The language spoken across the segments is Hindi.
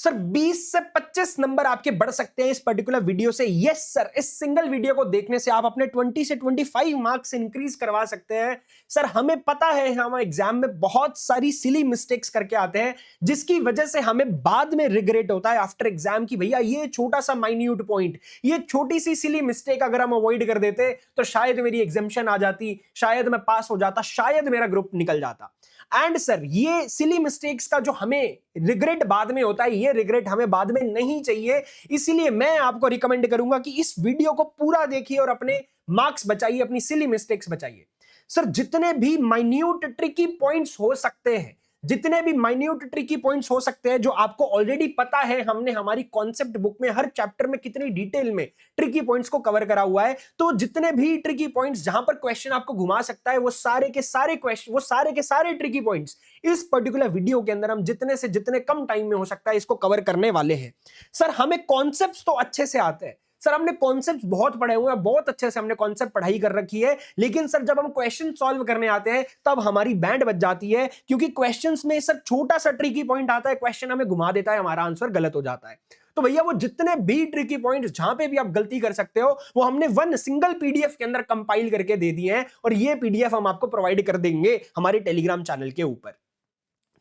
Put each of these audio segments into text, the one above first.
सर 20 से 25 नंबर आपके बढ़ सकते हैं इस पर्टिकुलर वीडियो से। यस सर, इस सिंगल वीडियो को देखने से आप अपने 20 से 25 मार्क्स इंक्रीज करवा सकते हैं। सर हमें पता है हम एग्जाम में बहुत सारी सिली मिस्टेक्स करके आते हैं, जिसकी वजह से हमें बाद में रिग्रेट होता है आफ्टर एग्जाम की भैया ये छोटा सा माइन्यूट पॉइंट, ये छोटी सी सिली मिस्टेक अगर हम अवॉइड कर देते तो शायद मेरी एग्जामिशन आ जाती, शायद मैं पास हो जाता, शायद मेरा ग्रुप निकल जाता। एंड सर ये सिली मिस्टेक्स का जो हमें रिग्रेट बाद में होता है, ये रिग्रेट हमें बाद में नहीं चाहिए। इसीलिए मैं आपको रिकमेंड करूंगा कि इस वीडियो को पूरा देखिए और अपने मार्क्स बचाइए, अपनी सिली मिस्टेक्स बचाइए। सर जितने भी माइन्यूट ट्रिकी पॉइंट्स हो सकते हैं, जितने भी माइन्यूट ट्रिकी पॉइंट्स हो सकते हैं जो आपको ऑलरेडी पता है, हमने हमारी कॉन्सेप्ट बुक में हर चैप्टर में कितनी डिटेल में ट्रिकी पॉइंट्स को कवर करा हुआ है, तो जितने भी ट्रिकी पॉइंट्स जहां पर क्वेश्चन आपको घुमा सकता है वो सारे के सारे क्वेश्चन, वो सारे के सारे ट्रिकी पॉइंट्स इस पर्टिकुलर वीडियो के अंदर हम जितने से जितने कम टाइम में हो सकता है इसको कवर करने वाले हैं। सर हमें कॉन्सेप्ट्स तो अच्छे से आते हैं, सर हमने कॉन्सेप्ट बहुत पढ़े हुए हैं, बहुत अच्छे से हमने कॉन्सेप्ट पढ़ाई कर रखी है, लेकिन सर जब हम क्वेश्चन सॉल्व करने आते हैं तब हमारी बैंड बज जाती है, क्योंकि क्वेश्चंस में सर छोटा सा ट्रिकी पॉइंट आता है, क्वेश्चन हमें घुमा देता है, हमारा आंसर गलत हो जाता है। तो भैया वो जितने भी ट्रिकी पॉइंट जहां पे भी आप गलती कर सकते हो वो हमने वन सिंगल पीडीएफ के अंदर कंपाइल करके दे दिए हैं, और ये पीडीएफ हम आपको प्रोवाइड कर देंगे हमारे टेलीग्राम चैनल के ऊपर।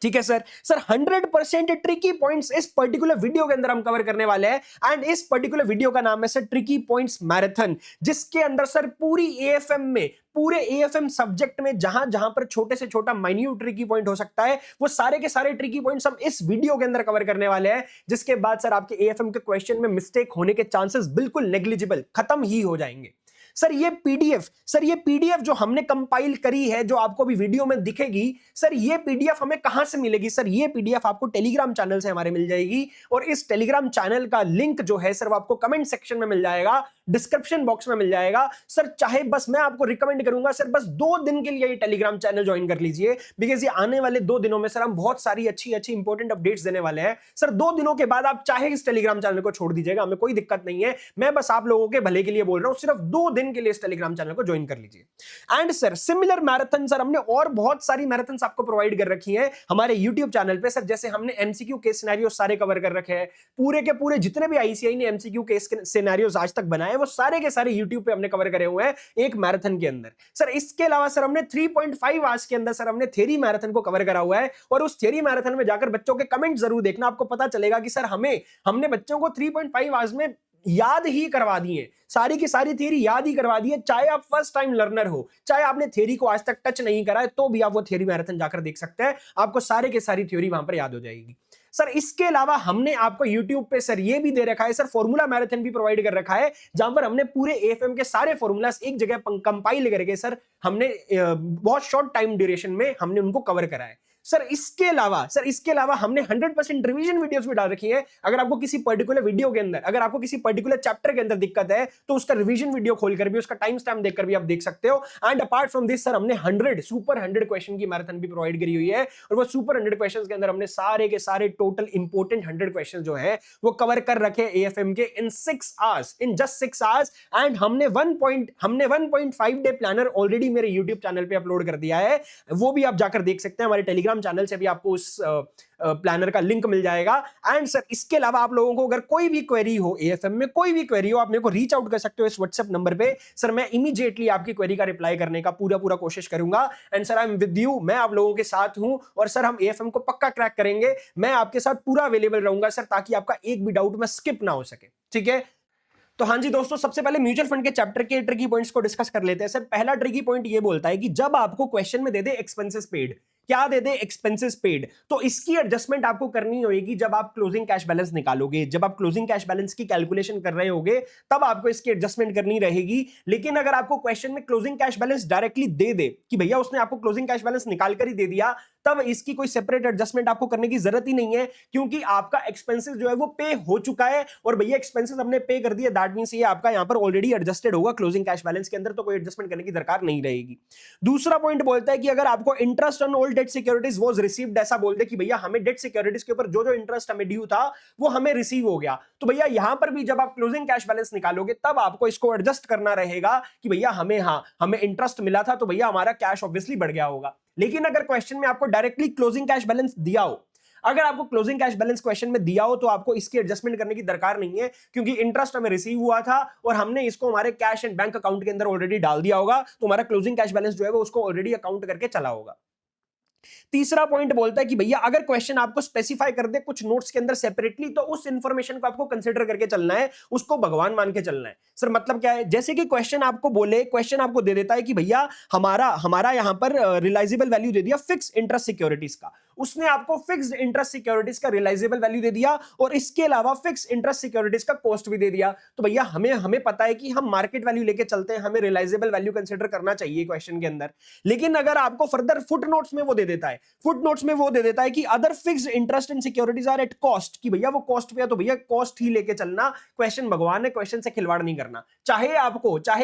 ठीक है सर। सर 100% ट्रिकी पॉइंट्स इस पर्टिकुलर वीडियो के अंदर हम कवर करने वाले हैं, एंड इस पर्टिकुलर वीडियो का नाम है सर ट्रिकी पॉइंट्स मैराथन, जिसके अंदर सर पूरी एएफएम में, पूरे एएफएम सब्जेक्ट में जहां जहां पर छोटे से छोटा माइन्यूट ट्रिकी पॉइंट हो सकता है वो सारे के सारे ट्रिकी पॉइंट्स हम इस वीडियो के अंदर कवर करने वाले हैं, जिसके बाद सर आपके एएफएम के क्वेश्चन में मिस्टेक होने के चांसेस बिल्कुल नेग्लिजिबल, खत्म ही हो जाएंगे। सर ये पीडीएफ जो हमने कंपाइल करी है, जो आपको भी वीडियो में दिखेगी, सर ये पीडीएफ हमें कहां से मिलेगी? सर ये पीडीएफ आपको टेलीग्राम चैनल से हमारे मिल जाएगी, और इस टेलीग्राम चैनल का लिंक जो है सर वो आपको कमेंट सेक्शन में मिल जाएगा, डिस्क्रिप्शन बॉक्स में मिल जाएगा। सर चाहे बस मैं आपको रिकमेंड करूंगा सर बस 2 दिन के लिए ये टेलीग्राम चैनल ज्वाइन कर लीजिए, बिकॉज ये आने वाले 2 दिनों में सर हम बहुत सारी अच्छी अच्छी इंपॉर्टेंट अपडेट्स देने वाले हैं। सर 2 दिनों के बाद आप चाहे इस टेलीग्राम चैनल को छोड़ दीजिएगा, हमें कोई दिक्कत नहीं है, मैं बस आप लोगों के भले के लिए बोल रहा हूं, सिर्फ 2 दिन के लिए इस टेलीग्राम चैनल को ज्वाइन कर लीजिए। And sir similar marathon sir हमने और बहुत सारी मैराथन्स आपको प्रोवाइड कर रखी है हमारे यूट्यूब चैनल पे सर, जैसे हमने एमसीक्यू केस सिनेरियो सारे कवर कर रखे हैं, पूरे के पूरे जितने भी आईसीआई ने एमसीक्यू केस सिनेरियोस आज तक बनाए वो सारे के सारे यूट्यूब पे हमने कवर करे हुए हैं एक मैराथन के अंदर। सर इसके अलावा सर हमने 3.5 आवर्स के अंदर सर हमने थ्योरी मैराथन को कवर करा हुआ है, और उस थ्योरी मैराथन में जाकर बच्चों के कमेंट जरूर देखना, आपको पता चलेगा कि सर हमने बच्चों को 3.5 आवर्स में याद ही करवा दिए, सारी की सारी थ्योरी याद ही करवा दी है। चाहे आप फर्स्ट टाइम लर्नर हो, चाहे आपने थ्योरी को आज तक टच नहीं करा है, तो भी आप वो थ्योरी मैराथन जाकर देख सकते हैं, आपको सारे के सारी थ्योरी वहां पर याद हो जाएगी। सर इसके अलावा हमने आपको YouTube पे सर ये भी दे रखा है, सर फॉर्मूला मैराथन भी प्रोवाइड कर रखा है, जहां पर हमने पूरे एएफएम के सारे फॉर्मूलास एक जगह कंपाइल करके सर हमने बहुत शॉर्ट टाइम ड्यूरेशन में हमने उनको कवर करा है। सर इसके अलावा हमने 100% रिवीजन वीडियोस भी डाल रखी है। अगर आपको किसी पर्टिकुलर वीडियो के अंदर, अगर आपको किसी पर्टिकुलर चैप्टर के अंदर दिक्कत है तो उसका रिवीजन वीडियो खोलकर भी, उसका टाइम स्टैम्प देखकर भी आप देख सकते हो। And apart from this sir हमने 100 क्वेश्चन की मैराथन भी प्रोवाइड करी हुई है, और वो सुपर 100 क्वेश्चन के अंदर हमने सारे के सारे टोटल इंपोर्टेंट 100 क्वेश्चन जो है वो कवर कर रखे एएफएम के इन 6 hours, in just 6 hours. And हमने 1.5 डे प्लानर ऑलरेडी मेरे यूट्यूब चैनल पे अपलोड कर दिया है, वो भी आप जाकर देख सकते हैं, हमारे टेलीग्राम चैनल से भी आपको उस प्लानर का लिंक मिल जाएगा। एंड सर इसके अलावा आप लोगों को अगर कोई भी क्वेरी हो एएफएम में, कोई भी क्वेरी हो, आप मेरे को रीच आउट कर सकते हो इस व्हाट्सएप नंबर पे। सर मैं इमीडिएटली आपकी क्वेरी का रिप्लाई करने का पूरा कोशिश करूंगा। And sir I am with you, मैं आप लोगों के साथ हूं, और सर हम एएफएम को पक्का क्रैक करेंगे। मैं आपके साथ पूरा अवेलेबल रहूंगा सर, ताकि आपका एक भी डाउट में स्किप ना हो सके। ठीक है, तो हाँ जी दोस्तों, सबसे पहले म्यूचुअल फंड के चैप्टर के ट्रिकी पॉइंट्स को डिस्कस कर लेते हैं। सर पहला ट्रिकी पॉइंट ये बोलता है कि जब आपको क्वेश्चन में दे दे एक्सपेंसेस पेड, क्या दे दे? एक्सपेंसेस पेड, तो इसकी एडजस्टमेंट आपको करनी होगी जब आप क्लोजिंग कैश बैलेंस निकालोगे, जब आप क्लोजिंग कैश बैलेंस की कैलकुलेशन कर रहे होगे तब आपको इसकी एडजस्टमेंट करनी रहेगी। लेकिन अगर आपको क्वेश्चन में क्लोजिंग कैश बैलेंस डायरेक्टली दे दे कि भैया उसने आपको क्लोजिंग कैश बैलेंस निकाल कर ही दे दिया, तब इसकी कोई सेपरेट एडजस्टमेंट आपको करने की जरूरत ही नहीं है, क्योंकि आपका एक्सपेंसेस जो है वो पे हो चुका है, और भैया एक्सपेंसेस हमने पे कर दिया, दैट मींस ये आपका यहां पर ऑलरेडी एडजस्टेड होगा क्लोजिंग कैश बैलेंस के अंदर, तो कोई एडजस्टमेंट करने की दरकार नहीं रहेगी। दूसरा पॉइंट बोलता है कि अगर आपको interest on all debt securities was received, ऐसा बोल दे कि भैया हमें डेट सिक्योरिटीज के ऊपर जो जो इंटरेस्ट हमें ड्यू था वो हमें रिसीव हो गया, तो भैया यहां पर भी जब आप क्लोजिंग कैश बैलेंस निकालोगे तब आपको इसको एडजस्ट करना रहेगा कि भैया हमें इंटरेस्ट मिला था, तो भैया हमारा कैश ऑब्वियसली बढ़ गया होगा। लेकिन अगर क्वेश्चन में आपको डायरेक्टली क्लोजिंग कैश बैलेंस दिया हो, अगर आपको क्लोजिंग कैश बैलेंस क्वेश्चन में दिया हो तो आपको इसकी एडजस्टमेंट करने की दरकार नहीं है, क्योंकि इंटरेस्ट हमें रिसीव हुआ था और हमने इसको हमारे कैश एंड बैंक अकाउंट के अंदर ऑलरेडी डाल दिया होगा, तो हमारा क्लोजिंग कैश बैलेंस जो है वो उसको ऑलरेडी अकाउंट करके चला होगा। तीसरा पॉइंट बोलता है कि भैया अगर क्वेश्चन आपको स्पेसिफाई कर दे कुछ नोट्स के अंदर सेपरेटली, तो उस इंफॉर्मेशन को आपको कंसीडर करके चलना है, उसको भगवान मान के चलना है। सर मतलब क्या है, जैसे कि क्वेश्चन आपको बोले, क्वेश्चन आपको दे देता है कि भैया हमारा हमारा यहां पर रियलाइजेबल वैल्यू दे दिया फिक्स इंटरेस्ट सिक्योरिटीज का, उसने आपको फिक्स्ड इंटरेस्ट सिक्योरिटीज का रियलाइजेबल वैल्यू दे दिया और इसके अलावा फिक्स इंटरेस्ट सिक्योरिटीज का कॉस्ट भी दे दिया। तो भैया हमें हमें पता है कि हम मार्केट वैल्यू लेके चलते हैं, हमें रियलाइजेबल वैल्यू कंसीडर करना चाहिए क्वेश्चन के अंदर। लेकिन अगर आपको फर्दर फुट नोट्स में वो दे देता है, फुट नोट्स में वो दे देता है कि other fixed interest in securities are at cost, कि भैया वो कॉस्ट पे है तो भैया कॉस्ट ही लेके चलना, क्वेश्चन भगवान है, क्वेश्चन से खिलवाड़ नहीं करना। चाहे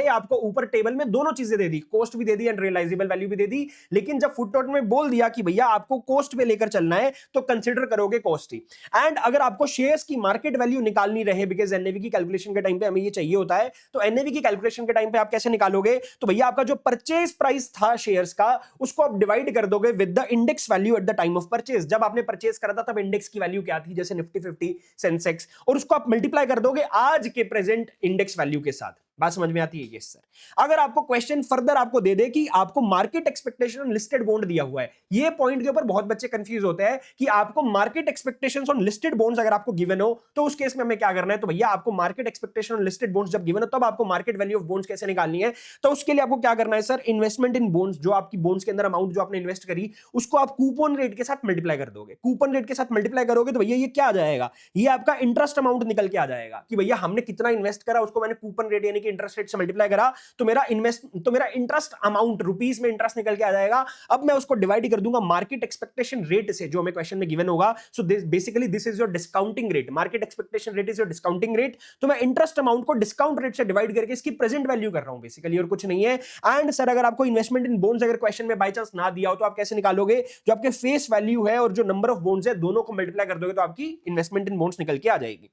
आपको ऊपर टेबल में दोनों चीजें दे दी, कॉस्ट भी दे दी एंड रियलाइजेबल वैल्यू भी दे दी, लेकिन जब फुट नोट में बोल दिया कि भैया आपको कॉस्ट पे लेकर चलना है तो कंसीडर करोगे कॉस्ट ही। एंड अगर आपको शेयर्स की मार्केट वैल्यू निकालनी रहे, बिकॉज एनएवी की कैलकुलेशन के टाइम पे हमें ये चाहिए होता है, तो एनएवी की कैलकुलेशन के टाइम पे आप कैसे निकालोगे, तो भैया आपका जो परचेज प्राइस था शेयर्स का उसको आप डिवाइड कर दोगे with the index value at the time of purchase. जब आपने परचेज करा था तब इंडेक्स की वैल्यू क्या थी, जैसे निफ्टी 50 सेंसेक्स, और उसको आप मल्टीप्लाई कर दोगे आज के प्रेजेंट इंडेक्स वैल्यू के साथ। बात समझ में आती है? Yes sir. अगर आपको क्वेश्चन फर्दर आपको दे दे कि आपको market expectation on listed bond दिया हुआ है, ये पॉइंट के ऊपर बहुत बच्चे कंफ्यूज होते हैं कि आपको market expectations on listed bonds अगर आपको गिवन हो तो उस केस में हमें क्या करना है, तो भैया आपको market expectation on listed bonds जब गिवन हो तब आपको मार्केट वैल्यू ऑफ बॉन्ड्स कैसे निकालनी है। तो उसके लिए आपको क्या करना है सर, इन्वेस्टमेंट इन बॉन्ड्स, जो आपकी बॉन्ड्स के अंदर अमाउंट जो आपने इन्वेस्ट करी उसको आप कूपन रेट के साथ मल्टीप्लाई कर दोगे। कूपन रेट के साथ मल्टीप्लाई करोगे तो भैया ये क्या आ जाएगा, ये आपका इंटरेस्ट अमाउंट निकल के आ जाएगा कि भैया हमने कितना इन्वेस्ट करा उसको मैंने कूपन रेट यानी कि इंटरेस्ट रेट से मल्टीप्लाई करा, तो मेरा इंटरेस्ट अमाउंट रुपीस में इंटरेस्ट निकल के आ जाएगा। अब मैं उसको डिवाइड कर दूंगा मार्केट एक्सपेक्टेशन रेट से जो हमें क्वेश्चन में गिवन होगा। So basically this is your discounting rate, market expectation rate is your discounting rate. तो मैं इंटरेस्ट अमाउंट को डिस्काउंट रेट से डिवाइड करके इसकी प्रेजेंट वैल्यू कर रहा हूं बेसिकली, और कुछ नहीं है। एंड सर अगर आपको इन्वेस्टमेंट इन बॉन्ड्स अगर क्वेश्चन में बाय चांस ना दिया हो तो आप कैसे निकालोगे, जो आपके फेस वैल्यू है और जो नंबर ऑफ बॉन्ड्स है दोनों को मल्टीप्लाई कर दोगे तो आपकी इन्वेस्टमेंट इन बॉन्ड्स निकल के आ जाएगी।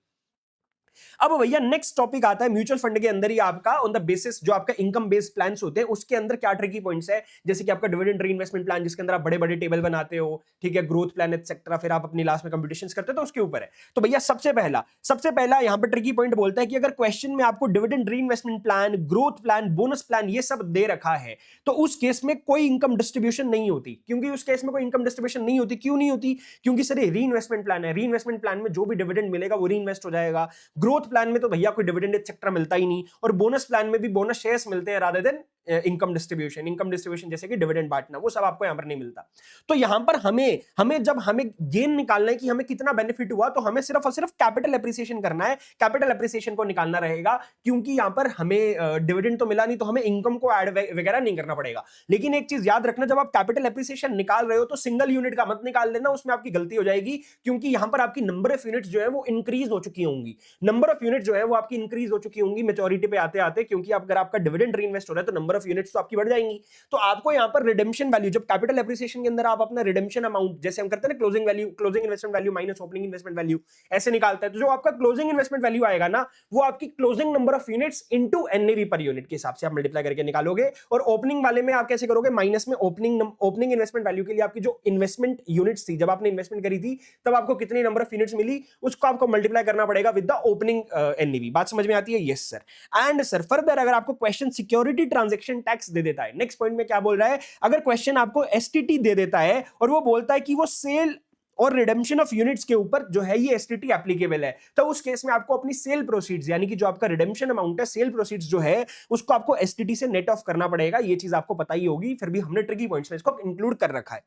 अब भैया नेक्स्ट टॉपिक आता है म्यूचुअल फंड के अंदर ही आपका ऑन द बेसिस जो आपका इनकम बेस्ड प्लान्स होते हैं उसके अंदर क्या ट्रिकी पॉइंट्स है, जैसे कि आपका डिविडेंड रीइन्वेस्टमेंट प्लान जिसके अंदर आप बड़े बड़े टेबल बनाते हो, ठीक है, ग्रोथ प्लान एक्सेट्रा, फिर आप अपनी लास्ट में कंपटीशंस करते हो तो उसके ऊपर है। तो भैया सबसे पहला यहां पर ट्रिकी पॉइंट बोलता है कि अगर क्वेश्चन में आपको dividend reinvestment plan, growth plan, bonus plan ये सब दे रखा है तो उस केस में कोई इनकम डिस्ट्रीब्यूशन नहीं होती। क्योंकि उस केस में कोई इनकम डिस्ट्रीब्यूशन नहीं होती, क्यों नहीं होती, क्योंकि सर ये रीइन्वेस्टमेंट प्लान है, रीइन्वेस्टमेंट प्लान में जो भी डिविडेंड मिलेगा वो रीइन्वेस्ट हो जाएगा। ग्रोथ प्लान में तो भैया कोई डिविडेंड एक्सेट्रा मिलता ही नहीं, और बोनस प्लान में भी बोनस शेयर्स मिलते हैं रादर देन इनकम डिस्ट्रीब्यूशन जैसे कि डिविडेंड बांटना, वो सब आपको यहां पर नहीं मिलता। तो यहां पर हमें जब हमें गेन निकालना है कि हमें कितना बेनिफिट हुआ, तो हमें सिर्फ और सिर्फ कैपिटल एप्रिसिएशन करना है, कैपिटल एप्रिसिएशन को निकालना रहेगा। क्योंकि यहां पर हमें डिविडेंड तो मिला नहीं तो हमें इनकम को ऐड वगैरह नहीं करना पड़ेगा। लेकिन एक चीज याद रखना, जब आप कैपिटल एप्रिसिएशन निकाल रहे हो तो सिंगल यूनिट का मत निकाल लेना, उसमें आपकी गलती हो जाएगी। क्योंकि यहां पर आपकी नंबर ऑफ यूनिट्स जो है वो इंक्रीज हो चुकी होंगी, नंबर ऑफ यूनिट जो है वो आपकी इंक्रीज हो चुकी होंगी मैच्योरिटी पे आते आते, क्योंकि अगर आपका डिविडेंड रीइन्वेस्ट हो रहा है तो नंबर ऑफ यूनिट्स तो आपकी बढ़ जाएंगी। तो आपको यहां पर रिडेम्पशन वैल्यू, जब कैपिटल एप्रिसिएशन के अंदर आप अपना रिडेम्पशन अमाउंट जैसे हम करते हैं ना, closing value, closing investment value minus opening investment value ऐसे निकालता है, तो जो आपका क्लोजिंग इन्वेस्टमेंट वैल्यू आएगा ना वो आपकी closing number of units into NAV per unit के हिसाब से आप मल्टीप्लाई करके निकालोगे। और ओपनिंग वाले में आप कैसे करोगे, माइनस में ओपनिंग इन्वेस्टमेंट वैल्यू के लिए आपकी जो इन्वेस्टमेंट यूनिट्स थी, जब आपने इन्वेस्टमेंट करी थी तब आपको कितनी नंबर ऑफ यूनिट्स मिली उसको आपको मल्टीप्लाई करना पड़ेगा विद द ओपनिंग एनएवी। बात समझ में आती है? Yes sir. And sir further अगर आपको क्वेश्चन सिक्योरिटी ट्रांजैक्शन टैक्स दे देता है, नेक्स्ट पॉइंट में क्या बोल रहा है, अगर क्वेश्चन आपको एसटीटी दे देता है और वो बोलता है कि वो सेल और रिडेम्पशन ऑफ यूनिट्स के ऊपर जो है ये एसटीटी एप्लीकेबल है, तो उस केस में आपको अपनी सेल प्रोसीड्स यानी कि जो आपका रिडेम्पशन अमाउंट है, सेल प्रोसीड्स जो है उसको आपको एसटीटी से नेट ऑफ करना पड़ेगा। ये चीज आपको पता ही होगी, फिर भी हमने ट्रिकी पॉइंट्स में इसको इंक्लूड कर रखा है।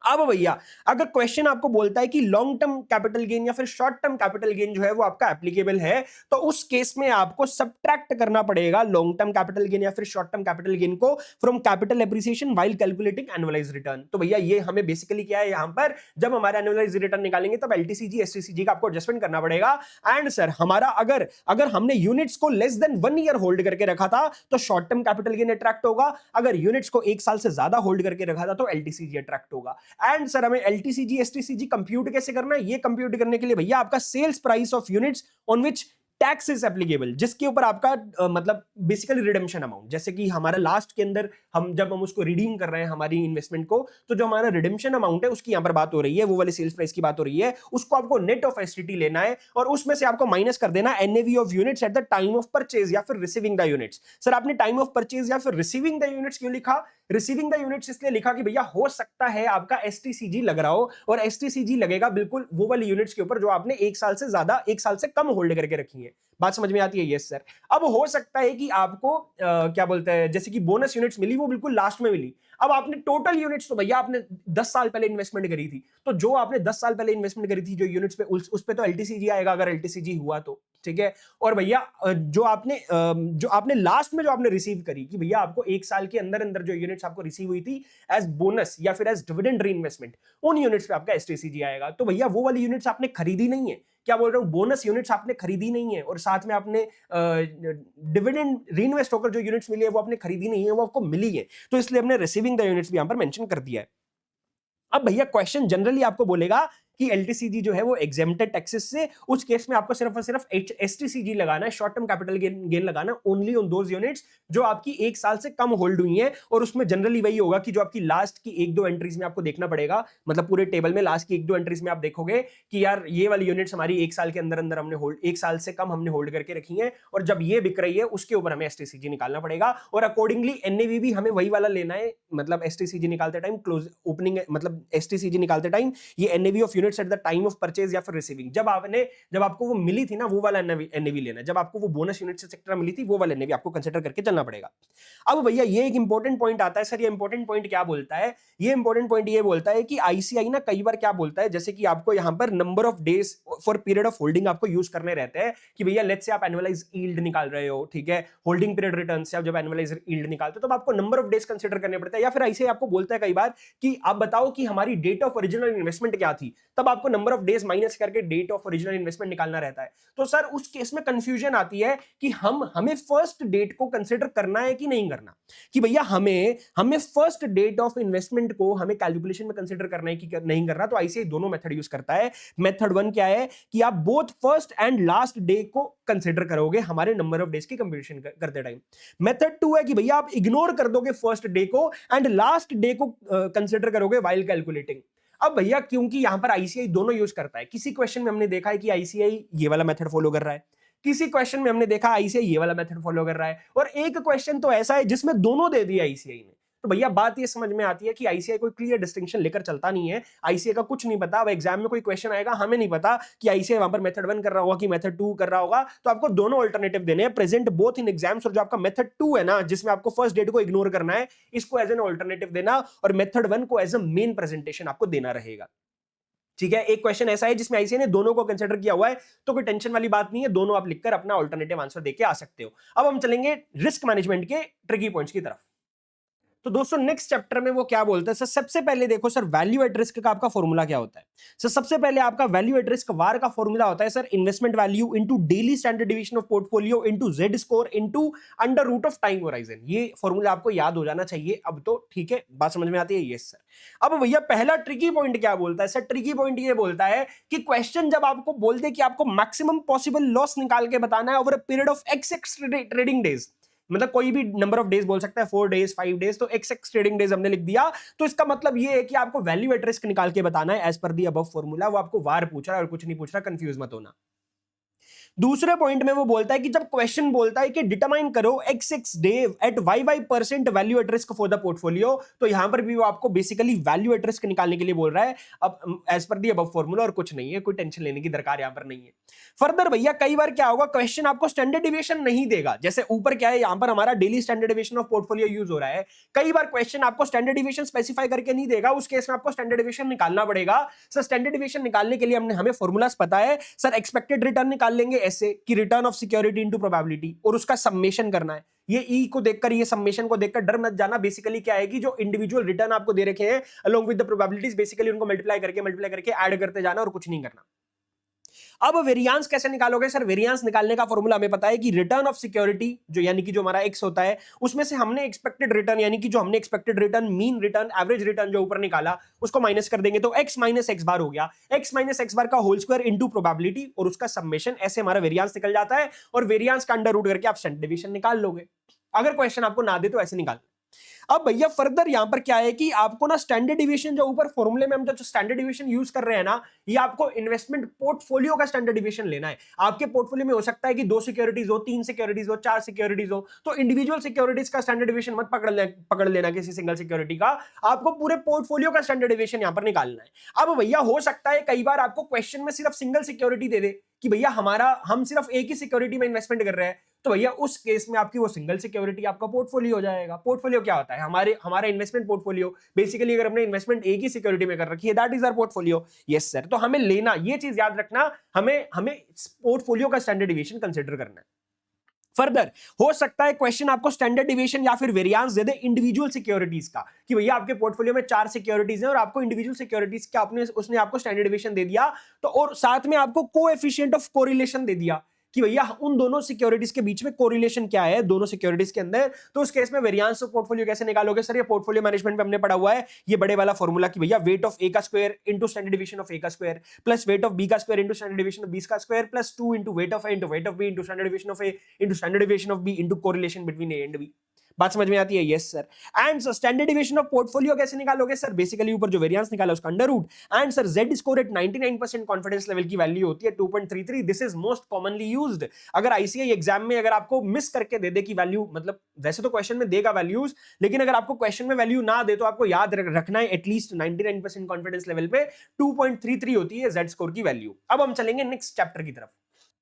अब भैया अगर क्वेश्चन आपको बोलता है कि लॉन्ग टर्म कैपिटल गेन या फिर शॉर्ट टर्म कैपिटल गेन जो है वो आपका एप्लीकेबल है, तो उस केस में आपको सब्ट्रैक्ट करना पड़ेगा लॉन्ग टर्म कैपिटल गेन या फिर शॉर्ट टर्म कैपिटल गेन को from capital appreciation while calculating annualised return. तो भैया ये हमें बेसिकली क्या है, यहां पर जब हमारे एनुअलाइज्ड रिटर्न निकालेंगे तब एलटीसीजी एसटीसीजी का आपको एडजस्टमेंट करना पड़ेगा। एंड सर हमारा अगर हमने यूनिट्स को लेस देन 1 ईयर होल्ड करके रखा था तो short term capital gain attract होगा, अगर यूनिट्स को 1 साल से ज्यादा होल्ड करके रखा था तो एलटीसीजी अट्रैक्ट होगा। एंड सर हमें एलटीसीजी एसटीसीजी कंप्यूट कैसे करना है, ये कंप्यूट करने के लिए भैया आपका sales price of units on which tax is applicable, जिसके ऊपर आपका मतलब बेसिकली रिडेम्पशन अमाउंट, जैसे कि हमारा लास्ट के अंदर जब हम उसको रिडीम कर रहे हैं हमारी इन्वेस्टमेंट को, तो जो हमारा रिडेम्पशन अमाउंट है उसकी यहां पर बात हो रही है, वो वाले सेल्स प्राइस की बात हो रही है, उसको आपको नेट ऑफ एसटीटी लेना है और उसमें से आपको माइनस कर देना NAV of units at the time of purchase या फिर रिसीविंग द यूनिट्स। सर आपने टाइम ऑफ परचेज या फिर रिसीविंग द यूनिट्स क्यों लिखा? रिसीविंग द यूनिट्स इसलिए लिखा कि भैया हो सकता है आपका एसटीसीजी लग रहा हो, और एसटीसीजी लगेगा बिल्कुल वो वाली यूनिट्स के ऊपर जो आपने 1 साल से कम होल्ड करके रखी है। बात समझ में आती है? Yes sir. अब हो सकता है कि आपको क्या बोलते हैं, जैसे कि बोनस यूनिट्स मिली, वो बिल्कुल लास्ट में मिली। अब आपने टोटल यूनिट्स तो भैया आपने 10 साल पहले इन्वेस्टमेंट करी थी, तो जो आपने 10 साल पहले इन्वेस्टमेंट करी थी जो यूनिट्स पे, उस पे तो एलटीसीजी आएगा अगर एलटीसीजी हुआ तो, ठीक है। और भैया जो आपने लास्ट में जो आपने रिसीव करी कि भैया आपको 1 साल के अंदर अंदर जो यूनिट्स आपको रिसीव हुई थी एज बोनस या फिर एज डिविडेंड रीइन्वेस्टमेंट, उन यूनिट्स पे आपका एसटीसीजी आएगा। तो भैया वो वाली यूनिट्स आपने खरीदी नहीं है, क्या बोल रहा हूं, बोनस यूनिट्स आपने खरीदी नहीं है, और साथ में आपने डिविडेंड रीइन्वेस्ट होकर जो यूनिट्स मिली है वो आपने खरीदी नहीं है, वो आपको मिली है, तो इसलिए हमने रिसीविंग द यूनिट्स भी यहां पर मेंशन कर दिया है। अब भैया क्वेश्चन जनरली आपको बोलेगा कि एलटीसीजी जो है वो एग्जेम्प्टेड टैक्सेस से, उस केस में आपको सिर्फ और सिर्फ एसटीसीजी लगाना है, शॉर्ट टर्म कैपिटल गेन लगाना है ओनली ऑन दोज यूनिट्स जो आपकी 1 साल से कम होल्ड हुई हैं। और उसमें जनरली वही होगा कि जो आपकी लास्ट की 1-2 एंट्रीज में आपको देखना पड़ेगा, मतलब पूरे टेबल में लास्ट की 1-2 एंट्रीज में आप देखोगे कि यार ये वाली यूनिट्स हमारी 1 साल के अंदर अंदर हमने होल्ड, 1 साल से कम हमने होल्ड करके रखी है, और जब ये बिक रही है उसके ऊपर हमें एसटीसीजी निकालना पड़ेगा, और अकॉर्डिंगली एनएवी भी हमें वही वाला लेना है। मतलब एसटीसीजी निकालते टाइम क्लोज ओपनिंग, मतलब एसटीसीजी निकालते टाइम ये NAV of units at the time of purchase या फिर रिसीविंग, जब आपको वो मिली थी ना वो वाला एनएवी लेना है, जब आपको वो बोनस यूनिट से सेक्टर मिली थी वो वाला एनएवी आपको कंसीडर करके चलना पड़ेगा। अब भैया ये एक इंपॉर्टेंट पॉइंट आता है, सर ये इंपॉर्टेंट पॉइंट क्या बोलता है? ये इंपॉर्टेंट पॉइंट ये बोलता है कि आईसीआई ना कई बार क्या बोलता है, जैसे कि आपको यहां पर number of days for period of holding आपको यूज करने रहते हैं कि भैया लेट्स से आप एनुअलाइज यील्ड निकाल रहे हो, ठीक है, होल्डिंग पीरियड रिटर्न से आप जब एनुअलाइज यील्ड निकालते हो तो आपको नंबर ऑफ डेज कंसीडर करने पड़ता है, या फिर आईसीआई आपको बोलता है कई बार कि आप बताओ कि हमारी डेट ऑफ ओरिजिनल इन्वेस्टमेंट क्या थी, तब आपको नंबर ऑफ डेज माइनस करके डेट ऑफ ओरिजिनल इन्वेस्टमेंट निकालना रहता है। तो सर उस केस में कंफ्यूजन आती है कि हमें फर्स्ट डेट को कंसीडर करना है कि नहीं करना, कि भैया हमें फर्स्ट डेट ऑफ इन्वेस्टमेंट को हमें कैलकुलेशन में कंसीडर करना है कि नहीं करना। तो आईसीआई दोनों मेथड यूज करता है। मेथड 1 क्या है कि आप both first and last day को कंसीडर करोगे हमारे नंबर ऑफ डेज की कंप्यूटेशन करते टाइम। मेथड 2 है कि भैया आप इग्नोर कर दोगे फर्स्ट डे को एंड लास्ट डे को कंसीडर करोगे व्हाइल कैलकुलेटिंग। अब भैया क्योंकि यहां पर आईसीआई दोनों यूज करता है, किसी क्वेश्चन में हमने देखा है कि आईसीआई ये वाला मेथड फॉलो कर रहा है, किसी क्वेश्चन में हमने देखा आईसीआई ये वाला मेथड फॉलो कर रहा है, और एक क्वेश्चन तो ऐसा है जिसमें दोनों दे दिया आईसीआई ने। तो भैया बात ये समझ में आती है कि आईसीआई कोई क्लियर डिस्टिंक्शन लेकर चलता नहीं है, आईसीआई का कुछ नहीं पता। अब एग्जाम में कोई क्वेश्चन आएगा, हमें नहीं पता कि आईसीआई वहां पर मेथड 1 कर रहा होगा कि मेथड 2 कर रहा होगा, तो आपको दोनों अल्टरनेटिव देने हैं, प्रेजेंट बोथ इन एग्जाम्स। और जो आपका मेथड 2 है ना, जिसमें आपको फर्स्ट डेट को इग्नोर करना है, इसको एज एन अल्टरनेटिव देना, और मेथड 1 को एज अ मेन प्रेजेंटेशन आपको देना रहेगा। ठीक है, एक क्वेश्चन ऐसा है जिसमें आईसीआई ने दोनों को कंसीडर किया हुआ है, तो कोई टेंशन वाली बात नहीं है, दोनों आप लिखकर अपना अल्टरनेटिव आंसर देके आ सकते हो। अब हम चलेंगे रिस्क मैनेजमेंट के ट्रिकी पॉइंट्स की तरफ। तो दोस्तों नेक्स्ट चैप्टर में वो क्या बोलता है, सर सबसे पहले देखो सर वैल्यू एट रिस्क का आपका फॉर्मूला क्या होता है। सर सबसे पहले आपका वैल्यू एट रिस्क वार का फॉर्मूला होता है sir investment value into daily standard division of portfolio into Z score into under root of time horizon. ये फॉर्मूला आपको याद हो जाना चाहिए अब तो, ठीक है, बात समझ में आती है? Yes sir. अब भैया पहला ट्रिकी पॉइंट क्या बोलता है? सर ट्रिकी पॉइंट ये बोलता है कि क्वेश्चन जब आपको बोल दे कि आपको मैक्सिमम पॉसिबल लॉस निकाल के बताना है over a period of x trading days, मतलब कोई भी नंबर ऑफ डेज बोल सकता है, 4 डेज 5 डेज, तो एक्स ट्रेडिंग डेज हमने लिख दिया। तो इसका मतलब ये है कि आपको वैल्यू एट रिस्क निकाल के बताना है as per the above formula. वो आपको वार पूछ रहा है और कुछ नहीं पूछ रहा, कंफ्यूज मत होना। दूसरे पॉइंट में वो बोलता है कि जब क्वेश्चन बोलता है कि डिटरमाइन करो x day at y% value at risk for the portfolio, तो यहां पर भी वो आपको बेसिकली वैल्यू एट रिस्क निकालने के लिए बोल रहा है, अब as per the above formula, और कुछ नहीं है, कोई टेंशन लेने की दरकार यहां पर नहीं है। फर्दर भैया कई बार क्या होगा, क्वेश्चन आपको स्टैंडर्ड डिविएशन नहीं देगा, जैसे ऊपर क्या है, यहां पर हमारा daily standard deviation of portfolio use हो रहा है। कई बार क्वेश्चन आपको स्टैंडर्ड डिविएशन स्पेसिफाई करके नहीं देगा, उस केस में आपको स्टैंडर्ड डिविएशन निकालना पड़ेगा। सर स्टैंडर्ड डिविएशन निकालने के लिए हमें फॉर्मूलाज पता है सर, एक्सपेक्टेड रिटर्न निकाल लेंगे ऐसे कि return of security into probability, और उसका सम्मेशन करना है। ये ई को देखकर, ये सम्मेशन को देखकर डर मत जाना, बेसिकली क्या है कि जो इंडिविजुअल रिटर्न आपको दे रखे हैं along with the probabilities, basically उनको मल्टीप्लाई करके ऐड करते जाना और कुछ नहीं करना। अब वेरिएंस कैसे निकालोगे सर? वेरिएंस निकालने का फॉर्मूला हमें पता है कि रिटर्न ऑफ सिक्योरिटी जो यानी कि जो हमारा एक्स होता है उसमें से हमने एक्सपेक्टेड रिटर्न यानी कि जो हमने expected return, mean return, average return जो ऊपर निकाला उसको माइनस कर देंगे तो x माइनस एक्स बार हो गया, x माइनस एक्स बार का होल स्क्वायर इनटू प्रोबेबिलिटी और उसका समेशन, ऐसे हमारा वेरिएंस निकल जाता है और वेरिएंस का अंडर रूट करके आप स्टैंडर्ड डिवीजन निकाल लोगे। अगर क्वेश्चन आपको ना दे तो ऐसे निकाल। अब भैया फर्दर यहां पर क्या है कि आपको ना स्टैंडर्ड डिवीजन जो ऊपर फॉर्मूले में हम जो स्टैंडर्ड डिवीजन यूज कर रहे हैं ना, ये आपको इन्वेस्टमेंट पोर्टफोलियो का स्टैंडर्ड डिवीजन लेना है। आपके पोर्टफोलियो में हो सकता है कि 2 सिक्योरिटीज हो, 3 सिक्योरिटीज हो, 4 सिक्योरिटीज हो, तो इंडिविजुअल सिक्योरिटीज का स्टैंडर्ड डिवीजन मत पकड़ लेना किसी सिंगल सिक्योरिटी का, आपको पूरे पोर्टफोलियो का स्टैंडर्ड डिवीजन यहां पर निकालना है। अब भैया हो सकता है कई बार आपको क्वेश्चन में सिर्फ सिंगल सिक्योरिटी दे दे कि भैया हम सिर्फ एक ही सिक्योरिटी में इन्वेस्टमेंट कर रहे हैं, तो भैया उस केस में आपकी वो सिंगल सिक्योरिटी आपका पोर्टफोलियो हो जाएगा। पोर्टफोलियो क्या होता है? हमारा इन्वेस्टमेंट पोर्टफोलियो। बेसिकली अगर हमने इन्वेस्टमेंट एक ही सिक्योरिटी में कर रखी है, that is our portfolio. Yes sir. तो हमें लेना, ये चीज याद रखना, हमें पोर्टफोलियो का स्टैंडर्ड डिवीजन कंसीडर करना है। फर्दर हो सकता है क्वेश्चन आपको स्टैंडर्ड डिवीजन या फिर वेरिएंस दे दे इंडिविजुअल सिक्योरिटीज का कि भैया आपके पोर्टफोलियो में 4 सिक्योरिटीज हैं और आपको इंडिविजुअल सिक्योरिटीज का उसने आपको स्टैंडर्ड डिवीजन दे दिया, तो और साथ में आपको कोएफिशिएंट ऑफ कोरिलेशन दे दिया कि भैया उन दोनों सिक्योरिटीज के बीच में कोरिलेशन क्या है दोनों सिक्योरिटीज के अंदर। तो उस केस में वेरिएंस ऑफ पोर्टफोलियो कैसे निकालोगे सर? ये पोर्टफोलियो मैनेजमेंट में हमने पढ़ा हुआ है, ये बड़े वाला फॉर्मूला कि भैया वेट ऑफ ए का square into standard division of A का square plus weight of B का square into standard division of B का square plus 2 into weight of A into weight of B into standard division of A into standard division of B into correlation between A and B. बात समझ में आती है? Yes sir. And standard division of portfolio कैसे निकालोगे सर? बेसिकली ऊपर जो वेरिएंस निकाला उसका under root. And sir Z score at 99% confidence level की वैल्यू होती है 2.33। This is most commonly used. अगर आईसीआई एग्जाम में अगर आपको मिस करके दे दे की वैल्यू, मतलब वैसे तो क्वेश्चन में देगा वैल्यूज, लेकिन अगर आपको क्वेश्चन में वैल्यू ना दे तो आपको याद रखना है एटलीस्ट 99% कॉन्फिडेंस लेवल पे 2.33 होती है जेड स्कोर की वैल्यू। अब हम चलेंगे नेक्स्ट चैप्टर की तरफ।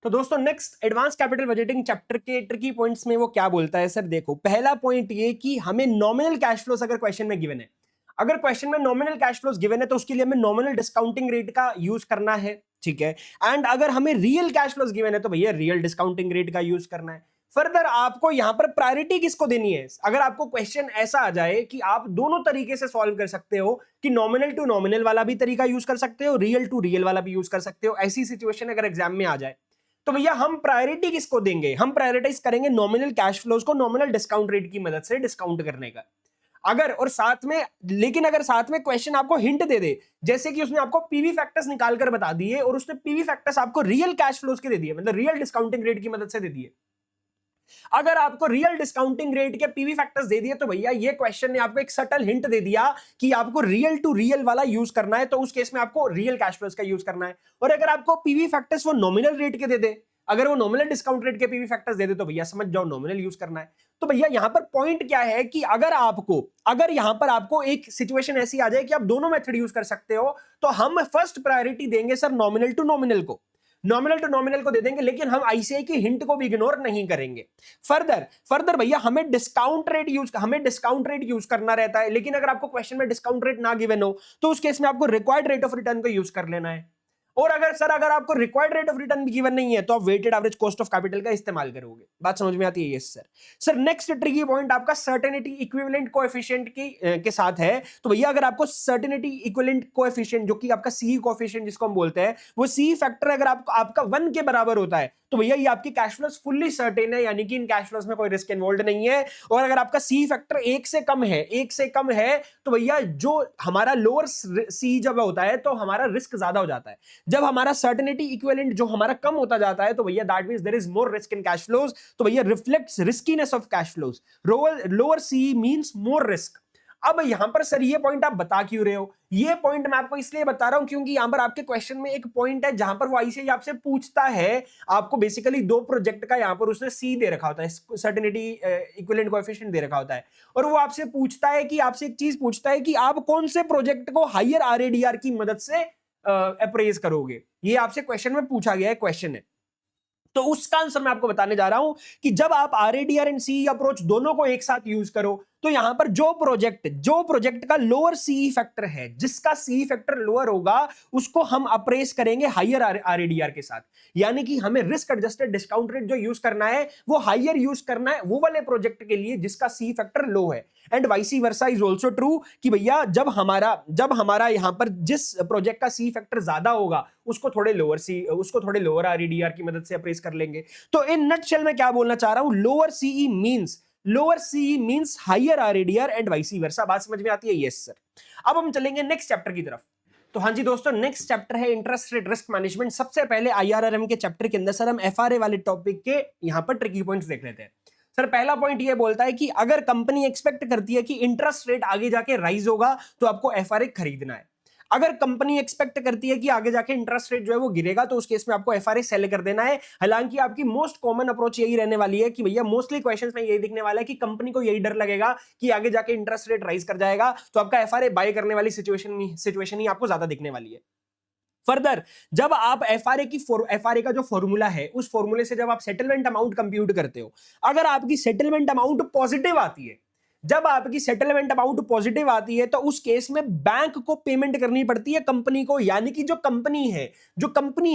तो दोस्तों next advance capital budgeting chapter के ट्रिकी पॉइंट्स में वो क्या बोलता है सर? देखो पहला पॉइंट ये कि हमें नॉमिनल कैश फ्लोस अगर क्वेश्चन में गिवन है, अगर क्वेश्चन में नॉमिनल कैश फ्लोस गिवन है तो उसके लिए हमें नॉमिनल डिस्काउंटिंग रेट का यूज करना है, ठीक है। एंड अगर हमें रियल कैश फ्लोस गिवन है तो भैया रियल डिस्काउंटिंग रेट का यूज करना है। फर्दर आपको यहां पर प्रायोरिटी किसको देनी है? अगर आपको क्वेश्चन ऐसा आ जाए कि आप दोनों तरीके से सॉल्व कर सकते हो कि नॉमिनल टू नॉमिनल वाला भी तरीका यूज कर सकते हो, रियल टू रियल वाला भी यूज कर सकते हो, ऐसी सिचुएशन अगर एग्जाम में आ जाए तो भैया हम प्रायोरिटी किसको देंगे? हम प्रायोरिटाइज करेंगे नॉमिनल कैश फ्लोज को नॉमिनल डिस्काउंट रेट की मदद से डिस्काउंट करने का। अगर और साथ में, लेकिन अगर साथ में क्वेश्चन आपको हिंट दे दे, जैसे कि उसने आपको पीवी फैक्टर्स निकाल कर बता दिए और उसने पीवी फैक्टर्स आपको रियल कैश फ्लोज के दे दिए, मतलब रियल डिस्काउंटिंग रेट की मदद से दे दिए, अगर आपको रियल डिस्काउंटिंग रेट के पीवी फैक्टर्स दे दिए तो भैया ये क्वेश्चन ने आपको एक सटल हिंट दे दिया कि आपको रियल टू रियल वाला यूज करना है, तो उस केस में आपको रियल कैश फ्लोज का यूज करना है। और अगर आपको पीवी फैक्टर्स वो नॉमिनल रेट के दे दे, अगर वो नॉमिनल डिस्काउंट रेट के पीवी फैक्टर्स दे दे तो भैया समझ जाओ नॉमिनल यूज करना है। तो भैया यहां पर पॉइंट क्या है कि अगर यहां पर आपको एक सिचुएशन ऐसी आ जाए कि आप दोनों मेथड यूज कर सकते हो, तो हम फर्स्ट प्रायोरिटी देंगे सर नॉमिनल टू नॉमिनल को, नॉमिनल टू नॉमिनल को दे देंगे, लेकिन हम आईसीआई की हिंट को भी इग्नोर नहीं करेंगे। फर्दर भैया हमें डिस्काउंट रेट यूज करना रहता है, लेकिन अगर आपको क्वेश्चन में डिस्काउंट रेट ना गिवन हो तो उस केस में आपको रिक्वायर्ड रेट ऑफ रिटर्न को यूज कर लेना है। और अगर आपको रिक्वायर्ड रेट ऑफ रिटर्न भी गिवन नहीं है तो आप weighted average cost of capital का इस्तेमाल करोगे। बात समझ में आती है? Yes sir. Next tricky point आपका सर्टेनिटी इक्विवेलेंट कोएफिशिएंट के साथ है। तो भैया अगर आपको सर्टेनिटी इक्विवेलेंट कोएफिशिएंट जो कि आपका सी कोएफिशिएंट जिसको हम बोलते हैं, वो सी फैक्टर अगर आपका 1 के बराबर होता है तो भैया ये आपकी कैश फ्लोस फुल्ली सर्टेन है, यानी कि इन कैश फ्लोस में कोई रिस्क इन्वॉल्व नहीं है। और अगर आपका सी फैक्टर 1 से कम है तो भैया जो हमारा लोअर सी जब होता है तो हमारा रिस्क ज्यादा हो जाता है। जब हमारा सर्टेनिटी इक्विवेलेंट जो हमारा कम होता जाता है तो भैया that means there is more risk in cash flows, तो भैया reflects riskiness of cash flows. Lower C means more risk. अब यहां पर सर ये पॉइंट आप बता क्यों रहे हो? ये पॉइंट मैं आपको इसलिए बता रहा हूं क्योंकि यहां पर आपके क्वेश्चन में एक पॉइंट है जहां पर वो आईसीआई आपसे पूछता है, आपको बेसिकली 2 प्रोजेक्ट का यहां पर उसने सी दे रखा होता है, सर्टेनिटी इक्विवेलेंट कोएफिशिएंट दे रखा होता है, और वो आपसे पूछता है कि आपसे एक चीज पूछता है कि आप कौन से प्रोजेक्ट को हायर आरएडीआर की मदद से अप्रेज करोगे। ये आपसे क्वेश्चन में पूछा गया है, क्वेश्चन है। तो उसका आंसर मैं आपको बताने जा रहा हूं कि जब आप आरएडीआर एंड सी अप्रोच दोनों को एक साथ यूज करो तो यहां पर जो प्रोजेक्ट का लोअर सीई फैक्टर है, जिसका सीई फैक्टर लोअर होगा, उसको हम अप्रेस करेंगे हायर आरएडीआर के साथ। यानी कि हमें रिस्क एडजस्टेड डिस्काउंट रेट जो यूज करना है वो हायर यूज करना है वो वाले प्रोजेक्ट के लिए जिसका सीई फैक्टर लो है। And vice versa is also true कि भैया जब हमारा यहां पर जिस प्रोजेक्ट का सी फैक्टर ज्यादा होगा उसको थोड़े लोअर आरईडीआर की मदद से अप्रेस कर लेंगे। तो इन नटशेल में क्या बोलना चाह रहा हूं, lower CE means higher RADR and vice versa. बात समझ में आती है? Yes sir. अब हम चलेंगे नेक्स्ट चैप्टर की तरफ। तो हाँ जी दोस्तों, नेक्स्ट चैप्टर है इंटरेस्ट रेट रिस्क मैनेजमेंट। सबसे पहले आईआरआरएम के चैप्टर के अंदर सर हम एफआरए वाले टॉपिक के यहां पर ट्रिकी पॉइंट्स देख लेते हैं। सर पहला पॉइंट ये बोलता है कि अगर कंपनी एक्सपेक्ट करती है कि इंटरेस्ट रेट आगे जाके राइज होगा तो आपको एफआरए खरीदना है। अगर कंपनी एक्सपेक्ट करती है कि आगे जाके इंटरेस्ट रेट जो है वो गिरेगा तो उस केस में आपको एफआरए सेल कर देना है। हालांकि आपकी मोस्ट कॉमन अप्रोच यही रहने वाली है कि भैया मोस्टली क्वेश्चंस में यही दिखने वाला है कि कंपनी को यही डर लगेगा कि आगे जाके इंटरेस्ट रेट राइज कर जाएगा, तो आपका एफआरए बाय करने वाली सिचुएशन ही आपको ज्यादा दिखने वाली है। फर्दर जब आप एफआरए का जो फॉर्मूला है उस फॉर्मूले से जब आप सेटलमेंट अमाउंट कंप्यूट करते हो, अगर आपकी सेटलमेंट अमाउंट पॉजिटिव आती है, जब आपकी सेटलमेंट अमाउंट पॉजिटिव आती है तो उस केस में बैंक को पेमेंट करनी पड़ती है कंपनी को। यानी कि जो कंपनी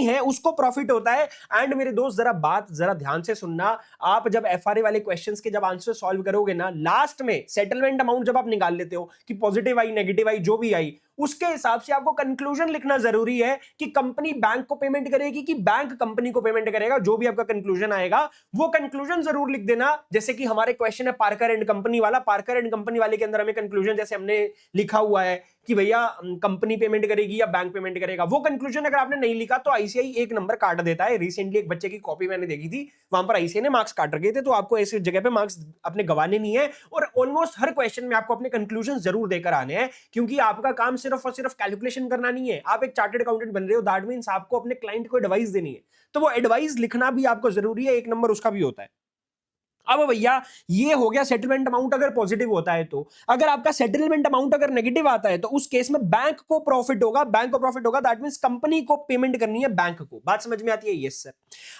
है उसको प्रॉफिट होता है। एंड मेरे दोस्त जरा ध्यान से सुनना, आप जब एफआरए वाले क्वेश्चंस के जब आंसर सॉल्व करोगे ना, लास्ट में सेटलमेंट अमाउंट जब आप निकाल लेते हो कि पॉजिटिव आई नेगेटिव आई जो भी आई, उसके हिसाब से आपको कंक्लूजन लिखना जरूरी है कि कंपनी बैंक को पेमेंट करेगी कि बैंक कंपनी को पेमेंट करेगा। जो भी आपका कंक्लूजन आएगा वो कंक्लूजन जरूर लिख देना। जैसे कि हमारे क्वेश्चन है पार्कर एंड कंपनी वाला, पार्कर एंड कंपनी वाले के अंदर हमें कंक्लूजन जैसे हमने लिखा हुआ है कि भैया कंपनी पेमेंट करेगी या बैंक पेमेंट करेगा, वो कंक्लूजन अगर आपने नहीं लिखा तो आईसीआई एक नंबर काट देता है। रिसेंटली एक बच्चे की कॉपी मैंने देखी थी, वहां पर आईसीआई ने मार्क्स काट रखे थे। तो आपको ऐसी जगह पे मार्क्स अपने गवाने नहीं है और ऑलमोस्ट हर क्वेश्चन में आपको अपने कंक्लूजन जरूर देकर आने हैं, क्योंकि आपका काम सिर्फ और सिर्फ कैलकुलेशन करना नहीं है। आप एक चार्टर्ड अकाउंटेंट बन रहे हो, दैट मींस आपको अपने क्लाइंट को एडवाइस देनी है, तो वो एडवाइस लिखना भी आपको जरूरी है, एक नंबर उसका भी होता है। अब भैया ये हो गया सेटलमेंट अमाउंट अगर पॉजिटिव होता है तो। अगर आपका सेटलमेंट अमाउंट अगर नेगेटिव आता है तो उस केस में बैंक को प्रॉफिट होगा, दैट मींस कंपनी को पेमेंट करनी है बैंक को। बात समझ में आती है? Yes sir.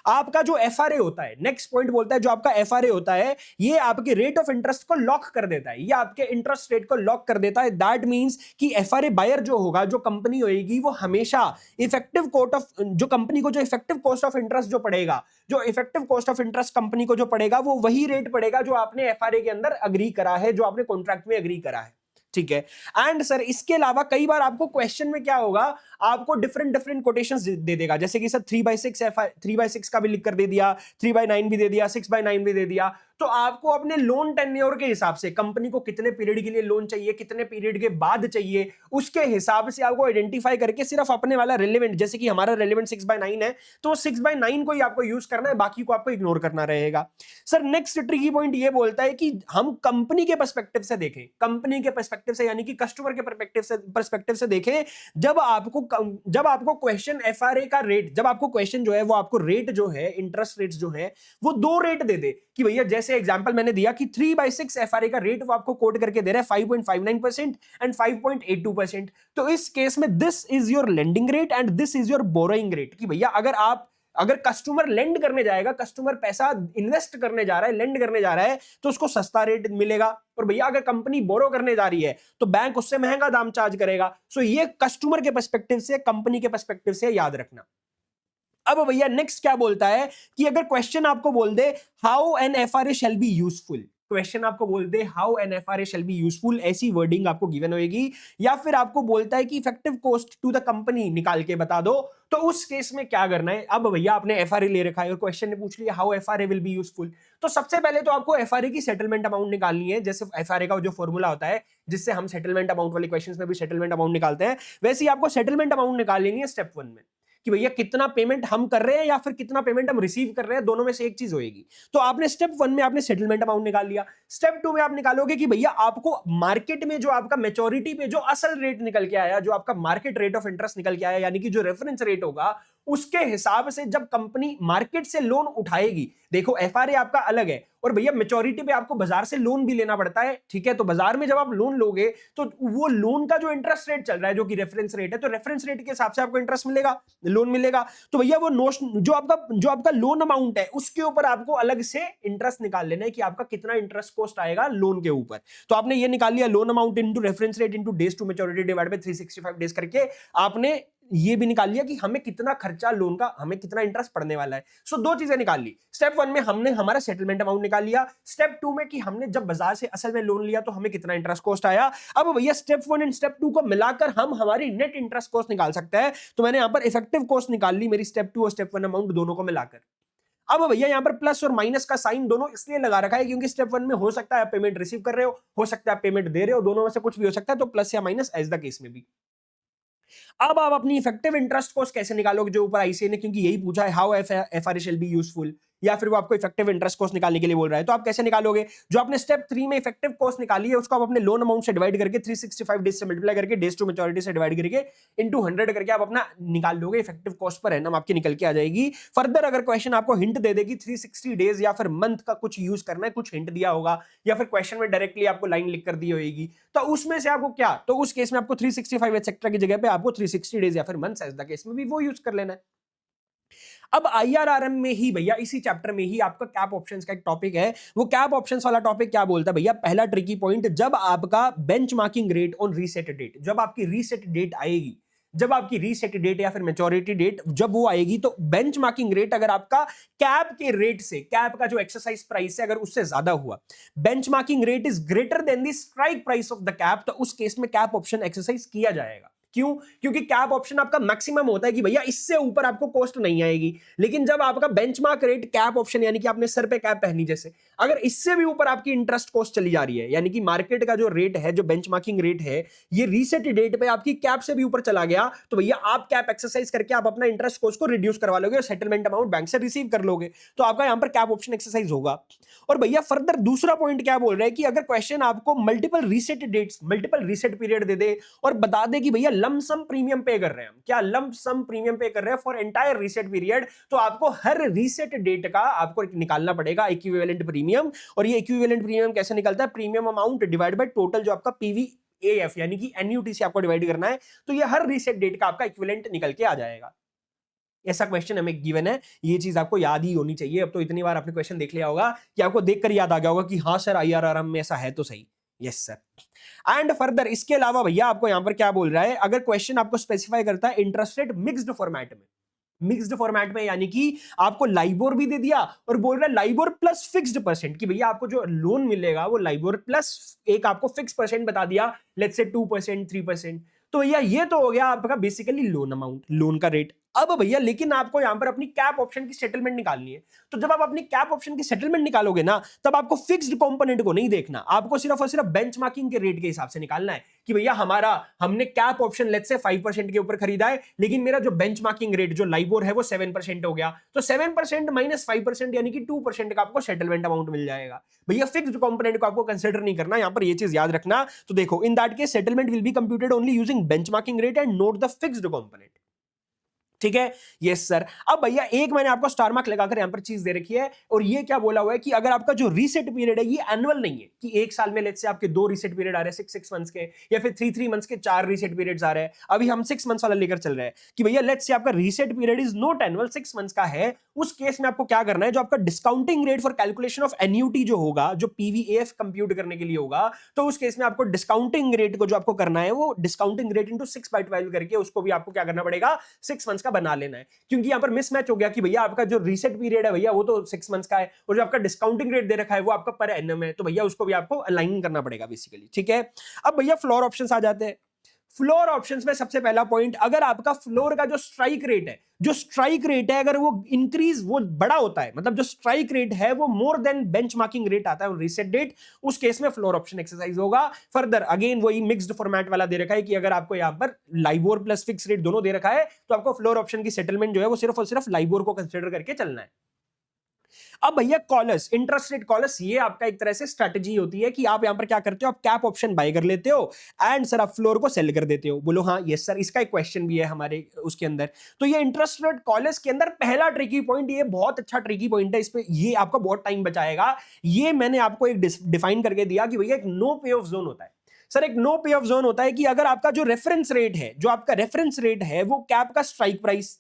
आपका जो एफआरए होता है, नेक्स्ट पॉइंट बोलता है जो आपका एफआरए होता है ये आपके रेट ऑफ इंटरेस्ट को लॉक कर देता है, ये आपके इंटरेस्ट रेट को लॉक कर देता है। दैट मींस कि एफआरए बायर जो होगा, जो कंपनी होगी, वो हमेशा इफेक्टिव कॉस्ट ऑफ जो कंपनी को जो इफेक्टिव कॉस्ट ऑफ इंटरेस्ट जो पड़ेगा, जो effective cost of interest company को जो पड़ेगा वो वही रेट पड़ेगा जो आपने एफआरए के अंदर अग्री करा है, जो आपने कॉन्ट्रैक्ट में अग्री करा है। ठीक है। एंड सर इसके अलावा कई बार आपको क्वेश्चन में क्या होगा, आपको डिफरेंट कोटेशंस दे देगा। जैसे कि सर 3/6 का भी लिख कर दे दिया, 3/9 भी दे दिया, 6/9 भी दे दिया। तो आपको अपने लोन टेन्योर के हिसाब से कंपनी को कितने पीरियड के लिए लोन चाहिए, कितने पीरियड के बाद चाहिए, उसके हिसाब से आपको आइडेंटिफाई करके सिर्फ अपने वाला रेलेवेंट, जैसे कि हमारा रेलेवेंट 6/9 है तो 6/9 को ही आपको यूज करना है, बाकी को आपको इग्नोर करना रहेगा। सर नेक्स्ट ट्रिकी पॉइंट ये बोलता है कि हम कंपनी के पर्सपेक्टिव से देखें, कंपनी के पर्सपेक्टिव से यानी कि कस्टमर के पर्सपेक्टिव से देखें। जब आपको क्वेश्चन एफआरए का रेट, जब आपको क्वेश्चन जो है वो आपको रेट जो है, इंटरेस्ट रेट्स जो है वो दो रेट दे दे कि भैया जैसे एग्जांपल मैंने दिया कि 3/6 एफआरए का रेट वो आपको कोट करके दे रहा है 5.59% एंड 5.82%। तो इस केस में this is your lending rate and this is your borrowing rate. कि भैया अगर कस्टमर लेंड करने जाएगा, कस्टमर पैसा इन्वेस्ट करने जा रहा है, लेंड करने जा रहा है, तो उसको सस्ता रेट मिलेगा। और भैया अगर कंपनी बोरो करने जा रही है तो बैंक उससे महंगा दाम चार्ज करेगा। सो ये कस्टमर के पर्सपेक्टिव से, कंपनी के पर्सपेक्टिव से याद रखना। अब भैया नेक्स्ट क्या बोलता है कि अगर क्वेश्चन आपको बोल दे how an FRA shall be useful, question आपको बोल दे how an FRA shall be useful, ऐसी वर्डिंग आपको गिवन होगी, या फिर आपको बोलता है कि effective cost to the company निकाल के बता दो, तो उस केस में क्या करना है। अब भैया आपने एफआरए ले रखा है और क्वेश्चन ने पूछ लिया how FRA will be useful, तो सबसे पहले तो आपको एफआरए की सेटलमेंट अमाउंट निकालनी है। जैसे एफआरए का जो फॉर्मूला होता है जिससे हम सेटलमेंट अमाउंट वाले क्वेश्चंस में भी सेटलमेंट अमाउंट निकालते हैं, वैसे ही आपको सेटलमेंट अमाउंट निकाल लेनी है स्टेप 1 में कि भैया कितना पेमेंट हम कर रहे हैं या फिर कितना पेमेंट हम रिसीव कर रहे हैं, दोनों में से एक चीज होएगी। तो आपने स्टेप 1 में आपने सेटलमेंट अमाउंट निकाल लिया। स्टेप 2 में आप निकालोगे कि भैया आपको मार्केट में जो आपका मैच्योरिटी पे जो असल रेट निकल के आया, जो आपका मार्केट रेट ऑफ इंटरेस्ट निकल के आया, यानी कि जो रेफरेंस रेट होगा उसके हिसाब से जब कंपनी मार्केट से लोन उठाएगी, देखो एफआरए आपका अलग है और भैया मेच्योरिटी पे आपको बाजार से लोन भी लेना पड़ता है, ठीक है। तो बाजार में जब आप लोन लोगे तो वो लोन का जो इंटरेस्ट रेट चल रहा है जो कि रेफरेंस रेट है, तो रेफरेंस रेट के हिसाब से आपको इंटरेस्ट मिलेगा, लोन मिलेगा। तो भैया वो जो आपका लोन अमाउंट है उसके ऊपर आपको अलग से इंटरेस्ट निकाल लेना है कि आपका कितना इंटरेस्ट कॉस्ट आएगा लोन के ऊपर। तो आपने ये निकाल लिया loan amount into reference rate into days to maturity divide by 365 days करके आपने ये भी निकाल लिया कि हमें कितना खर्चा लोन का, हमें कितना इंटरेस्ट पड़ने वाला है। सो दो चीजें निकाल ली। स्टेप 1 में हमने हमारा सेटलमेंट अमाउंट निकाल लिया। स्टेप 2 में कि हमने जब बाजार से असल में लोन लिया तो हमें कितना इंटरेस्ट कॉस्ट आया। अब भैया स्टेप 1 एंड स्टेप 2 को मिलाकर हम हमारी नेट इंटरेस्ट कॉस्ट निकाल सकते हैं। तो मैंने यहां पर इफेक्टिव कॉस्ट निकाल ली मेरी स्टेप 2 और स्टेप 1 अमाउंट दोनों को मिलाकर। अब भैया यहां पर प्लस और माइनस का साइन दोनों इसलिए लगा रखा है क्योंकि स्टेप 1 में हो सकता है आप पेमेंट रिसीव कर रहे हो सकता है आप पेमेंट दे रहे हो, दोनों में से कुछ भी हो सकता है, तो प्लस या माइनस एज द केस में भी। अब आप अपनी इफेक्टिव इंटरेस्ट कॉस्ट कैसे निकालोगे जो ऊपर आईसीए ने, क्योंकि यही पूछा है how FRA shall be useful, या फिर वो आपको इफेक्टिव इंटरेस्ट कॉस्ट निकालने के लिए बोल रहा है। तो आप कैसे निकालोगे, जो आपने स्टेप 3 में इफेक्टिव कॉस्ट निकाली है उसको आप अपने लोन अमाउंट से डिवाइड करके 365 डेज से मल्टीप्लाई करके डेज टू मैच्योरिटी से डिवाइड करके इनटू 100 करके आप अपना निकाल लोगे इफेक्टिव कॉस्ट पर एनम आपकी निकल के आ जाएगी। फर्दर अगर क्वेश्चन आपको हिंट दे देगी 360 डेज या फिर मंथ का कुछ यूज करना है, कुछ हिंट दिया होगा या फिर क्वेश्चन में डायरेक्टली आपको लाइन लिख कर दी होगी, तो उसमें से आपको क्या, तो उस केस में आपको 365 एक्सेट्रा की जगह पे आपको 360 डेज या फिर मंथ्स एज द केस में भी वो यूज कर लेना है। अब आईआरआरएम में ही भैया इसी चैप्टर में ही आपका कैप ऑप्शंस का एक टॉपिक है। वो कैप ऑप्शंस वाला टॉपिक क्या बोलता है भैया, पहला ट्रिकी पॉइंट, जब आपका benchmarking rate on reset date, जब आपकी रीसेट डेट आएगी, जब आपकी रीसेट डेट या फिर मैच्योरिटी डेट जब वो आएगी, तो बेंचमार्किंग रेट अगर आपका कैप के रेट से, कैप का जो एक्सरसाइज प्राइस है अगर उससे ज्यादा हुआ, benchmarking rate is greater then the strike price of the cap, तो उस केस में कैप ऑप्शन एक्सरसाइज किया जाएगा। क्यों? क्योंकि कैप ऑप्शन आपका मैक्सिमम होता है कि भैया इससे ऊपर आपको कॉस्ट नहीं आएगी। लेकिन जब आपका बेंचमार्क रेट कैप ऑप्शन यानी कि आपने सर पे कैप पहनी जैसे, अगर इससे भी ऊपर आपकी इंटरेस्ट कॉस्ट चली जा रही है, यानी कि मार्केट का जो रेट है, जो बेंचमार्किंग रेट है, ये रीसेट डेट पे आपकी कैप से भी ऊपर चला गया, तो भैया आप कैप एक्सरसाइज करके आप अपना इंटरेस्ट कॉस्ट को रिड्यूस करवा लोगे और सेटलमेंट अमाउंट बैंक से रिसीव कर लोगे। तो आपका यहां पर कैप ऑप्शन एक्सरसाइज होगा। और भैया फर्दर दूसरा पॉइंट क्या बोल रहा है कि अगर क्वेश्चन आपको multiple reset dates, multiple reset period दे दे और बता दे कि भैया लमसम प्रीमियम पे कर रहे हैं हम, क्या लंप सम प्रीमियम पे कर रहे हैं फॉर एंटायर रीसेट पीरियड, तो आपको हर रीसेट डेट का आपको निकालना पड़ेगा इक्विवेलेंट प्रीमियम। और ये इक्विवेलेंट प्रीमियम कैसे निकलता है, premium amount divide by total जो आपका पीवीएएफ यानी कि एनयूटी से आपको डिवाइड करना है, तो ये हर रीसेट डेट का आपका इक्विवेलेंट निकल के आ जाएगा। ऐसा क्वेश्चन हमें गिवन है, ये चीज आपको याद ही होनी चाहिए। अब तो इतनी बार आपने क्वेश्चन देख लिया होगा कि आपको देखकर याद आ गया होगा कि हाँ सर आईआरआरएम में ऐसा है तो सही। Yes sir. एंड फर्दर इसके अलावा भैया आपको यहां पर क्या बोल रहा है, अगर क्वेश्चन आपको स्पेसिफाई करता है इंटरेस्ट रेट मिक्स्ड फॉर्मेट में, मिक्स्ड फॉर्मेट में यानी कि आपको लाइबोर भी दे दिया और बोल रहा है लाइबोर प्लस फिक्स्ड परसेंट, कि भैया आपको जो लोन मिलेगा वो लाइबोर प्लस एक आपको फिक्स परसेंट बता दिया, लेट्स से 2%, 3%, तो भैया ये तो हो गया आपका बेसिकली लोन अमाउंट, लोन का रेट। अब भैया लेकिन आपको यहां पर अपनी कैप ऑप्शन की सेटलमेंट निकालनी है, तो जब आप अपनी कैप ऑप्शन की सेटलमेंट निकालोगे ना, तब आपको फिक्स्ड कंपोनेंट को नहीं देखना, आपको सिर्फ और सिर्फ बेंचमार्किंग के रेट के हिसाब से निकालना है कि भैया हमने कैप ऑप्शन लेट्स से 5% के ऊपर खरीदा है, लेकिन मेरा जो बेंचमार्किंग रेट जो लाइबोर है वो 7% हो गया, तो 7% माइनस 5% यानी कि 2% का आपको सेटलमेंट अमाउंट मिल जाएगा। भैया फिक्स्ड कंपोनेंट को आपको कंसीडर नहीं करना, यहां पर ये चीज याद रखना। तो देखो in that case settlement will be computed only using benchmarking rate and not the fixed component. ठीक है, यस सर। अब भैया एक मैंने आपको स्टार मार्क लगाकर यहां पर चीज दे रखी है, और ये क्या बोला हुआ है कि अगर आपका जो रीसेट पीरियड है ये एनुअल नहीं है कि एक साल में लेट्स से आपके 2 रीसेट पीरियड आ रहे हैं 6 मंथ्स के, या फिर 3 मंथ्स के 4 रीसेट पीरियड्स आ रहे हैं, अभी हम 6 मंथ्स वाला लेकर चल रहे हैं कि भैया लेट्स से आपका reset period is not annual, 6 months का है, उस केस में आपको क्या करना है, जो आपका discounting rate for calculation of annuity जो होगा, जो पीवीएफ कंप्यूट करने के लिए होगा, तो उस केस में आपको डिस्काउंटिंग रेट को जो आपको करना है वो डिस्काउंटिंग रेट इंटू 6/12 करके उसको भी आपको क्या करना पड़ेगा, 6 मंथ्स का बना लेना है, क्योंकि यहां पर मिसमैच हो गया कि भैया आपका जो रीसेट पीरियड है भैया वो तो 6 मंथ्स का है, और जो आपका डिस्काउंटिंग रेट दे रखा है वो आपका पर एनम है, तो भैया उसको भी आपको अलाइन करना पड़ेगा बेसिकली। ठीक है, अब भैया फ्लोर ऑप्शंस आ जाते हैं। फ्लोर ऑप्शंस में सबसे पहला पॉइंट, अगर आपका फ्लोर का जो स्ट्राइक रेट है, अगर वो इंक्रीज, वो बड़ा होता है, मतलब जो स्ट्राइक रेट है वो मोर देन बेंचमार्किंग रेट आता है रीसेट डेट, उस केस में फ्लोर ऑप्शन एक्सरसाइज होगा। फर्दर अगेन वही मिक्स्ड फॉर्मेट वाला दे रखा है कि अगर आपको यहां पर लाइबोर प्लस फिक्स रेट दोनों दे रखा है, तो आपको फ्लोर ऑप्शन की सेटलमेंट जो है वो सिर्फ और सिर्फ लाइबोर को कंसिडर करके चलना है। अब भैया कॉलर्स, इंटरेस्ट रेट कॉलर्स, ये आपका एक तरह से स्ट्रेटजी होती है कि आप यहां पर क्या करते हो, आप कैप ऑप्शन बाय कर लेते हो एंड सर आप फ्लोर को सेल कर देते हो। बोलो हाँ यस सर, इसका एक क्वेश्चन भी है हमारे उसके अंदर। तो ये इंटरेस्ट रेट कॉलर्स के अंदर पहला ट्रिकी पॉइंट, ये बहुत अच्छा ट्रिकी पॉइंट है, इस पे ये आपका बहुत टाइम बचाएगा। ये मैंने आपको एक डिफाइन करके दिया कि भैया एक नो पे ऑफ जोन होता है। सर एक नो पे ऑफ जोन होता है कि अगर आपका जो रेफरेंस रेट है, जो आपका रेफरेंस रेट है वो कैप का स्ट्राइक प्राइस,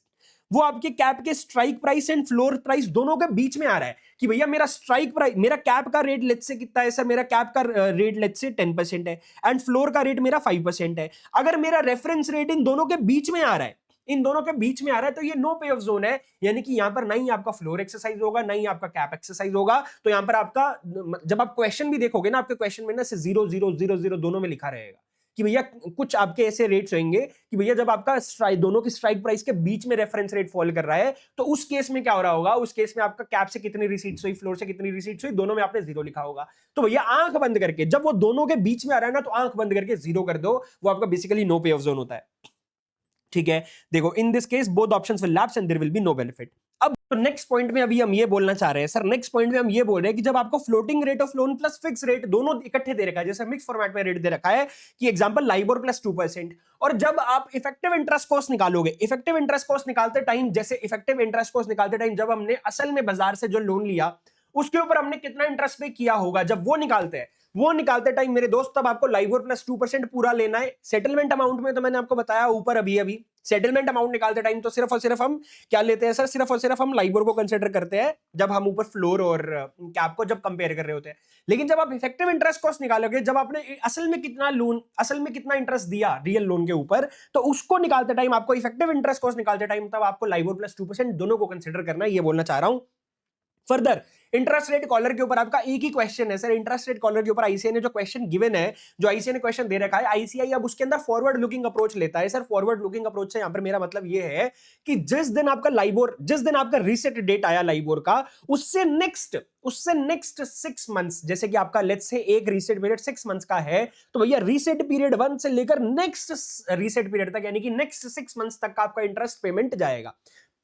वो आपके कैप के strike price and floor price दोनों के बीच में आ रहा है कि भैया मेरा स्ट्राइक प्राइस, मेरा कैप का रेट लेट्स से कितना है सर, मेरा कैप का रेट लेट्स से 10% है एंड फ्लोर का रेट मेरा 5% है। अगर मेरा रेफरेंस रेट इन दोनों के बीच में आ रहा है, इन दोनों के बीच में आ रहा है, तो ये नो पे ऑफ जोन है, यानी कि यहां पर ना ही आपका फ्लोर एक्सरसाइज होगा ना ही आपका कैप एक्सरसाइज होगा। तो यहां पर आपका, जब आप क्वेश्चन भी देखोगे ना, आपके क्वेश्चन में ना से 0 0 0 0 दोनों में लिखा रहेगा कि भैया कुछ आपके ऐसे रेट्स होंगे कि भैया जब आपका स्ट्राइक, दोनों की स्ट्राइक प्राइस के बीच में रेफरेंस रेट फॉल कर रहा है, तो उस केस में क्या हो रहा होगा, उस केस में आपका कैप से कितनी रिसीट्स हुई, फ्लोर से कितनी रिसीट्स हुई, दोनों में आपने 0 लिखा होगा। तो भैया आंख बंद करके, जब वो दोनों के बीच में आ रहा है ना, तो आंख बंद करके 0 कर दो, वो आपका basically no payoff zone होता है। ठीक है, देखो in this case both options will lapse and there will be no benefit. अब तो नेक्स्ट पॉइंट में अभी हम ये बोलना चाह रहे हैं सर, नेक्स्ट पॉइंट में हम ये बोल रहे हैं कि जब आपको floating rate of loan plus fix rate दोनों इकट्ठे दे रखा है, जैसे मिक्स फॉर्मेट में रेट दे रखा है कि एग्जांपल लाइबोर प्लस 2%, और जब आप इफेक्टिव इंटरेस्ट कॉस्ट निकालोगे, इफेक्टिव इंटरेस्ट कॉस्ट निकालते टाइम, जैसे इफेक्टिव इंटरेस्ट कॉस्ट निकालते टाइम जब हमने असल में बाजार से जो लोन लिया उसके ऊपर हमने कितना इंटरेस्ट पे किया होगा, जब वो निकालते हैं, वो निकालते टाइम मेरे दोस्त तब आपको लाइबोर प्लस 2% पूरा लेना है। सेटलमेंट अमाउंट में तो मैंने आपको बताया ऊपर अभी सेटलमेंट अमाउंट निकालते टाइम तो सिर्फ और सिर्फ हम क्या लेते हैं सर, सिर्फ और सिर्फ हम लाइबोर को कंसीडर करते हैं जब हम ऊपर फ्लोर और कैप को जब कंपेयर कर रहे होते हैं। लेकिन जब आप इफेक्टिव इंटरेस्ट कॉस्ट निकालोगे, जब आपने असल में कितना लोन, असल में कितना इंटरेस्ट दिया रियल लोन के ऊपर, तो उसको निकालते टाइम, आपको इफेक्टिव इंटरेस्ट कॉस्ट निकालते टाइम तब आपको लाइबोर प्लस 2% दोनों को कंसीडर करना है, ये बोलना चाह रहा हूं। फर्दर इंटरेस्ट रेट कॉलर के ऊपर आपका एक ही क्वेश्चन है सर, इंटरेस्ट रेट कॉलर के ऊपर आईसीआई ने जो क्वेश्चन गिवन है, जो आईसीआई ने क्वेश्चन दे रखा है, आईसीआई अब उसके अंदर फॉरवर्ड लुकिंग अप्रोच लेता है। सर फॉरवर्ड लुकिंग अप्रोच से यहां पर मेरा मतलब ये है कि जिस दिन आपका लाइबोर, जिस दिन आपका रीसेट डेट आया लाइबोर का, उससे नेक्स्ट 6 मंथ्स, जैसे कि आपका लेट्स से एक रीसेट पीरियड 6 मंथ्स का है, तो भैया रीसेट पीरियड 1 से लेकर नेक्स्ट रीसेट पीरियड तक, यानी कि नेक्स्ट 6 मंथ्स तक का आपका इंटरेस्ट पेमेंट जाएगा।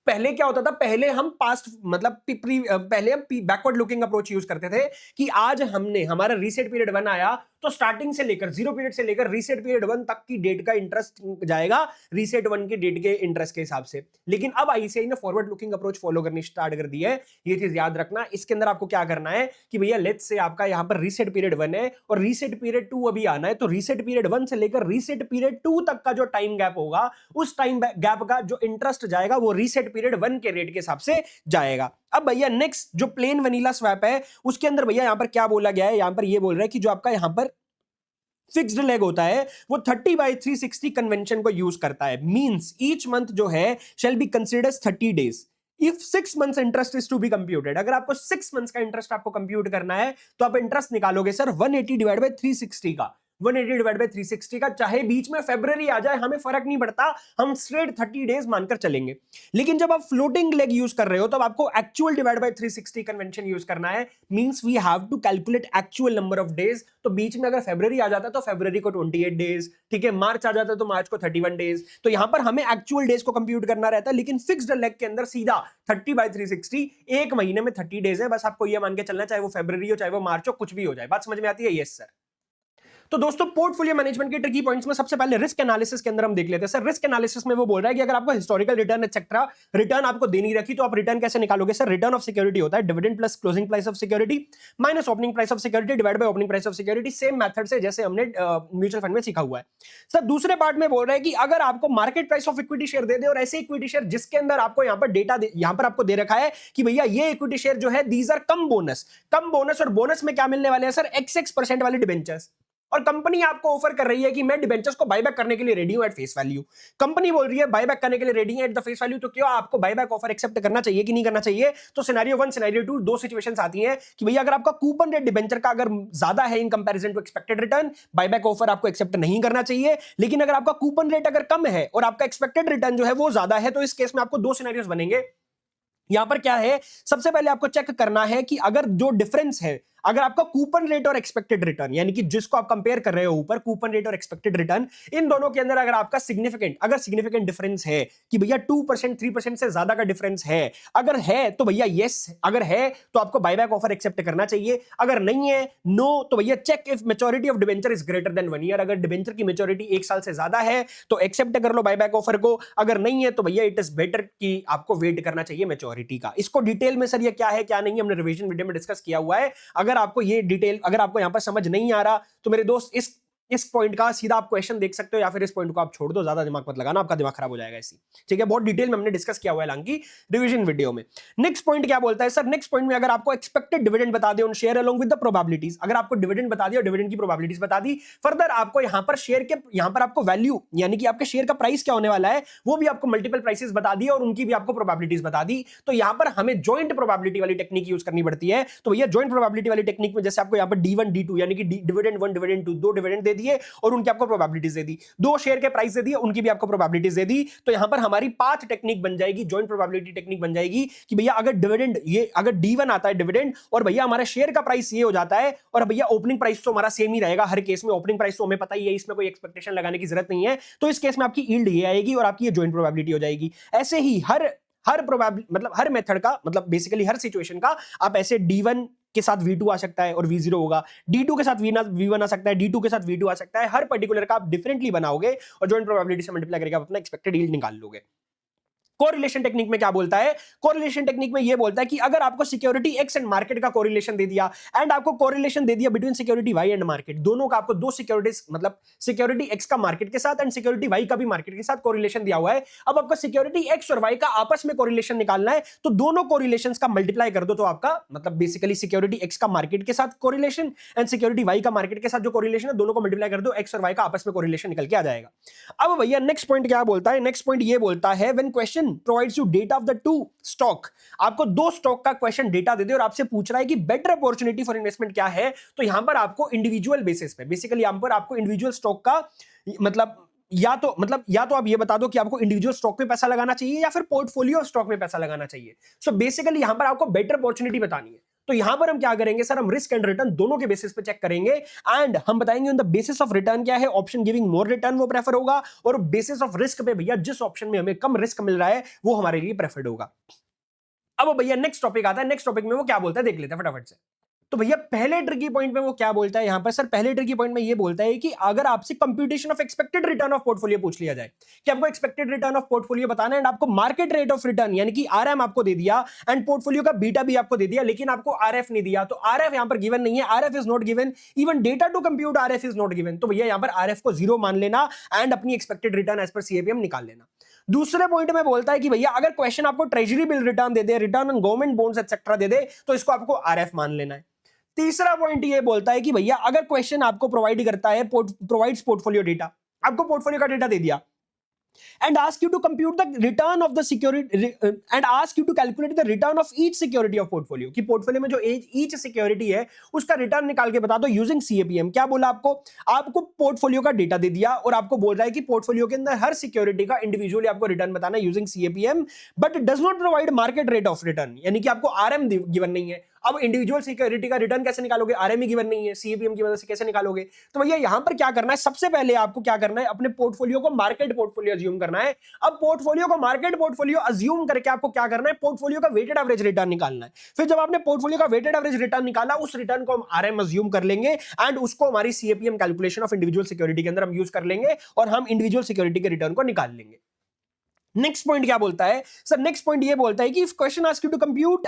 पहले क्या होता था, पहले हम पास्ट मतलब पहले हम बैकवर्ड लुकिंग अप्रोच यूज करते थे कि आज हमने, हमारा रीसेट पीरियड 1 आया तो स्टार्टिंग से लेकर 0 पीरियड से लेकर रीसेट पीरियड 1 तक की डेट का इंटरेस्ट जाएगा रीसेट 1 के डेट के इंटरेस्ट के हिसाब से। लेकिन अब आईसीआई ने फॉरवर्ड लुकिंग अप्रोच फॉलो करनी स्टार्ट कर दी है, ये चीज याद रखना। इसके अंदर आपको क्या करना है कि भैया लेट्स से आपका यहां पर रीसेट पीरियड 1 है और रीसेट पीरियड 2 अभी आना है, तो रीसेट पीरियड 1 से लेकर रीसेट पीरियड 2 तक का जो टाइम गैप होगा, उस टाइम गैप का जो इंटरेस्ट जाएगा वो रीसेट पीरियड 1 के रेट के हिसाब से जाएगा। अब भैया नेक्स्ट जो प्लेन वनीला स्वैप है, उसके अंदर भैया यहां पर क्या बोला गया है, यहां पर ये बोल रहा है कि जो आपका यहां पर फिक्स्ड लेग होता है वो 30/360 कन्वेंशन को यूज करता है। मींस ईच मंथ जो है shall be considered 30 days if 6 months interest is to be computed. अगर आपको 6 मंथ्स का इंटरेस्ट आपको कंप्यूट करना है तो आप इंटरेस्ट निकालोगे सर 180/360 का, 180/360 का, चाहे बीच में फरवरी आ जाए हमें फर्क नहीं पड़ता, हम स्ट्रेट 30 डेज मानकर चलेंगे। लेकिन जब आप फ्लोटिंग लेग यूज कर रहे हो तब आपको actual divide by 360 convention use करना है। Means we have to calculate actual number of days. तो बीच में अगर फरवरी आ जाता है तो फरवरी को 28 डेज, ठीक है, मार्च आ जाता है तो मार्च को 31 डेज। तो यहां पर हमें एक्चुअल डेज को कंप्यूट करना रहता है, लेकिन फिक्स्ड लेग के अंदर सीधा 30/360 एक महीने में 30 डेज है। बस आपको यह मान के चलना, चाहे वो फरवरी हो चाहे वो मार्च हो, कुछ भी हो जाए। बात समझ में आती है? Yes sir. तो दोस्तों पोर्टफोलियो मैनेजमेंट के ट्रिकी पॉइंट्स में सबसे पहले रिस्क एनालिसिस के अंदर हम देख लेते हैं। सर रिस्क एनालिसिस में वो बोल रहा है कि अगर आपको हिस्टोरिकल रिटर्न एक्सेट्रा रिटर्न आपको देनी रखी तो आप रिटर्न कैसे निकालोगे। सर रिटर्न ऑफ सिक्योरिटी होता है dividend plus closing price of security minus opening price of security divide by opening price of security, same method से जैसे हमने म्यूचुअल फंड में सीखा हुआ है। सर दूसरे पार्ट में बोल रहा है कि अगर आपको market price of equity share दे दे और ऐसे इक्विटी शेयर जिसके अंदर आपको यहां पर डेटा यहां पर आपको दे रखा है कि भैया ये इक्विटी शेयर जो है दीज आर कम बोनस और बोनस में क्या मिलने वाले हैं सर, XX% वाले डिबेंचर्स, और कंपनी आपको ऑफर कर रही है कि मैं डिबेंचर्स को बायबैक करने के लिए रेडी हूं एट फेस वैल्यू। कंपनी बोल रही है बायबैक करने के लिए रेडी है एट द फेस वैल्यू, तो क्या आपको बायबैक ऑफर एक्सेप्ट करना चाहिए कि नहीं करना चाहिए। तो सिनेरियो 1 सिनेरियो 2 दो सिचुएशंस आती हैं कि भैया अगर आपका कूपन रेट डिबेंचर का अगर ज्यादा है in comparison to expected return, buyback offer आपको एक्सेप्ट नहीं करना चाहिए। लेकिन अगर आपका कूपन रेट अगर कम है और आपका एक्सपेक्टेड रिटर्न जो है वो ज्यादा है, तो इस केस में आपको दो सिनेरियोस बनेंगे। यहां पर क्या है, सबसे पहले आपको चेक करना है कि अगर जो डिफरेंस है अगर आपका कूपन रेट और एक्सपेक्टेड रिटर्न, यानी कि जिसको आप कंपेयर कर रहे हो ऊपर, कूपन रेट और एक्सपेक्टेड रिटर्न, इन दोनों के अंदर अगर आपका सिग्निफिकेंट डिफरेंस है कि भैया 2% 3% से ज्यादा का डिफरेंस है, अगर है तो भैया यस, अगर है तो आपको बायबैक ऑफर एक्सेप्ट करना चाहिए, अगर नहीं है नो, तो भैया check if maturity of debenture is greater than 1 year. अगर डिबेंचर की मैच्योरिटी 1 साल से ज्यादा है तो एक्सेप्ट कर लो बायबैक ऑफर को, अगर नहीं है तो भैया इट इज बेटर कि आपको वेट करना चाहिए मैच्योरिटी का। इसको डिटेल में सर ये क्या है क्या नहीं हमने रिवीजन वीडियो में डिस्कस किया हुआ है। अगर आपको ये डिटेल, अगर आपको यहां पर समझ नहीं आ रहा तो मेरे दोस्त इस पॉइंट का सीधा आप क्वेश्चन देख सकते हो, या फिर इस पॉइंट को आप छोड़ दो, ज्यादा दिमाग मत लगाना, आपका दिमाग खराब हो जाएगा ऐसी। ठीक है, बहुत डिटेल में हमने डिस्कस किया हुआ है हालांकि रिवीजन वीडियो में। नेक्स्ट पॉइंट क्या बोलता है सर, नेक्स्ट पॉइंट में अगर आपको एक्सपेक्टेड डिविडेंड बता दे on share along with the probabilities, अगर आपको डिविडेंड बता दिया और डिविडेंड की प्रोबेबिलिटीज बता दी, फर्दर आपको यहां पर शेयर के, यहां पर आपको वैल्यू यानी कि आपके शेयर का प्राइस क्या होने वाला है वो भी आपको मल्टीपल प्राइसेस बता दी और उनकी भी आपको प्रोबेबिलिटीज बता दी, तो यहां पर हमें जॉइंट प्रोबेबिलिटी वाली टेक्निक यूज करनी पड़ती है। तो भैया जॉइंट प्रोबेबिलिटी वाली टेक्निक में जैसे आपको यहां पर D1 D2 यानी कि डिविडेंड 1 डिविडेंड 2 दो डिविडेंड दे दिए और उनकी आपको प्रोबेबिलिटीज दे दी, दो शेयर के प्राइस दे दिए उनकी भी आपको प्रोबेबिलिटीज दे दी, तो यहां पर हमारी पाथ टेक्निक बन जाएगी, जॉइंट प्रोबेबिलिटी टेक्निक बन जाएगी कि भैया अगर डिविडेंड ये अगर D1 आता है डिविडेंड और भैया हमारा शेयर का प्राइस ये हो जाता है और भैया ओपनिंग प्राइस तो हमारा सेम ही रहेगा हर केस में, ओपनिंग प्राइस तो हमें पता ही है, इसमें कोई एक्सपेक्टेशन लगाने की जरूरत नहीं है, तो इस केस में आपकी यील्ड ये आएगी और आपकी ये जॉइंट प्रोबेबिलिटी हो जाएगी। ऐसे ही हर प्रोबेबिलिटी मतलब हर मेथड का मतलब बेसिकली हर सिचुएशन का आप ऐसे D1 के साथ V2 आ सकता है और V0 होगा, D2 के साथ V1 आ सकता है, D2 के साथ V2 आ सकता है, हर पर्टिकुलर का आप डिफरेंटली बनाओगे और जॉइंट प्रोबेबिलिटी से मल्टीप्लाई करके आप अपना एक्सपेक्टेड यील्ड निकाल लोगे। कोरिलेशन टेक्निक में क्या बोलता है, कोरिलेशन टेक्निक में ये बोलता है कि अगर आपको सिक्योरिटी एक्स एंड मार्केट का कोरिलेशन दे दिया एंड आपको कोरिलेशन दे दिया between security Y and market, दोनों का आपको दो सिक्योरिटीज मतलब सिक्योरिटी एक्स का मार्केट के साथ एंड सिक्योरिटी वाई का भी मार्केट के साथ कोरिलेशन दिया हुआ है, अब आपको सिक्योरिटी एक्स और वाई का आपस में कोरिलेशन निकालना है, तो दोनों कोरिलेशन का मल्टीप्लाई कर दो तो आपका मतलब बेसिकली सिक्योरिटी एक्स का मार्केट के साथ कोरिलेशन एंड सिक्योरिटी वाई का मार्केट के साथ जो कोरिलेशन है दोनों को मल्टीप्लाई कर दो, एक्स और वाई का आपस में कोरिलेशन निकल के आ जाएगा। अब भैया नेक्स्ट पॉइंट क्या बोलता है, नेक्स्ट पॉइंट ये बोलता है when question provides you data of the two stock, आपको दो स्टॉक का क्वेश्चन डेटा दे दे और आपसे पूछ रहा है कि बेटर अपॉर्चुनिटी फॉर इन्वेस्टमेंट क्या है, तो यहां पर आपको इंडिविजुअल बेसिस पे बेसिकली यहां पर आपको इंडिविजुअल स्टॉक का या तो आप ये बता दो कि आपको इंडिविजुअल स्टॉक में पैसा लगाना चाहिए या फिर पोर्टफोलियो स्टॉक में पैसा लगाना चाहिए। सो बेसिकली यहां पर आपको बेटर अपॉर्चुनिटी बतानी है, तो यहां पर हम क्या करेंगे सर, हम रिस्क एंड रिटर्न दोनों के बेसिस पे चेक करेंगे एंड हम बताएंगे on the basis of return क्या है, ऑप्शन गिविंग मोर रिटर्न वो प्रेफर होगा और बेसिस ऑफ रिस्क पे भैया जिस ऑप्शन में हमें कम रिस्क मिल रहा है वो हमारे लिए प्रेफर्ड होगा। अब भैया नेक्स्ट टॉपिक आता है, नेक्स्ट टॉपिक में वो क्या बोलता है देख लेते हैं फटाफट से। तो भैया पहले ट्रिकी पॉइंट में वो क्या बोलता है यहां पर सर, पहले ट्रिकी पॉइंट में ये बोलता है कि अगर आपसे computation of expected return of portfolio पूछ लिया जाए कि आपको एक्सपेक्टेड रिटर्न ऑफ पोर्टफोलियो बताना है एंड आपको मार्केट रेट ऑफ रिटर्न यानी कि आरएम आपको दे दिया एंड पोर्टफोलियो का बीटा भी आपको दे दिया लेकिन आपको आरएफ नहीं दिया, तो आरएफ यहां पर गिवन नहीं है, RF is not given, even data to compute RF is not given, तो भैया यहां पर आरएफ को 0 मान लेना एंड अपनी expected return as per CAPM निकाल लेना। दूसरे पॉइंट में बोलता है कि भैया अगर क्वेश्चन आपको ट्रेजरी बिल रिटर्न दे दे, return on government bonds etcetera दे दे, तो इसको आपको आरएफ मान लेना है। तीसरा पॉइंट ये बोलता है कि भैया अगर क्वेश्चन आपको प्रोवाइड करता है प्रोवाइड्स पोर्टफोलियो डेटा, आपको पोर्टफोलियो का डेटा दे दिया and ask you to compute the return of the security and ask you to calculate the return of each security of portfolio, कि पोर्टफोलियो में जो each सिक्योरिटी है उसका रिटर्न निकाल के बता दो यूजिंग सीएपीएम। क्या बोला आपको पोर्टफोलियो का डेटा दे दिया और आपको बोल रहा है कि पोर्टफोलियो के अंदर हर सिक्योरिटी का इंडिविजुअली आपको रिटर्न बताना using CAPM, but does not provide market rate of return, यानी कि आपको आरएम गिवन नहीं है। अब इंडिविजुअल सिक्योरिटी का रिटर्न कैसे निकालोगे, आरएम ही गिवन नहीं है, सीएपीएम की मदद से कैसे निकालोगे, तो भैया यहां पर क्या करना है, सबसे पहले आपको क्या करना है, अपने पोर्टफोलियो को मार्केट पोर्टफोलियो अज्यूम करना है। अब पोर्टफोलियो को मार्केट पोर्टफोलियो अज्यूम करके आपको क्या करना है, पोर्टफोलियो का वेटेड एवरेज रिटर्न निकालना है। फिर जब आपने पोर्टफोलियो का वेटेड एवरेज रिटर्न निकाला, उस रिटर्न को हम आरएम अज्यूम कर लेंगे एंड उसको हमारी CAPM calculation of individual security के अंदर हम यूज कर लेंगे और हम इंडिविजुअल सिक्योरिटी के रिटर्न को निकाल लेंगे। नेक्स्ट पॉइंट क्या बोलता है सर, नेक्स्ट पॉइंट ये बोलता है कि if question ask you to compute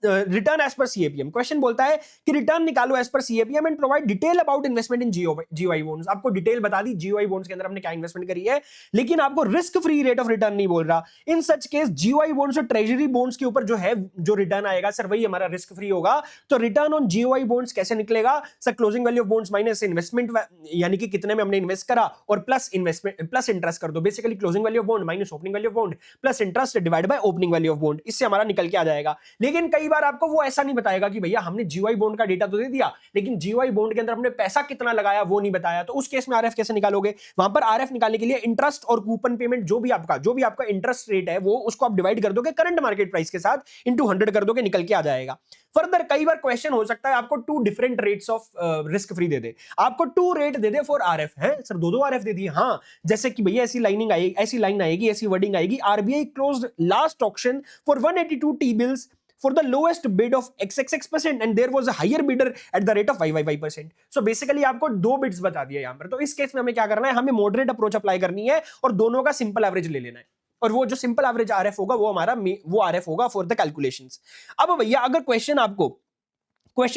return as per CAPM, question बोलता है कि रिटर्न निकालो as per CAPM and provide detail about investment in GOI bonds, आपको डिटेल बता दी जीओआई बॉन्ड्स के अंदर हमने क्या इन्वेस्टमेंट करी है, लेकिन आपको risk free rate of return नहीं बोल रहा। इन सच केस जीओआई बॉन्ड्स और ट्रेजरी बॉन्ड्स के ऊपर जो है जो रिटर्न आएगा सर वही हमारा रिस्क फ्री होगा। तो रिटर्न ऑन जीओआई बॉन्ड्स कैसे निकलेगा sir, closing value of bonds minus investment यानी कि कितने में हमने इन्वेस्ट करा और प्लस इन्वेस्टमेंट प्लस इंटरेस्ट कर दो, basically closing value of bond minus opening value of bond plus interest divide by opening value of bond, इससे हमारा निकल के आ जाएगा। लेकिन लेकिन कई बार आपको वो ऐसा नहीं बताएगा कि भैया हमने जीओआई बॉन्ड का डेटा तो दे दिया, लेकिन जीओआई बॉन्ड के अंदर हमने पैसा कितना लगाया वो नहीं बताया। तो उस केस में आरएफ कैसे निकालोगे? वहां पर आरएफ निकालने के लिए इंटरेस्ट और कूपन पेमेंट जो भी आपका इंटरेस्ट रेट है वो उसको आप डिवाइड कर दोगे करंट मार्केट प्राइस के साथ, इंटू 100 कर दोगे, निकल के आ जाएगा। फर्दर कई बार क्वेश्चन हो सकता है आपको 2 different rates of risk free दे दे, आपको 2 रेट दे दे फॉर आरएफ है सर, दो आरएफ दे दिए। हाँ, जैसे कि भैया ऐसी लाइनिंग आएगी, ऐसी लाइन आएगी, ऐसी वर्डिंग आएगी, RBI closed last auction for 182 T bills for the lowest bid of XXX% and there was a higher bidder at the rate of YYY%. So basically आपको 2 बिड्स बता दिया यहां पर। तो इस केस में हमें क्या करना है, हमें मॉडरेट अप्रोच अप्लाई करनी है और दोनों का सिंपल एवरेज ले लेना है, और वो जो सिंपल एवरेज आरएफ होगा वो हमारा वो आरएफ होगा फॉर द कैलकुलेशंस। अब भैया अगर क्वेश्चन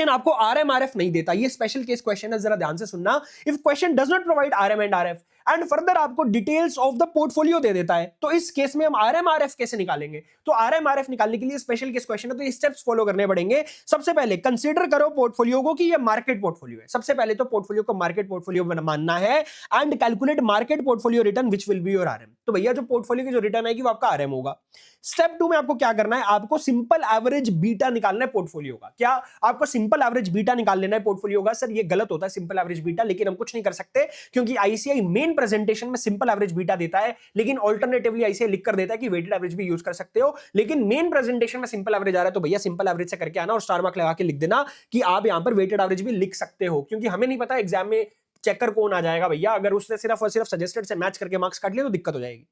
आपको आरएफ नहीं देता, ये स्पेशल केस क्वेश्चन है, जरा ध्यान से सुनना। If question does not provide RM and RF and further आपको डिटेल्स ऑफ द पोर्टफोलियो दे देता है, तो इस केस में हम आरएफ कैसे निकालेंगे? तो आरएफ निकालने के लिए स्पेशल केस क्वेश्चन है, तो ये स्टेप्स फॉलो करने पड़ेंगे। सबसे पहले कंसीडर करो पोर्टफोलियो को कि ये मार्केट पोर्टफोलियो है। सबसे पहले तो पोर्टफोलियो को मार्केट पोर्टफोलियो मानना है and calculate market portfolio return which will be your RM. तो भैया जो पोर्टफोलियो की जो रिटर्न आएगी वो आपका आरएम होगा। स्टेप 2 में आपको क्या करना है, आपको सिंपल एवरेज बीटा निकालना है पोर्टफोलियो का। क्या आपको सिंपल एवरेज बीटा निकाल लेना है पोर्टफोलियो का? सर ये गलत होता है सिंपल एवरेज बीटा, लेकिन हम कुछ नहीं कर सकते क्योंकि आईसीआई मेन प्रेजेंटेशन में सिंपल एवरेज बीटा देता है, लेकिन ऑल्टरनेटिवली आईसीआई लिख कर देता है कि वेटेड एवरेज भी यूज कर सकते हो, लेकिन मेन प्रेजेंटेशन में सिंपल एवरेज आ रहा है, तो भैया सिंपल एवरेज से करके आना और स्टार मार्क लगा के लिख देना कि आप यहां पर वेटेड एवरेज भी लिख सकते हो, क्योंकि हमें नहीं पता एग्जाम में चेकर कौन आ जाएगा भैया, अगर उसने सिर्फ और सिर्फ सजेस्टेड से मैच करके मार्क्स काट लिए तो दिक्कत हो जाएगी।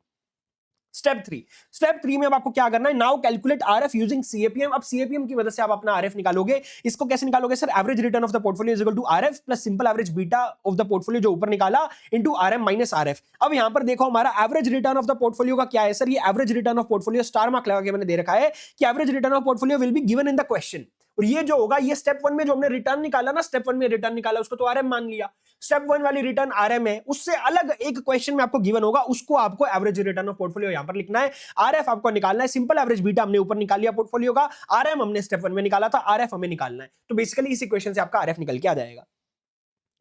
स्टेप 3 में अब आपको क्या करना है, now calculate RF using CAPM. अब सीएपीएम की मदद से आप अपना आरएफ निकालोगे। इसको कैसे निकालोगे sir? Average return of the portfolio is equal to RF plus simple average beta of the portfolio जो ऊपर निकाला इनटू आरएम माइनस आरएफ। अब यहां पर देखो हमारा average return of the portfolio का क्या है सर? ये average return of portfolio star mark लगा के मैंने दे रखा है कि average return of portfolio will be given in the question. और ये जो होगा, ये स्टेप 1 में जो हमने रिटर्न निकाला ना, स्टेप 1 में रिटर्न निकाला उसको तो आरएम मान लिया। स्टेप 1 वाली रिटर्न आरएम है, उससे अलग एक क्वेश्चन में आपको गिवन होगा, उसको आपको एवरेज रिटर्न ऑफ पोर्टफोलियो यहां पर लिखना है। आरएफ आपको निकालना है, सिंपल एवरेज बीटा हमने ऊपर निकाल लिया पोर्टफोलियो का, आरएम हमने स्टेप 1 में निकाला था, आरएफ हमें निकालना है। तो बेसिकली इस इक्वेशन से आपका आरएफ निकल के आ जाएगा।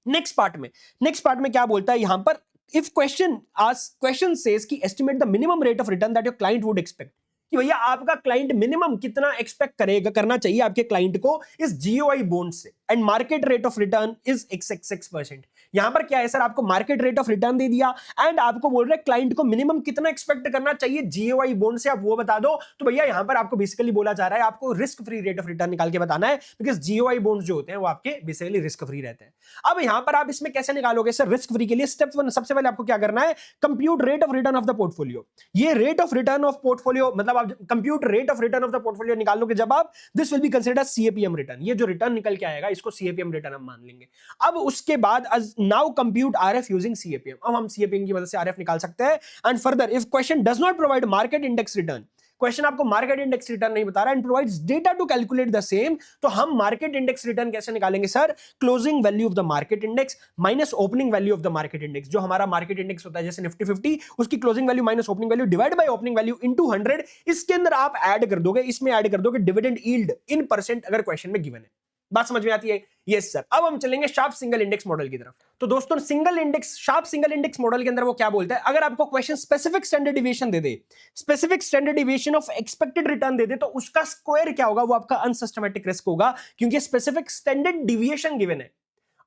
नेक्स्ट पार्ट में क्या बोलता है यहां पर, इफ क्वेश्चन सेज कि estimate the minimum rate of return that your client would expect, कि भैया आपका क्लाइंट मिनिमम कितना एक्सपेक्ट करना चाहिए आपके क्लाइंट को इस जीओआई बॉन्ड से, and market rate of return is XXX%। यहां पर क्या है सर, आपको मार्केट रेट ऑफ रिटर्न दे दिया एंड आपको बोल रहे क्लाइंट को मिनिमम कितना एक्सपेक्ट करना चाहिए जीओआई बॉन्ड से, आप वो बता दो। तो भैया यहां पर आपको बेसिकली बोला जा रहा है आपको risk free rate of return निकाल के बताना है, बिकॉज जीओआई बॉन्ड्स जो होते हैं वो आपके बेसिकली रिस्क फ्री रहते हैं। अब यहां पर आप इसमें कैसे निकालोगे सर रिस्क फ्री के लिए? स्टेप 1 सबसे पहले आपको क्या करना है, compute rate of return of the portfolio. ये rate of return of portfolio मतलब आप compute rate of return of the portfolio निकालोगे जब आप, this will be considered CAPM return. ये जो रिटर्न निकल के आएगा इसको सीएपीएम रिटर्न हम मान लेंगे। अब उसके बाद now compute RF using CAPM. अब हम सीएपीएम की मदद से आरएफ निकाल सकते हैं। And further if question does not provide market index return, question आपको मार्केट इंडेक्स रिटर्न नहीं बता रहा and provides data to calculate the same, तो हम मार्केट इंडेक्स रिटर्न कैसे निकालेंगे sir? Closing value of the market index minus opening value of the market index. जो हमारा मार्केट इंडेक्स होता है जैसे निफ्टी 50, उसकी closing value minus opening value divide by opening value into 100। इसके अंदर आप ऐड कर दोगे, इसमें ऐड कर दोगे डिविडेंड यील्ड इन परसेंट अगर क्वेश्चन में गिवन है। बात समझ में आती है? Yes sir. अब हम चलेंगे शार्प सिंगल इंडेक्स मॉडल की तरफ। तो दोस्तों शार्प सिंगल इंडेक्स मॉडल के अंदर वो क्या बोलता है, अगर आपको क्वेश्चन स्पेसिफिक स्टैंडर्ड डिविएशन दे दे, specific standard deviation of expected return दे दे, तो उसका स्क्वायर क्या होगा? वो आपका अनसिस्टमैटिक रिस्क होगा, क्योंकि स्पेसिफिक स्टैंडर्ड डिविएशन गिवन है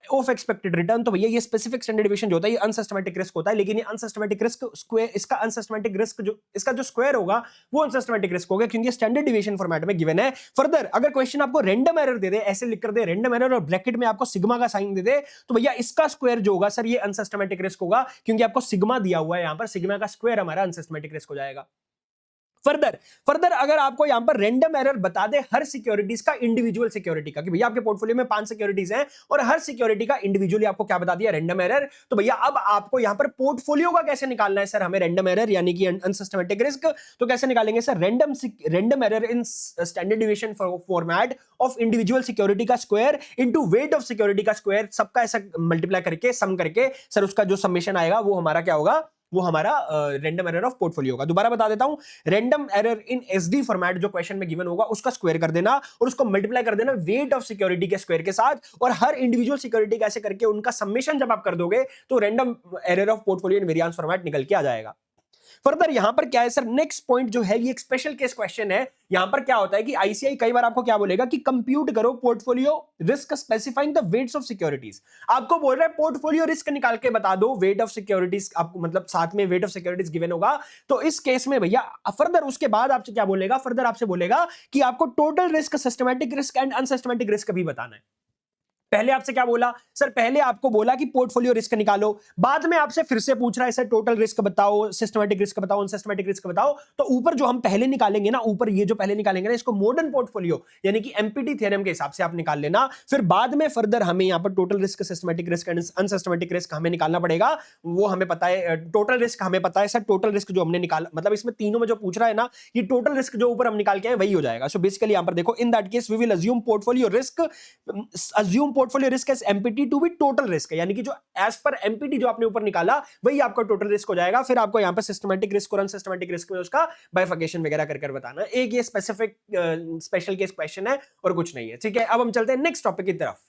ऑफ एक्सपेक्टेड रिटर्न। तो भैया ये स्पेसिफिक स्टैंडर्ड डिविएशन जो होता है ये अनसिस्टमैटिक रिस्क होता है, लेकिन ये अनसिस्टमैटिक रिस्क स्क्वायर, इसका जो स्क्वायर होगा वो अनसिस्टमैटिक रिस्क होगा, क्योंकि स्टैंडर्ड डिविएशन फॉर्मेट में गिवन है। फर्दर अगर क्वेश्चन आपको रैंडम एरर दे दे, ऐसे लिख कर दे रैंडम एरर और ब्रैकेट में आपको सिग्मा का साइन दे दे, तो भैया इसका स्क्वायर जो होगा सर ये अनसिस्टमैटिक रिस्क होगा, क्योंकि आपको सिग्मा दिया हुआ है, यहां पर सिग्मा का स्क्वायर हमारा अनसिस्टमैटिक रिस्क हो जाएगा। फर्दर अगर आपको यहां पर रैंडम एरर बता दे हर सिक्योरिटीज का इंडिविजुअल सिक्योरिटी का, कि भैया आपके पोर्टफोलियो में 5 सिक्योरिटीज हैं और हर सिक्योरिटी का इंडिविजुअली आपको क्या बता दिया, रैंडम एरर, तो भैया अब आपको यहां पर पोर्टफोलियो का कैसे निकालना है सर हमें रैंडम एरर यानी कि अनसिस्टमैटिक रिस्क। तो कैसे निकालेंगे sir, random error in standard deviation format of individual security का square into weight of security का स्क्वायर, सबका ऐसा मल्टीप्लाई करके सम करके सर उसका जो समेशन आएगा वो हमारा क्या होगा, वो हमारा रैंडम एरर ऑफ पोर्टफोलियो होगा। दोबारा बता देता हूं, रैंडम एरर इन एसडी फॉर्मेट जो क्वेश्चन में गिवन होगा उसका स्क्वायर कर देना और उसको मल्टीप्लाई कर देना वेट ऑफ सिक्योरिटी के स्क्वायर के साथ, और हर इंडिविजुअल सिक्योरिटी कैसे करके उनका समेशन जब आप कर दोगे तो random error of portfolio in variance format निकल के आ जाएगा। फर्दर यहां पर क्या है सर, नेक्स्ट पॉइंट जो है ये एक स्पेशल केस क्वेश्चन है। यहां पर क्या होता है कि आईसीआई कई बार आपको क्या बोलेगा कि कंप्यूट करो portfolio risk specifying the weights of securities. आपको बोल रहा है पोर्टफोलियो रिस्क निकाल के बता दो, वेट ऑफ सिक्योरिटीज आपको मतलब साथ में वेट ऑफ सिक्योरिटीज गिवन होगा। तो इस केस में भैया फर्दर उसके बाद आपसे क्या बोलेगा, फर्दर आपसे बोलेगा कि आपको total risk, systematic risk and unsystematic risk भी बताना है। पहले आपसे क्या बोला सर, पहले आपको बोला कि पोर्टफोलियो रिस्क निकालो, बाद में आपसे फिर से पूछ रहा है सर टोटल रिस्क बताओ, सिस्टमैटिक रिस्क बताओ, अनसिस्टमैटिक रिस्क बताओ। तो ऊपर जो हम पहले निकालेंगे ना, ऊपर ये जो पहले निकालेंगे ना, इसको मॉडर्न पोर्टफोलियो यानी कि एमपीटी थ्योरम के हिसाब से आप निकाल लेना। फिर बाद में फर्दर हमें यहां पर total risk, systematic risk and unsystematic risk हमें निकालना पड़ेगा। वो हमें पता है, टोटल रिस्क हमें पता है सर, टोटल रिस्क जो हमने निकाला मतलब इसमें तीनों में जो पूछ रहा है ना, ये टोटल रिस्क जो ऊपर हम निकाल के आए वही हो जाएगा। सो बेसिकली यहां पर देखो, in that case we will assume portfolio risk as MPT to be total risk, यानी कि जो एज पर एमपीटी जो आपने ऊपर निकाला वही आपका टोटल रिस्क हो जाएगा। फिर आपको यहां पर सिस्टमैटिक रिस्क और अनसिस्टमैटिक रिस्क में उसका बाइफर्केशन वगैरह कर बताना। एक ये स्पेसिफिक स्पेशल केस क्वेश्चन है और कुछ नहीं है, ठीक है। अब हम चलते हैं नेक्स्ट टॉपिक की तरफ।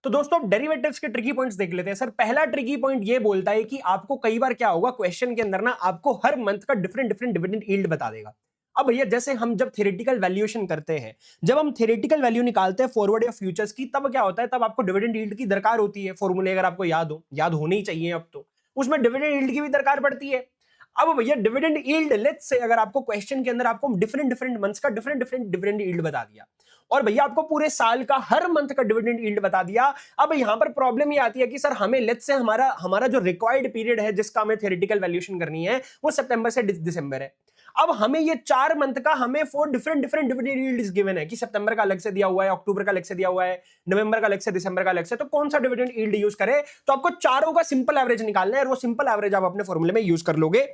तो दोस्तों डेरिवेटिव्स के ट्रिकी पॉइंट्स देख लेते हैं। सर पहला ट्रिकी पॉइंट ये बोलता है कि आपको कई बार क्या होगा, क्वेश्चन के अंदर ना आपको हर मंथ का डिफरेंट डिविडेंड यील्ड बता देगा। अब भैया जैसे हम जब थ्योरेटिकल वैल्यूएशन करते हैं, जब हम थ्योरेटिकल वैल्यू निकालते हैं फॉरवर्ड या फ्यूचर्स की, तब क्या होता है, तब आपको डिविडेंड यील्ड की दरकार होती है। फॉर्मूले अगर आपको याद होने ही चाहिए, अब तो उसमें डिविडेंड यील्ड की भी दरकार पड़ती है। अब भैया डिविडेंड यील्ड, लेट्स से अगर आपको क्वेश्चन के अंदर आपको डिफरेंट मंथ्स का डिफरेंट डिविडेंड यील्ड बता दिया, और भैया आपको पूरे साल का हर मंथ का डिविडेंड यील्ड बता दिया। अब यहां पर प्रॉब्लम ये आती है कि सर हमें लेट्स से हमारा जो रिक्वायर्ड पीरियड है जिसका हमें थ्योरेटिकल वैल्यूएशन करनी है, वो सितंबर से दिसंबर है। अब हमें ये 4 मंथ का हमें 4 डिफरेंट डिविडेंड यील्ड्स गिवन है कि सितंबर का अलग से दिया हुआ है, अक्टूबर का अलग से दिया हुआ है, नवंबर का अलग से, दिसंबर का अलग से। तो कौन सा डिविडेंड यील्ड यूज करें, तो आपको चारों का सिंपल एवरेज निकालना है, और वो सिंपल एवरेज आप अपने फॉर्मूले में यूज कर लोगे।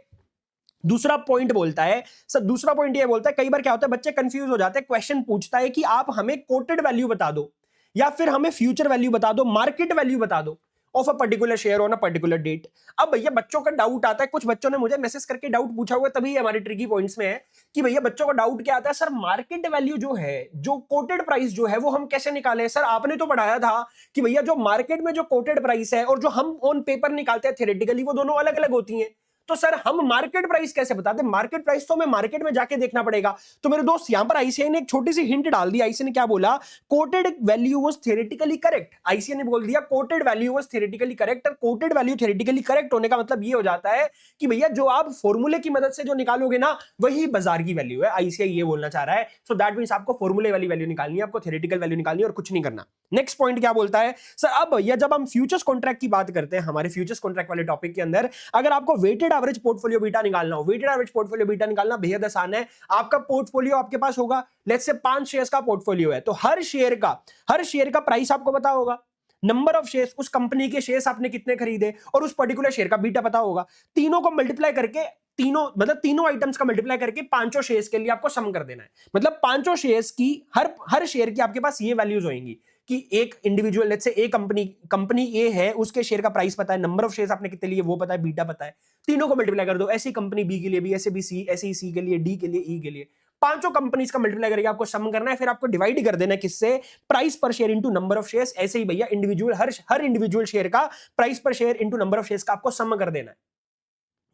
दूसरा पॉइंट बोलता है सर, दूसरा पॉइंट ये बोलता है, कई बार क्या होता है बच्चे कंफ्यूज हो जाते हैं, क्वेश्चन पूछता है कि आप हमें कोटेड वैल्यू बता दो या फिर हमें फ्यूचर वैल्यू बता दो, मार्केट वैल्यू बता दो of a particular share on a particular date. अब भैया बच्चों का डाउट आता है, कुछ बच्चों ने मुझे मैसेज करके डाउट पूछा हुआ है, तभी हमारे ट्रिकी पॉइंट्स में है कि भैया बच्चों का डाउट क्या आता है, सर मार्केट वैल्यू जो है, जो कोटेड प्राइस जो है, वो हम कैसे निकालें। सर आपने तो पढ़ाया था कि भैया जो मार्केट में जो कोटेड प्राइस है और जो हम ऑन पेपर निकालते हैं थ्योरेटिकली, वो दोनों अलग अलग होती हैं। तो सर हम मार्केट प्राइस कैसे बता दें, मार्केट प्राइस तो हमें मार्केट में जाके देखना पड़ेगा। तो मेरे दोस्त यहां पर आईसीआई ने एक छोटी सी हिंट डाल दी। आईसीआई ने क्या बोला, coated value was theoretically correct. ICI ने बोल दिया coated value was theoretically correct, और कोटेड वैल्यू थ्योरेटिकली करेक्ट होने का मतलब ये हो जाता है कि भैया जो आप फॉर्मूले की मदद से जो निकालोगे ना, वही बाजार की वैल्यू है। आईसीआई ये बोलना चाह रहा है। सो दैट मींस आपको फॉर्मूले वाली वैल्यू निकालनी है, आपको थ्योरेटिकल वैल्यू निकालनी है और कुछ नहीं करना। नेक्स्ट पॉइंट क्या बोलता है सर, अब भैया जब हम फ्यूचर्स कॉन्ट्रैक्ट की बात करते हैं, हमारे फ्यूचर्स कॉन्ट्रैक्ट वाले टॉपिक के अंदर, अगर आपको वेटेड एवरेज पोर्टफोलियो बीटा निकालना हो, वेटेड एवरेज पोर्टफोलियो बीटा निकालना बेहद आसान है। आपका पोर्टफोलियो आपके पास होगा, लेट्स से 5 शेयर्स का पोर्टफोलियो है, तो हर शेयर का प्राइस आपको पता होगा, नंबर ऑफ शेयर्स, उस कंपनी के शेयर्स आपने कितने खरीदे, और उस पर्टिकुलर शेयर का बीटा पता होगा। तीनों को मल्टीप्लाई करके, तीनों आइटम्स का मल्टीप्लाई करके पांचों शेयर्स के लिए आपको सम कर देना है। मतलब पांचों शेयर्स की, हर शेयर की आपके पास ये वैल्यूज होंगी कि एक individual, let's say A company ए है, उसके शेयर का प्राइस पता है, नंबर ऑफ शेयर्स आपने कितने लिए वो पता है, बीटा पता है। तीनों को मल्टीप्लाई कर दो, ऐसी कंपनी बी के लिए भी, ऐसे भी सी, ऐसे ही सी के लिए, डी के लिए, ई के लिए, पांचों कंपनीज का मल्टीप्लाई करके आपको सम करना है। फिर आपको डिवाइड कर देना है किससे, price per share into number of shares. ऐसे ही भैया इंडिविजुअल, हर इंडिविजुअल शेयर का price per share into number of shares का आपको सम कर देना है।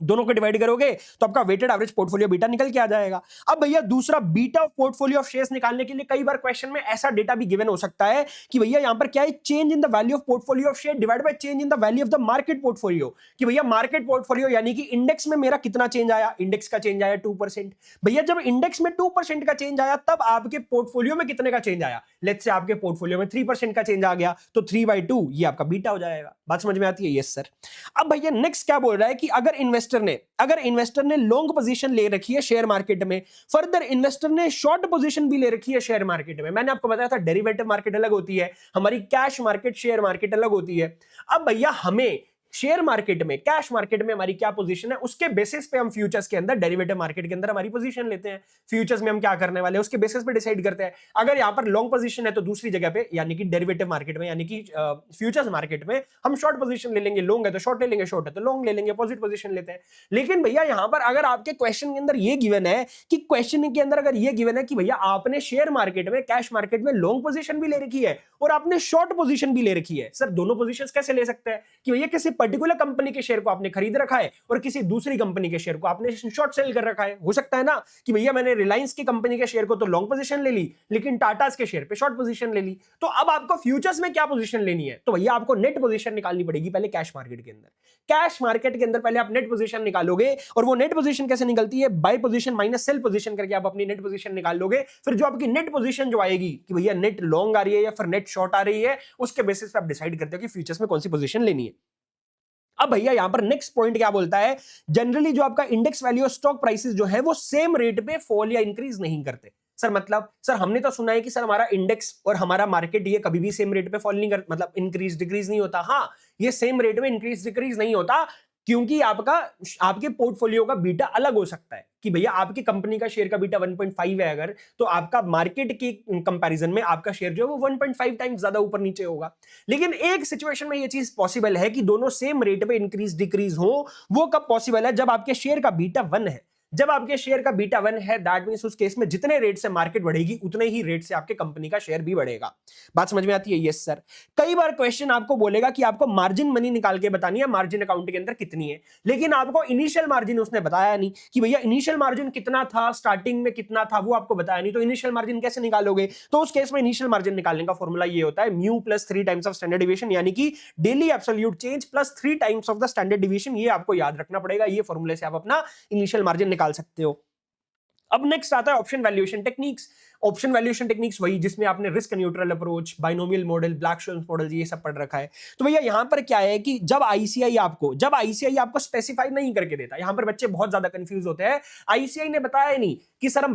दोनों को डिवाइड करोगे तो आपका वेटेड एवरेज पोर्टफोलियो बीटा निकल के आ जाएगा। अब भैया दूसरा, beta of portfolio of shares निकालने के लिए कई बार क्वेश्चन में ऐसा डेटा भी गिवन हो सकता है कि भैया यहां पर क्या है, change in the value of portfolio of share divide by change in the value of the market portfolio, कि भैया मार्केट पोर्टफोलियो यानी कि इंडेक्स में मेरा कितना चेंज आया, इंडेक्स का चेंज आया 2%। भैया जब इंडेक्स में 2% का चेंज आया, तब आपके पोर्टफोलियो में कितने का चेंज आया, लेट्स से आपके पोर्टफोलियो में 3% का चेंज आ गया, तो 3/2 ये आपका बीटा हो जाएगा। बात समझ में आती है? Yes sir. अब भैया नेक्स्ट क्या बोल रहा है कि अगर इन्वेस्टर ने लॉन्ग पोजीशन ले रखी है शेयर मार्केट में, फर्दर इन्वेस्टर ने शॉर्ट पोजीशन भी ले रखी है शेयर मार्केट में। मैंने आपको बताया था डेरिवेटिव मार्केट अलग होती है, हमारी कैश मार्केट, शेयर मार्केट अलग होती है। अब भैया हमें शेयर मार्केट में, कैश मार्केट में हमारी क्या पोजीशन है, उसके बेसिस पे हम फ्यूचर्स के अंदर, डेरिवेटिव मार्केट के अंदर हमारी पोजीशन लेते हैं। फ्यूचर्स में हम क्या करने वाले हैं उसके बेसिस पे डिसाइड करते हैं। अगर यहां पर लॉन्ग पोजीशन है तो दूसरी जगह पे, यानी कि डेरिवेटिव मार्केट में, यानी कि फ्यूचर्स मार्केट में हम शॉर्ट पोजीशन ले लेंगे, लॉन्ग है तो शॉर्ट ले लेंगे, शॉर्ट है तो लॉन्ग ले लेंगे, अपोजिट पोजीशन लेते हैं। लेकिन भैया यहां पर अगर आपके क्वेश्चन के अंदर ये गिवन है कि क्वेश्चन के अंदर अगर ये गिवन है कि भैया आपने शेयर मार्केट में, कैश मार्केट में लॉन्ग पोजीशन भी ले रखी है और आपने शॉर्ट पोजीशन भी ले रखी है, सर दोनों पोजीशंस कैसे ले सकते हैं कि भैया किसी पर्टिकुलर कंपनी के शेयर को आपने खरीद रखा है और किसी दूसरी कंपनी के शेयर को आपने शॉर्ट सेल कर रखा है। हो सकता है ना कि भैया मैंने रिलायंस की कंपनी के शेयर को तो लॉन्ग पोजीशन ले ली, लेकिन टाटा के शेयर पे शॉर्ट पोजीशन ले ली। तो अब आपको फ्यूचर्स में क्या पोजीशन लेनी है? तो भैया आपको नेट पोजीशन निकालनी पड़ेगी पहले कैश मार्केट के अंदर। कैश मार्केट के अंदर पहले आप नेट पोजीशन निकालोगे, और वो नेट पोजीशन कैसे निकलती है? Buy position minus sell position करके आप अपनी नेट पोजीशन निकाल लोगे। फिर जो आपकी नेट पोजीशन जो आएगी कि भैया नेट लॉन्ग आ रही है या फिर नेट शॉर्ट आ रही है, उसके बेसिस पे आप डिसाइड करते हो कि फ्यूचर्स में कौन सी पोजीशन लेनी है। अब भैया यहां पर नेक्स्ट पॉइंट क्या बोलता है? जनरली जो आपका इंडेक्स वैल्यू और स्टॉक प्राइसेस जो है वो सेम रेट पे फॉल या इंक्रीज नहीं करते। सर मतलब सर हमने तो सुना है कि सर हमारा इंडेक्स और हमारा मार्केट ये कभी भी सेम रेट पे फॉल नहीं कर, मतलब इंक्रीज डिक्रीज नहीं होता। हाँ, ये सेम रेट में इंक्रीज डिक्रीज नहीं होता, क्योंकि आपके पोर्टफोलियो का बीटा अलग हो सकता है। कि भैया आपकी कंपनी का शेयर का बीटा 1.5 है अगर, तो आपका मार्केट की कंपैरिजन में आपका शेयर जो है वो 1.5 टाइम्स ज्यादा ऊपर नीचे होगा। लेकिन एक सिचुएशन में ये चीज पॉसिबल है कि दोनों सेम रेट पे इंक्रीज डिक्रीज हो। वो कब पॉसिबल है? जब आपके शेयर का बीटा 1 है। जब आपके शेयर का बीटा 1 है, दैट मींस उस केस में जितने रेट से मार्केट बढ़ेगी उतने ही रेट से आपके कंपनी का शेयर भी बढ़ेगा। बात समझ में आती है? Yes sir. कई बार क्वेश्चन आपको बोलेगा कि आपको मार्जिन मनी निकाल के बतानी है, मार्जिन अकाउंट के अंदर कितनी है, लेकिन आपको इनिशियल मार्जिन उसने बताया नहीं कि भैया इनिशियल मार्जिन कितना था, स्टार्टिंग में कितना था, वो आपको बताया नहीं। तो इनिशियल मार्जिन कैसे निकालोगे? तो उस केस में इनिशियल मार्जिन निकालने का फॉर्मूला ये होता है mu plus 3 times of standard deviation, यानी कि daily absolute change plus 3 times of the standard deviation. ये आपको याद रखना पड़ेगा। ये फॉर्मूले से आप अपना इनिशियल मार्जिन निकाल सकते हो। अब नेक्स्ट आता है option valuation techniques. Option valuation techniques वही जिसमें आपने risk neutral approach, binomial model, Black Scholes model ये सब पढ़ रखा है। तो भैया यहां पर क्या है कि जब आईसीआई आपको स्पेसिफाई नहीं करके देता, यहां पर बच्चे बहुत ज्यादा कंफ्यूज होते हैं। आईसीआई ने बताया नहीं कि सर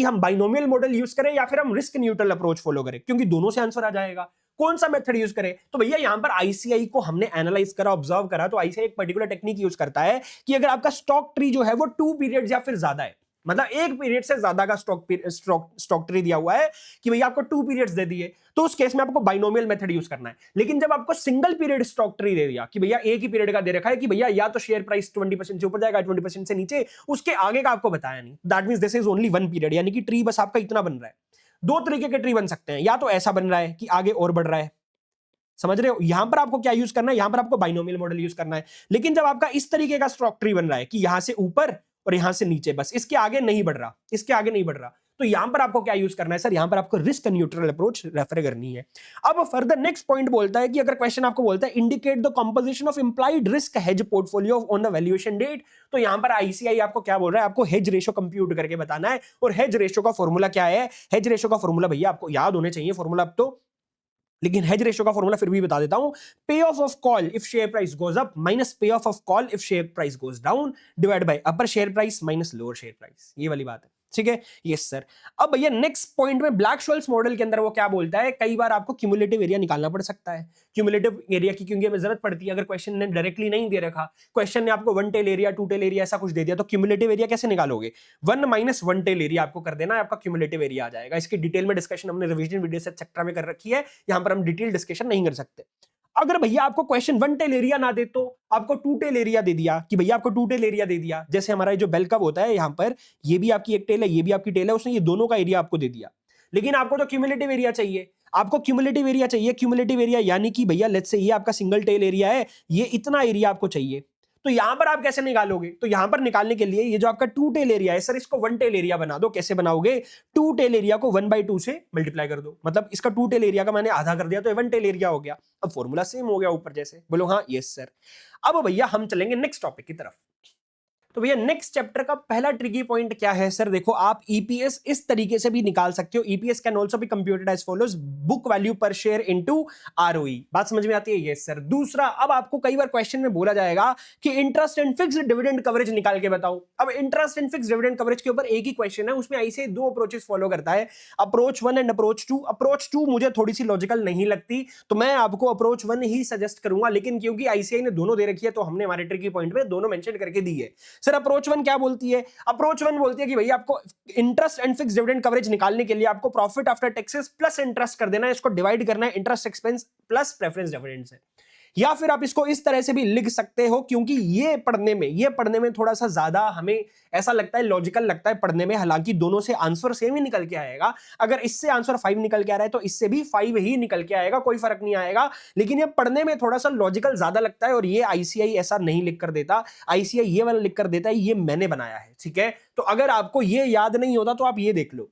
हम बाइनोमियल मॉडल यूज करें या फिर हम रिस्क न्यूट्रल अप्रोच फॉलो करें, क्योंकि दोनों से आंसर आ जाएगा। कौन सा मेथड यूज करें? तो भैया यहां पर आईसीआई को हमने एनालाइज करा, ऑब्जर्व करा, तो आईसीआई एक पर्टिकुलर टेक्निक यूज करता है कि अगर आपका स्टॉक ट्री जो है वो 2 पीरियड या फिर ज्यादा है, मतलब एक पीरियड से ज्यादा का स्टॉक ट्री दिया हुआ है कि भैया आपको 2 पीरियड्स दे दिए, तो उस केस में आपको बाइनोमियल मेथड यूज करना है। लेकिन जब आपको सिंगल पीरियड स्टॉक ट्री दे दिया कि भैया एक ही पीरियड का दे रखा है कि भैया या तो शेयर प्राइस 20% से ऊपर जाएगा, 20% से नीचे, उसके आगे का आपको बताया नहीं, that means this is only 1 period, यानी कि ट्री बस आपका इतना बन रहा है। दो तरीके के ट्री बन सकते हैं, या तो ऐसा बन रहा है कि आगे और बढ़ रहा है, समझ रहे हो? यहां पर आपको क्या यूज करना है? यहां पर आपको बाइनोमियल मॉडल यूज करना है। लेकिन जब आपका इस तरीके का स्टॉक ट्री बन रहा है कि यहां से ऊपर और यहां से नीचे, बस इसके आगे नहीं बढ़ रहा, इसके आगे नहीं बढ़ रहा, तो यहां पर आपको क्या यूज करना है? सर यहां पर आपको रिस्क न्यूट्रल अप्रोच रेफर करनी है। अब फर्दर नेक्स्ट पॉइंट बोलता है कि अगर क्वेश्चन आपको बोलता है indicate the composition of implied risk hedge portfolio on the valuation date, तो यहां पर आईसीआई आपको क्या बोल रहा है? आपको हेज रेशो कंप्यूट करके बताना है। और हेज रेशो का फॉर्मूला क्या है? हेज रेशो का फॉर्मूला भैया आपको याद होने चाहिए फॉर्मूला अब तो, लेकिन हेज रेशो का फॉर्मूला फिर भी बता देता हूं। Payoff of call if share price goes up minus payoff of call if share price goes down divide by upper share price minus lower share price. ये वाली बात है, ठीक है? Yes sir. अब भैया नेक्स्ट पॉइंट में ब्लैक-शोल्स मॉडल के अंदर वो क्या बोलता है? कई बार आपको क्यूमुलेटिव एरिया निकालना पड़ सकता है। क्यूमुलेटिव एरिया की क्योंकि हमें जरूरत पड़ती है अगर क्वेश्चन ने डायरेक्टली नहीं दे रखा, क्वेश्चन ने आपको 1 टेल एरिया, 2 टेल एरिया ऐसा कुछ दे दिया, तो क्यूमुलेटिव एरिया कैसे निकालोगे? 1 माइनस 1 टेल एरिया आपको कर देना है, आपका क्यूमुलेटिव एरिया आ जाएगा। इसकी डिटेल में डिस्कशन हमने रिवीजन वीडियो से एक्सेट्रा में कर रखी है, यहां पर हम डिटेल डिस्कशन नहीं कर सकते। अगर भैया आपको क्वेश्चन 1 टेल एरिया ना दे तो आपको 2 टेल एरिया दे दिया कि भैया आपको 2 टेल एरिया दे दिया, जैसे हमारा जो बेल कर्व होता है यहां पर, ये भी आपकी एक टेल है, ये भी आपकी टेल है, उसने ये दोनों का एरिया आपको दे दिया। लेकिन आपको तो क्यूमुलेटिव एरिया चाहिए, आपको क्यूमुलेटिव एरिया चाहिए। क्यूमुलेटिव एरिया यानी कि भैया लेट्स से ये आपका सिंगल टेल एरिया है, ये इतना एरिया आपको चाहिए, तो यहां पर आप कैसे निकालोगे? तो यहां पर निकालने के लिए ये जो आपका 2 टेल एरिया है, सर इसको 1 टेल एरिया बना दो। कैसे बनाओगे? 2 टेल एरिया को 1/2 से मल्टीप्लाई कर दो, मतलब इसका 2 टेल एरिया का मैंने आधा कर दिया तो 1 टेल एरिया हो गया। अब फॉर्मूला सेम हो गया ऊपर जैसे, बोलो हाँ यस सर। अब भैया हम चलेंगे नेक्स्ट टॉपिक की तरफ। तो भैया नेक्स्ट चैप्टर का पहला ट्रिकी पॉइंट क्या है? सर देखो, आप ईपीएस इस तरीके से भी निकाल सकते हो। EPS can also be computed as follows, book value per share into ROE. बात समझ में आती है? Yes sir. दूसरा, अब आपको कई बार क्वेश्चन में बोला जाएगा कि interest and fixed dividend coverage निकाल के बताओ। अब interest and fixed dividend coverage के ऊपर एक ही क्वेश्चन है, उसमें ऐसे 2 अप्रोचेस फॉलो करता है, अप्रोच 1 एंड अप्रोच 2। अप्रोच 2 मुझे थोड़ी सी लॉजिकल नहीं लगती, तो मैं आपको अप्रोच 1 ही सजेस्ट करूंगा, लेकिन क्योंकि आईसीआई ने दोनों दे रखी है तो हमने हमारे ट्रिकी पॉइंट में दोनों मेंशन करके दी है। सर अप्रोच 1 क्या बोलती है? अप्रोच 1 बोलती है कि भैया आपको interest and fixed dividend coverage निकालने के लिए आपको profit after taxes plus interest कर देना है, इसको डिवाइड करना है interest expense plus preference dividend से। या फिर आप इसको इस तरह से भी लिख सकते हो, क्योंकि ये पढ़ने में थोड़ा सा ज्यादा हमें ऐसा लगता है, लॉजिकल लगता है पढ़ने में, हालांकि दोनों से आंसर सेम ही निकल के आएगा। अगर इससे आंसर 5 निकल के आ रहा है तो इससे भी 5 ही निकल के आएगा, कोई फर्क नहीं आएगा। लेकिन ये पढ़ने में थोड़ा सा लॉजिकल ज्यादा लगता है, और ये आईसीआई ऐसा नहीं लिख कर देता, आईसीआई ये वाला लिख कर देता है, ये मैंने बनाया है, ठीक है। तो अगर आपको ये याद नहीं होता तो आप ये देख लो,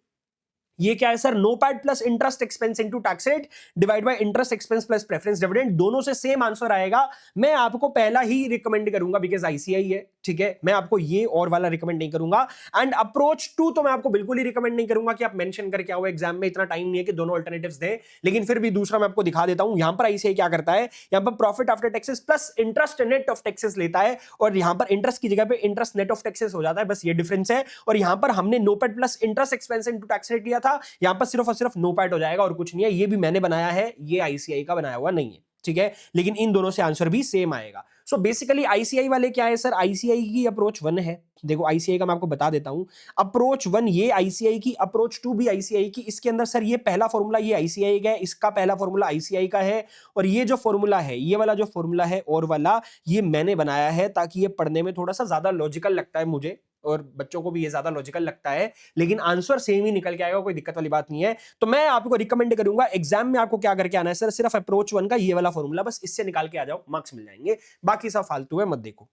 ये क्या है sir, NOPAT plus interest expense into tax rate divide by interest expense plus preference dividend, दोनों से सेम आंसर आएगा। मैं आपको पहला ही रिकमेंड करूंगा बिकॉज आईसीआई है, ठीक है। मैं आपको ये और वाला रिकमेंड नहीं करूंगा। एंड अप्रोच 2 तो मैं आपको बिल्कुल ही रिकमेंड नहीं करूंगा कि आप मेंशन करके आओ एग्जाम में, इतना टाइम नहीं है कि दोनों अल्टरनेटिव्स दें। लेकिन फिर भी दूसरा मैं आपको दिखा देता हूं। यहां पर आईसीआई क्या करता है, यहां पर profit after taxes plus interest net of taxes लेता है, और यहां पर इंटरेस्ट की जगह पे इंटरेस्ट नेट ऑफ टैक्सेस हो जाता है, बस ये डिफरेंस है। और यहां पर हमने NOPAT plus interest expense into tax rate लिया था, यहां पर सिर्फ और सिर्फ नोपैड हो जाएगा और कुछ नहीं है। ये भी मैंने बनाया है, ये आईसीआई का बनाया हुआ नहीं है, ठीक है। लेकिन इन दोनों से आंसर भी सेम आएगा। सो बेसिकली आईसीआई वाले क्या है सर, आईसीआई की अप्रोच 1 है। देखो आईसीआई का मैं आपको बता देता हूं, अप्रोच 1 ये आईसीआई की, अप्रोच 2 भी आईसीआई की। इसके अंदर सर ये पहला फॉर्मूला ये आईसीआई का है, इसका पहला फॉर्मूला आईसीआई का है, और ये जो फॉर्मूला है, ये वाला जो फॉर्मूला है और वाला, ये मैंने बनाया है ताकि ये पढ़ने में थोड़ा सा ज्यादा लॉजिकल लगता है मुझे, और बच्चों को भी ये ज्यादा लॉजिकल लगता है। लेकिन आंसर सेम ही निकल के आएगा, कोई दिक्कत वाली बात नहीं है। तो मैं आपको रिकमेंड करूंगा एग्जाम में आपको क्या करके आना है सर, सिर्फ अप्रोच 1 का ये वाला फॉर्मूला, बस इससे निकाल के आ जाओ, मार्क्स मिल जाएंगे। बाकी सब फालतू है, मत देखो।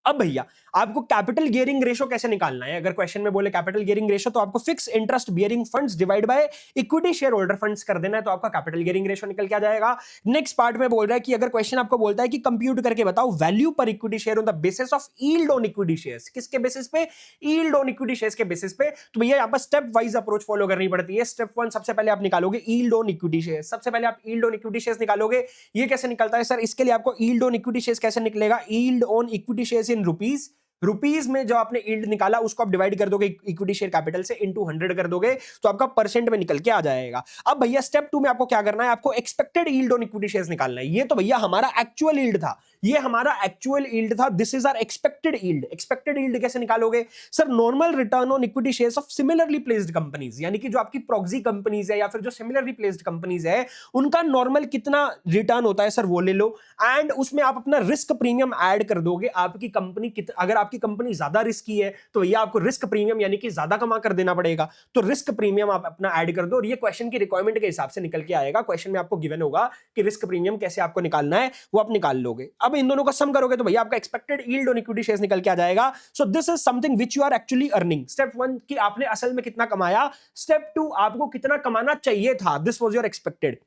अब भैया आपको कैपिटल गियरिंग रेशो कैसे निकालना है, अगर क्वेश्चन में बोले कैपिटल गियरिंग रेशो, तो आपको fix interest bearing funds divide by equity share holder funds कर देना है, तो आपका कैपिटल गियरिंग रेशो निकल के आ जाएगा। नेक्स्ट पार्ट में बोल रहा है कि अगर क्वेश्चन आपको बोलता है कि कंप्यूट करके बताओ वैल्यू पर equity share on the basis of yield on equity shares, किसके बेसिस पे, यील्ड ऑन इक्विटी शेयर्स के बेसिस पे। तो भैया यहाँ पर स्टेप वाइज अप्रोच फॉलो करनी पड़ती है। स्टेप 1 सबसे पहले आप निकालोगे यील्ड ऑन इक्विटी शेयर, सबसे पहले आप यील्ड ऑन इक्विटी शेयर्स निकालोगे। ये कैसे निकलता है सर, इसके लिए आपको यील्ड ऑन इक्विटी शेयर्स कैसे निकलेगा, yield on equity shares in rupees, rupees में जो आपने यील्ड निकाला उसको आप डिवाइड कर दोगे इक्विटी शेयर कैपिटल से, इनटू 100 कर दोगे, तो आपका परसेंट में निकल के आ जाएगा। अब भैया स्टेप 2 में आपको क्या करना है, आपको expected yield on equity shares निकालना है। ये तो भैया हमारा एक्चुअल यील्ड था, ये हमारा एक्चुअल यील्ड था, this is our expected yield. Expected yield कैसे निकालोगे sir, normal return on equity shares of similarly placed companies, यानी कि जो आपकी प्रॉक्सी कंपनीज है या फिर जो सिमिलरली प्लेस्ड कंपनीज है, उनका नॉर्मल कितना रिटर्न होता है सर, वो ले लो। एंड उसमें आप अपना रिस्क प्रीमियम ऐड कर दोगे। आपकी कंपनी अगर आपकी कंपनी ज्यादा रिस्की है तो भैया आपको रिस्क प्रीमियम यानी कि ज्यादा कमा कर देना पड़ेगा, तो रिस्क प्रीमियम आप अपना ऐड कर दो, और ये क्वेश्चन की रिक्वायरमेंट के हिसाब से निकल के आएगा। क्वेश्चन में आपको गिवन होगा कि रिस्क प्रीमियम कैसे आपको निकालना है, वो आप निकाल लोगे। अब इन दोनों का सम करोगे तो भैया आपका expected yield on equity shares निकल के आ जाएगा। So this is something which you are actually earning. Step 1 कि आपने असल में कितना कमाया, स्टेप 2 आपको कितना कमाना चाहिए था, दिस वाज योर एक्सपेक्टेड।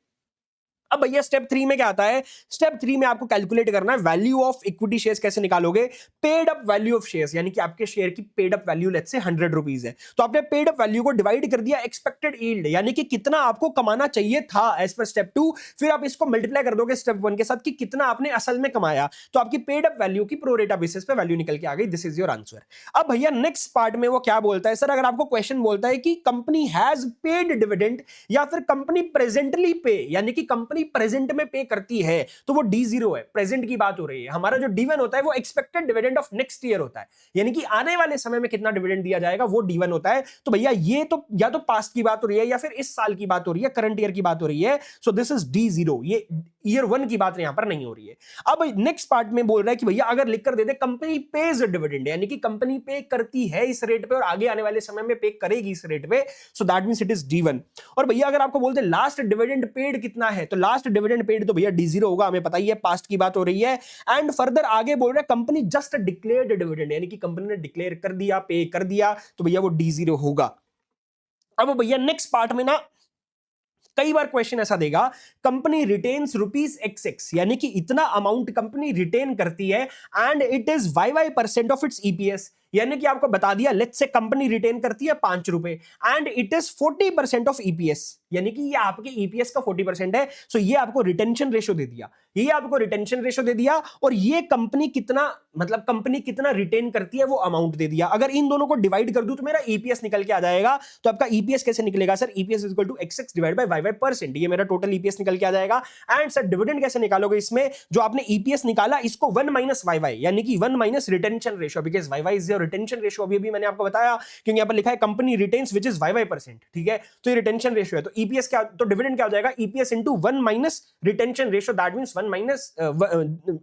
अब भैया स्टेप 3 में क्या आता है, स्टेप 3 में आपको कैलकुलेट करना है वैल्यू ऑफ इक्विटी शेयर्स। कैसे निकालोगे, paid up value of shares, यानी कि आपके शेयर की paid up value let's say 100 rupees है, तो आपने पेड अप वैल्यू को डिवाइड कर दिया एक्सपेक्टेड यील्ड, यानी कि कितना आपको कमाना चाहिए था एज पर स्टेप 2, फिर आप इसको मल्टीप्लाई कर दोगे स्टेप 1 के साथ कि कितना आपने असल में कमाया, तो आपकी पेड अप वैल्यू की प्रोरेटा बेसिस पे वैल्यू निकल के आ गई। This is your answer. अब भैया नेक्स्ट पार्ट में वो क्या बोलता है सर, अगर आपको क्वेश्चन बोलता है कि कंपनी हैज पेड डिविडेंड या फिर कंपनी प्रेजेंटली पे, यानी कि कंपनी प्रेजेंट में करती है, तो वो D0 है, प्रेजेंट की बात हो रही है। हमारा जो D1 होता है वो expected dividend of next year होता है, यानी कि आने वाले समय में कितना डिविडेंड दिया जाएगा वो D1 होता है। तो भैया ये तो या तो पास्ट की बात हो रही है या फिर इस साल की बात हो रही है, करंट ईयर की बात हो रही है। सो दिस इज D0, ये ईयर 1 की बात यहां पर नहीं हो रही है। अब नेक्स्ट पार्ट में बोल रहा है कि भैया अगर लिख कर दे दे कंपनी पेज डिविडेंड, यानी कि कंपनी पे करती है इस रेट पे और आगे आने वाले समय में पे करेगी इस रेट पे, so that means it is D1। और भैया अगर आपको बोलते लास्ट डिविडेंड पेड कितना है, तो लास्ट डिविडेंड पेड तो भैया D0 होगा, हमें पता ही है, पास्ट की बात हो रही है। एंड फर्दर आगे बोल रहा है कंपनी जस्ट डिक्लेयर्ड डिविडेंड, यानी कि कंपनी ने डिक्लेयर कर दिया, पे कर दिया, तो भैया वो D0 होगा। अब भैया नेक्स्ट पार्ट में ना कई बार क्वेश्चन ऐसा देगा, कंपनी रिटेन्स ₹XX, यानी कि इतना अमाउंट कंपनी रिटेन करती है, and it is YY% of its EPS, यानी कि आपको बता दिया लेट्स से कंपनी रिटेन करती है ₹5 and it is 40% of EPS, यानी कि ये आपके EPS का 40% है। सो ये आपको रिटेंशन रेशो दे दिया, ये आपको रिटेंशन रेशो दे दिया, और ये कंपनी कितना, मतलब कंपनी कितना रिटेन करती है वो अमाउंट दे दिया। अगर इन दोनों को डिवाइड कर दूं तो मेरा EPS निकल के आ जाएगा। तो आपका EPS कैसे निकलेगा sir, EPS is equal to XX divide by YY%, ये मेरा टोटल EPS निकल के आ जाएगा। एंड सर डिविडेंड कैसे निकालोगे, इसमें जो आपने EPS निकाला इसको 1 - YY, यानी कि 1 - retention ratio, because YY is और रिटेंशन रेशियो अभी मैंने आपको बताया, क्योंकि यहाँ पर लिखा है कंपनी रिटेन्स विच इज %, ठीक है, तो ये रिटेंशन रेशियो है। तो ईपीएस क्या, तो डिविडेंड क्या हो जाएगा, EPS into 1 minus retention ratio, that means 1 minus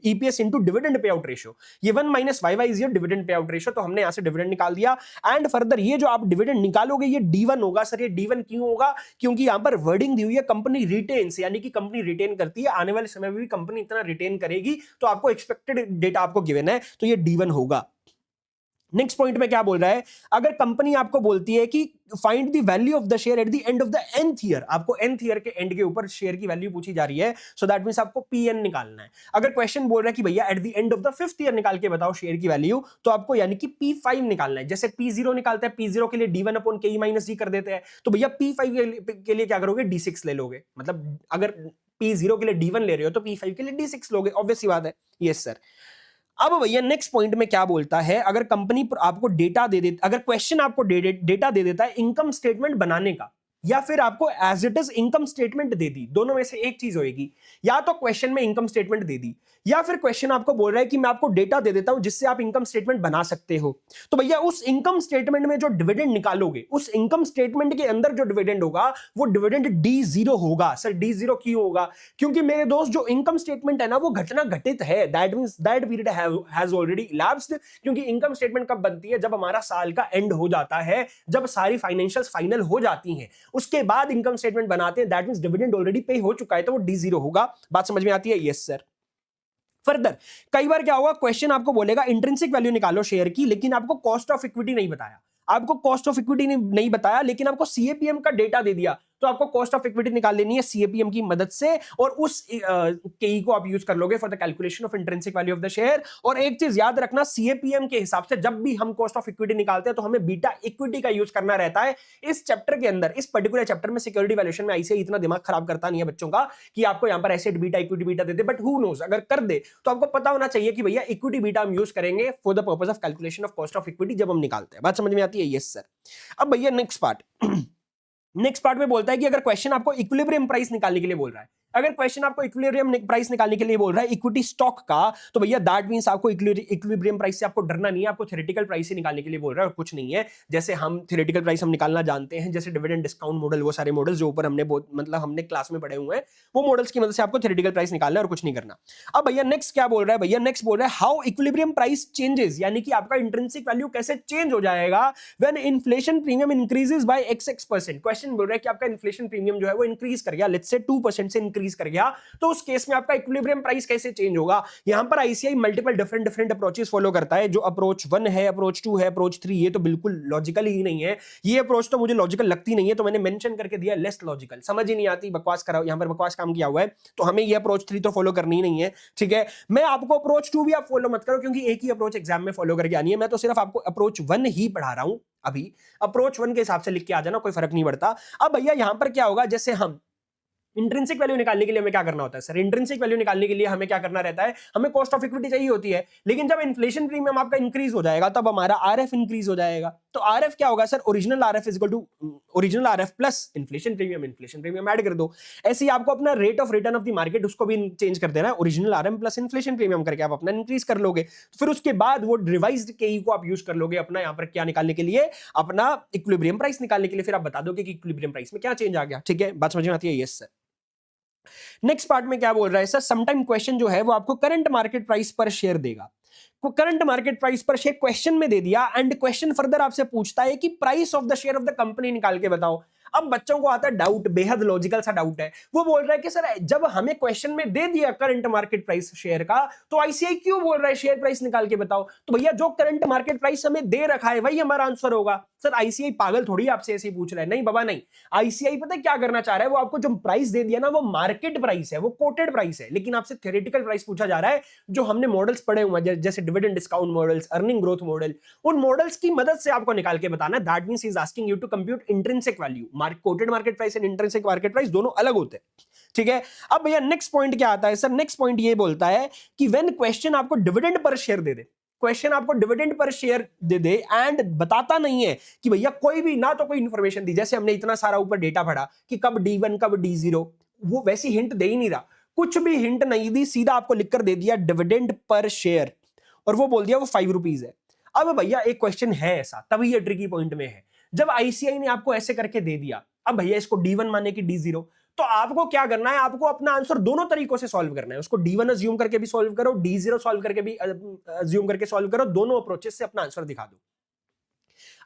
EPS into dividend payout ratio. ये 1 minus Y is your dividend payout ratio. तो हमने यहां से डिविडेंड निकाल दिया। एंड फर्दर ये जो आप डिविडेंड निकालोगे ये D1 होगा। सर ये D1 क्यों होगा, क्योंकि यहां पर वर्डिंग दी हुई है कंपनी रिटेन्स, यानी कि कंपनी रिटेन करती है, आने वाले समय में भी कंपनी इतना रिटेन करेगी, तो आपको एक्सपेक्टेड डेटा आपको गिवन है, तो ये D1 होगा। नेक्स्ट पॉइंट में क्या बोल रहा है, अगर कंपनी आपको बोलती है कि find the value of the share eight the end of the nth year, आपको nth ईयर के एंड के ऊपर शेयर की वैल्यू पूछी जा रही है, सो दैट मींस आपको पीएन निकालना है। अगर क्वेश्चन बोल रहा है कि भैया eight the end of the 5th year निकाल के बताओ शेयर की वैल्यू, तो आपको यानी कि P5 निकालना है। जैसे P0 निकालते हैं, P0 के लिए D1 upon KE minus D कर देते हैं, तो भैया P5 के लिए क्या करोगे, D6 ले लोगे। मतलब अगर P0 के लिए D1 ले रहे हो तो P5 के लिए D6 लोगे, ऑब्वियस सी बात है। Yes sir. अब भैया नेक्स्ट पॉइंट में क्या बोलता है, अगर कंपनी आपको डेटा दे दे, अगर क्वेश्चन आपको डेटा दे देता है इनकम स्टेटमेंट बनाने का, या फिर आपको as it is income statement दे दी, दोनों में से एक चीज होगी। या तो क्वेश्चन में इनकम स्टेटमेंट दे दी, या फिर क्वेश्चन आपको बोल रहा है कि मैं आपको डेटा दे देता हूं जिससे आप इनकम स्टेटमेंट बना सकते हो। तो भैया उस इनकम स्टेटमेंट में जो डिविडेंड निकालोगे, उस इनकम स्टेटमेंट के अंदर जो डिविडेंड होगा वो डिविडेंड D0 होगा। सर D0 क्यों होगा, क्योंकि मेरे दोस्त जो इनकम स्टेटमेंट है ना वो घटना घटित है, that means that period has already elapsed. क्योंकि इनकम स्टेटमेंट कब बनती है, जब हमारा साल का एंड हो जाता है, जब सारी फाइनेंशियल्स फाइनल हो जाती हैं, उसके बाद इनकम स्टेटमेंट बनाते हैं, दैट मींस डिविडेंड ऑलरेडी पे हो चुका है, तो वो D0 होगा। बात समझ में आती है? Yes sir. फर्दर कई बार क्या होगा, क्वेश्चन आपको बोलेगा इंट्रिंसिक वैल्यू निकालो शेयर की, लेकिन आपको कॉस्ट ऑफ इक्विटी नहीं बताया, आपको कॉस्ट ऑफ इक्विटी नहीं बताया, लेकिन आपको सीएपीएम का डेटा दे दिया, तो आपको कॉस्ट ऑफ इक्विटी निकाल लेनी है सीएपीएम की मदद से, और उस केई को आप यूज कर लोगे for the calculation of intrinsic value of the share. और एक चीज याद रखना, सीएपीएम के हिसाब से जब भी हम कॉस्ट ऑफ इक्विटी निकालते हैं तो हमें बीटा इक्विटी का यूज करना रहता है। इस चैप्टर के अंदर, इस पर्टिकुलर चैप्टर में सिक्योरिटी वैल्यूएशन में ऐसे इतना दिमाग खराब करता नहीं है बच्चों का कि आपको यहां पर asset beta equity beta they they, but who knows, अगर कर दे तो आपको पता होना चाहिए कि भैया इक्विटी बीटा हम यूज करेंगे for the purpose of calculation of cost of equity जब हम निकालते हैं। बात समझ में आती है? Yes sir. अब भैया नेक्स्ट पार्ट में बोलता है कि अगर क्वेश्चन आपको इक्विलिब्रियम प्राइस निकालने के लिए बोल रहा है, अगर क्वेश्चन आपको इक्विलिब्रियम प्राइस निकालने के लिए बोल रहा है इक्विटी स्टॉक का, तो भैया दैट मींस आपको इक्विलिब्रियम प्राइस से आपको डरना नहीं है, आपको थ्योरेटिकल प्राइस से निकालने के लिए बोल रहा है और कुछ नहीं है। जैसे हम थ्योरेटिकल प्राइस हम निकालना जानते हैं, जैसे डिविडेंड डिस्काउंट मॉडल, वो सारे मॉडल्स जो ऊपर हमने हमने क्लास में पढ़े हुए हैं, वो मॉडल्स की मदद से आपको थ्योरेटिकल प्राइस निकालना है और कुछ नहीं करना। अब भैया नेक्स्ट क्या बोल रहा है, भैया नेक्स्ट बोल रहा है हाउ इक्विलिब्रियम प्राइस चेंजेस, यानी कि आपका इंट्रिंसिक वैल्यू कैसे चेंज हो जाएगा when inflation premium increases by XX%। Question बोल रहा है कि आपका इन्फ्लेशन प्रीमियम जो है वो इंक्रीज कर गया, लेट्स से 2% से इंक्रीज कर गया, तो उस केस में आपका इक्विलिब्रियम प्राइस कैसे चेंज होगा। यहां पर ICI multiple different approaches follow करता है, जो अप्रोच 1 है, अप्रोच 2 है, अप्रोच 3, ये तो बिल्कुल लॉजिकल ही नहीं है, ये अप्रोच तो मुझे लॉजिकल लगती नहीं है, तो मैंने मेंशन करके दिया लेस लॉजिकल, समझ ही नहीं आती, बकवास करा, यहां पर बकवास काम किया हुआ है, तो हमें ये अप्रोच 3 तो फॉलो करनी ही नहीं है, ठीक है। मैं आपको अप्रोच 2 भी आप फॉलो मत करो, क्योंकि एक ही अप्रोच एग्जाम में फॉलो करके आनी है, मैं तो सिर्फ आपको अप्रोच 1 ही पढ़ा रहा हूं अभी, अप्रोच 1 के हिसाब से लिख के आ जाना, कोई फर्क नहीं पड़ता। अब भैया यहां पर क्या होगा, जैसे हम इंट्रिंसिक वैल्यू निकालने के लिए हमें क्या करना होता है सर, इंट्रिंसिक वैल्यू निकालने के लिए हमें क्या करना रहता है, हमें कॉस्ट ऑफ इक्विटी चाहिए होती है, लेकिन जब इन्फ्लेशन प्रीमियम आपका इंक्रीज हो जाएगा तब हमारा आरएफ इंक्रीज हो जाएगा। तो आरएफ क्या होगा sir, original RF is equal to original RF plus inflation premium add कर दो। ऐसे ही आपको अपना rate of return of the market उसको भी चेंज कर देना है, original RM plus inflation premium करके आप अपना इंक्रीज कर लोगे, फिर उसके बाद वो रिवाइज्ड केई को आप यूज कर लोगे अपना यहाँ पर क्या निकालने के लिए, अपना इक्विलिब्रियम प्राइस निकालने के लिए, फिर आप बता दोगे कि इक्विलिब्रियम प्राइस में क्या चेंज आ गया, ठीक है। बात समझ में आती है? Yes sir. नेक्स्ट पार्ट में क्या बोल रहा है सर, समटाइम क्वेश्चन जो है वो आपको current market price per share देगा, current market price per share question में दे दिया, एंड क्वेश्चन फर्दर आपसे पूछता है कि price of the share of the company निकाल के बताओ। अब बच्चों को आता है डाउट, बेहद लॉजिकल सा डाउट है, वो बोल रहा है कि सर जब हमें क्वेश्चन में दे दिया करंट मार्केट प्राइस शेयर का, तो आईसीआई क्यों बोल रहा है शेयर प्राइस निकाल के बताओ। तो भैया जो करंट मार्केट प्राइस हमें दे रखा है वही हमारा आंसर होगा। सर आईसीआई पागल थोड़ी आपसे ऐसे ही पूछ रहा है, नहीं बाबा नहीं, आईसीआई पता है क्या करना चाह रहा है, वो आपको जो प्राइस दे दिया ना वो मार्केट प्राइस है, वो कोटेड प्राइस है, लेकिन आपसे थ्योरेटिकल प्राइस पूछा जा रहा है, जो हमने मॉडल्स पढ़े हुए हैं जैसे dividend discount models, earning growth model, उन मॉडल्स की मदद से आपको निकाल के बताना। That means he is asking you to compute intrinsic value, quoted market price and intrinsic market price दोनों अलग होते हैं, ठीक है। अब भैया नेक्स्ट पॉइंट क्या आता है सर, नेक्स्ट पॉइंट ये बोलता है कि व्हेन क्वेश्चन आपको डिविडेंड पर शेयर दे दे, क्वेश्चन आपको डिविडेंड पर शेयर दे दे एंड बताता नहीं है कि भैया कोई भी ना तो कोई इंफॉर्मेशन दी, जैसे हमने इतना सारा ऊपर डेटा पढ़ा कि कब D1 कब D0, वो वैसी हिंट दे ही नहीं रहा, कुछ भी हिंट नहीं दी, सीधा आपको लिखकर दे दिया डिविडेंड पर शेयर, और वो बोल दिया वो ₹5 है। अब भैया एक क्वेश्चन है ऐसा, तभी ये ट्रिकी पॉइंट में है, जब आईसीआई ने आपको ऐसे करके दे दिया, अब भैया इसको D1 माने कि D0, तो आपको क्या करना है, आपको अपना आंसर दोनों तरीकों से सॉल्व करना है। उसको D1 अज्यूम करके भी सॉल्व करो, D0 सॉल्व करके भी अज्यूम करके सॉल्व करो, दोनों अप्रोचेस से अपना आंसर दिखा दो।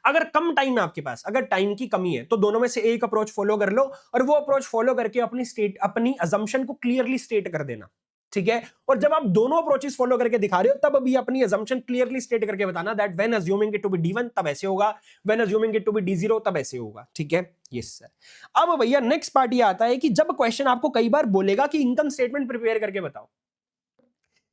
अगर कम टाइम है आपके पास, अगर टाइम की कमी है, तो दोनों में से एक अप्रोच फॉलो कर लो और वो अप्रोच फॉलो करके अपनी अजम्पशन को क्लियरली स्टेट कर देना, ठीक है। और जब आप दोनों अप्रोचेस फॉलो करके दिखा रहे हो, तब अभी अपनी अजम्पशन क्लियरली स्टेट करके बताना that when assuming it to be D1 तब ऐसे होगा, when assuming it to be D0 तब ऐसे होगा, ठीक है। Yes sir. अब भैया नेक्स्ट पार्ट ये आता है कि जब क्वेश्चन आपको कई बार बोलेगा कि इनकम स्टेटमेंट प्रिपेयर करके बताओ,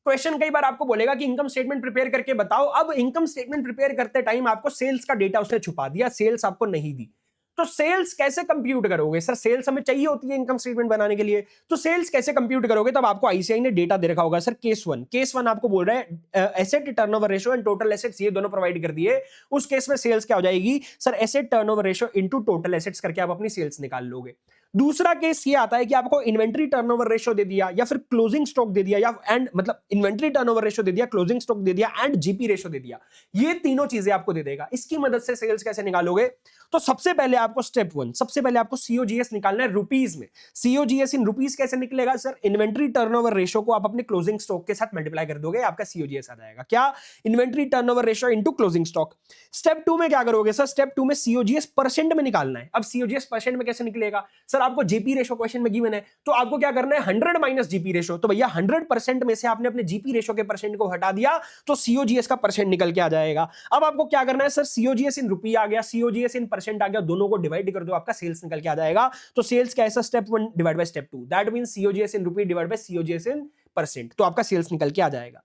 क्वेश्चन कई बार आपको बोलेगा कि इनकम स्टेटमेंट प्रिपेयर करके बताओ। अब इनकम स्टेटमेंट प्रिपेयर करते टाइम आपको सेल्स का डेटा उसने छुपा दिया, सेल्स आपको नहीं दी, तो सेल्स कैसे कंप्यूट करोगे? सर सेल्स हमें चाहिए होती है इनकम स्टेटमेंट बनाने के लिए, तो सेल्स कैसे कंप्यूट करोगे? तब आपको आईसीआई ने डेटा दे रखा होगा सर, केस वन आपको बोल रहा है asset turnover ratio and total assets, ये दोनों प्रोवाइड कर दिए। उस केस में सेल्स क्या हो जाएगी sir, asset turnover ratio into total assets करके आप अपनी सेल्स निकाल लोगे। दूसरा केस ये आता है कि आपको इन्वेंट्री टर्नओवर रेशियो दे दिया या फिर क्लोजिंग स्टॉक दे दिया, या एंड मतलब इन्वेंट्री टर्नओवर रेशियो दे दिया, क्लोजिंग स्टॉक दे दिया एंड जीपी रेशियो दे दिया, ये तीनों चीजें आपको दे देगा। इसकी मदद से सेल्स कैसे निकालोगे? तो सबसे पहले आपको स्टेप वन, सबसे पहले आपको सीओजीएस निकालना है रुपीज में। सीओजीएस इन रुपीज कैसे निकलेगा सर? इन्वेंट्री टर्नओवर रेशियो को आप अपने क्लोजिंग स्टॉक के साथ मल्टीप्लाई कर दोगे, आपका सीओजीएस आ जाएगा। क्या? Inventory turnover ratio into closing stock. Step two में क्या करोगे सर? स्टेप टू में सीओजीएस परसेंट में निकालना है। अब सीओजीएस परसेंट में कैसे निकलेगा सर? आपको जीपी रेशियो क्वेश्चन में गिवन है, तो आपको क्या करना है, 100 माइनस जीपी रेशियो। तो भैया 100% में से आपने अपने जीपी रेशियो के परसेंट को हटा दिया, तो सीओजीएस का परसेंट निकल के आ जाएगा। अब आपको क्या करना है सर? सीओजीएस इन रुपी आ गया, सीओजीएस इन परसेंट आ गया, दोनों को डिवाइड कर दो, आपका सेल्स निकल के आ जाएगा। तो सेल्स का ऐसा step 1 divide by step 2, that means COGS in rupee divide by COGS in percent, तो आपका सेल्स निकल के आ जाएगा।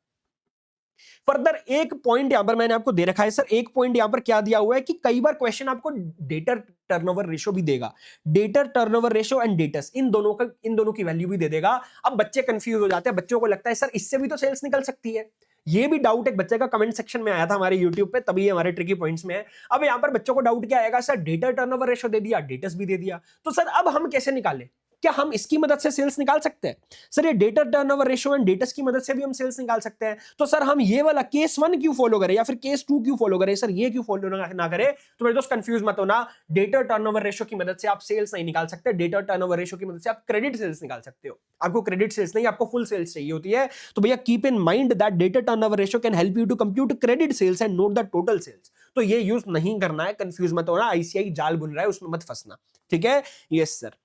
फर्दर एक पॉइंट यहां पर मैंने आपको दे रखा है सर, एक पॉइंट यहां पर क्या दिया हुआ है कि कई बार क्वेश्चन आपको डेटर टर्नओवर रेशियो भी देगा, debtor turnover ratio and debts, इन दोनों की वैल्यू भी दे देगा। अब बच्चे कंफ्यूज हो जाते हैं, बच्चों को लगता है सर इससे भी तो सेल्स निकल सकती है। ये भी डाउट एक बच्चे का कमेंट सेक्शन में आया था हमारे यूट्यूब पे, तभी हमारे ट्रिकी पॉइंट्स में है। अब यहां पर बच्चों को डाउट क्या आएगा सर, डेटर टर्नओवर रेशियो दे दिया, डेटस भी दे दिया, तो सर अब हम कैसे निकालें? क्या हम इसकी मदद से सेल्स निकाल सकते हैं? सर ये debtor turnover ratio and debtors की मदद से भी हम सेल्स निकाल सकते हैं। तो सर हम ये वाला केस 1 क्यों फॉलो करें या फिर केस 2 क्यों फॉलो करें? सर ये क्यों फॉलो ना करें? तो मेरे दोस्त कंफ्यूज मत होना, डेटर टर्नओवर रेशियो की मदद से आप सेल्स नहीं निकाल सकते, डेटर टर्नओवर रेशियो की मदद से आप क्रेडिट सेल्स निकाल सकते हो। आपको क्रेडिट सेल्स नहीं, आपको फुल सेल्स चाहिए होती है। तो भैया keep in mind that debtor turnover ratio can help you to compute credit sales and not the total sales. तो ये यूज नहीं करना है, कंफ्यूज मत होना, आईसीआई जाल बुन रहा है उसमें मत फंसना, ठीक है। Yes sir.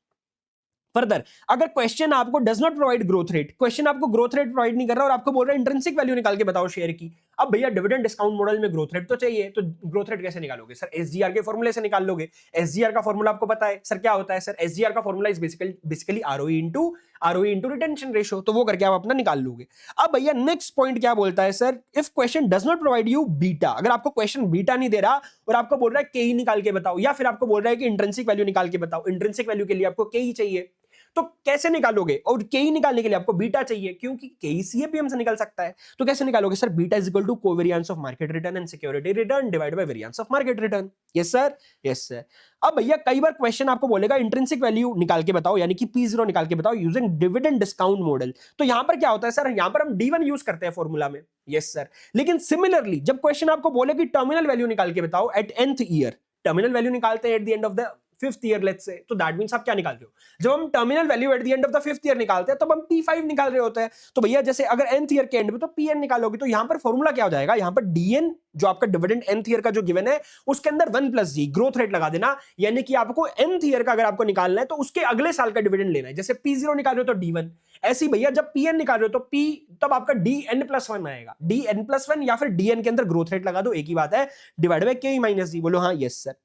फर्दर अगर क्वेश्चन आपको does not provide growth rate, question आपको ग्रोथ रेट प्रोवाइड नहीं कर रहा और आपको बोल रहा है इंट्रिंसिक वैल्यू निकाल के बताओ शेयर की। अब भैया डिविडेंड डिस्काउंट मॉडल में ग्रोथ रेट तो चाहिए, तो ग्रोथ रेट कैसे निकालोगे सर? एसजीआर के फॉर्मूले से निकाल लोगे। एसजीआर का फॉर्मूला आपको पता है सर, क्या होता है सर? एसजीआर का formula is basically ROE into retention ratio, तो वो करके आप अपना निकाल लोगे। अब भैया नेक्स्ट पॉइंट क्या बोलता है sir, if question does not provide you beta, अगर आपको क्वेश्चन बीटा नहीं दे रहा और आपको बोल रहा है केई निकाल के बताओ, या फिर आपको बोल रहा है कि इंट्रिंसिक वैल्यू निकाल के बताओ, इंट्रिंसिक वैल्यू के लिए आपको केई चाहिए, तो कैसे निकालोगे? और केई निकालने के लिए आपको बीटा चाहिए, क्योंकि केई सीएपीएम से निकल सकता है, तो कैसे निकालोगे sir? Beta is equal to covariance of market return and security return divide by variance of market return. Yes sir, yes sir. अब भैया कई बार क्वेश्चन आपको बोलेगा इंट्रिंसिक वैल्यू निकाल के बताओ, यानी कि P0 निकाल के बताओ यूजिंग डिविडेंड डिस्काउंट मॉडल। तो यहां पर क्या होता है सर, यहां पर हम D1 यूज करते हैं फॉर्मूला में। Yes sir. लेकिन सिमिलरली जब क्वेश्चन आपको बोले कि टर्मिनल वैल्यू निकाल के बताओ at nth year, terminal value निकालते हैं at the end of the 5th year let's say, तो दैट मींस आप क्या निकालते हो? जब हम terminal value eight the end of the 5th year निकालते हैं तब हम P5 निकाल रहे होते हैं। तो भैया जैसे अगर nth ईयर के एंड में तो Pn निकालोगे, तो यहां पर फॉर्मूला क्या हो जाएगा? यहां पर Dn जो आपका डिविडेंड nth ईयर का जो गिवन है उसके अंदर 1 + G ग्रोथ रेट लगा देना, यानी कि आपको nth ईयर का अगर आपको निकालना है तो उसके अगले साल का डिविडेंड लेना है। जैसे P0 निकाल रहे हो तो D1, ऐसे ही भैया जब Pn निकाल रहे हो तो P तब आपका Dn+1 आएगा, Dn+1 या फिर Dn के अंदर ग्रोथ रेट लगा दो, एक ही बात है, डिवाइड बाय K - G। बोलो हाँ यस सर।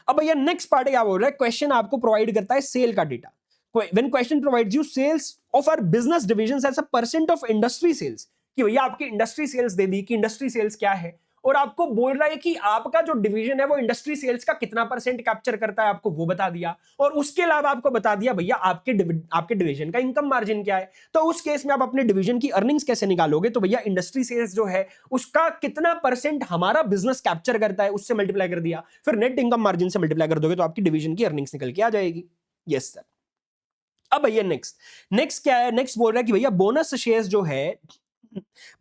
अब भैया नेक्स्ट पार्ट क्या बोल रहा है, क्वेश्चन आपको प्रोवाइड करता है सेल का data. When question provides you sales of our business division as a percent of industry sales, कि भैया आपकी इंडस्ट्री सेल्स दे दी कि इंडस्ट्री सेल्स क्या है, और आपको बोल रहा है कि आपका जो डिवीजन है वो इंडस्ट्री सेल्स का कितना परसेंट कैप्चर करता है, आपको वो बता दिया, और उसके अलावा आपको बता दिया भैया आपके डिवीजन का इनकम मार्जिन क्या है। तो उस केस में आप अपने डिवीजन की अर्निंग्स कैसे निकालोगे? तो भैया इंडस्ट्री सेल्स जो है उसका कितना परसेंट हमारा बिजनेस कैप्चर करता है उससे मल्टीप्लाई कर दिया, फिर नेट इनकम मार्जिन से मल्टीप्लाई कर दोगे तो आपकी डिवीजन की अर्निंग्स निकल के आ जाएगी। Yes sir. अब भैया नेक्स्ट क्या है, नेक्स्ट बोल रहा है कि भैया बोनस शेयर्स जो है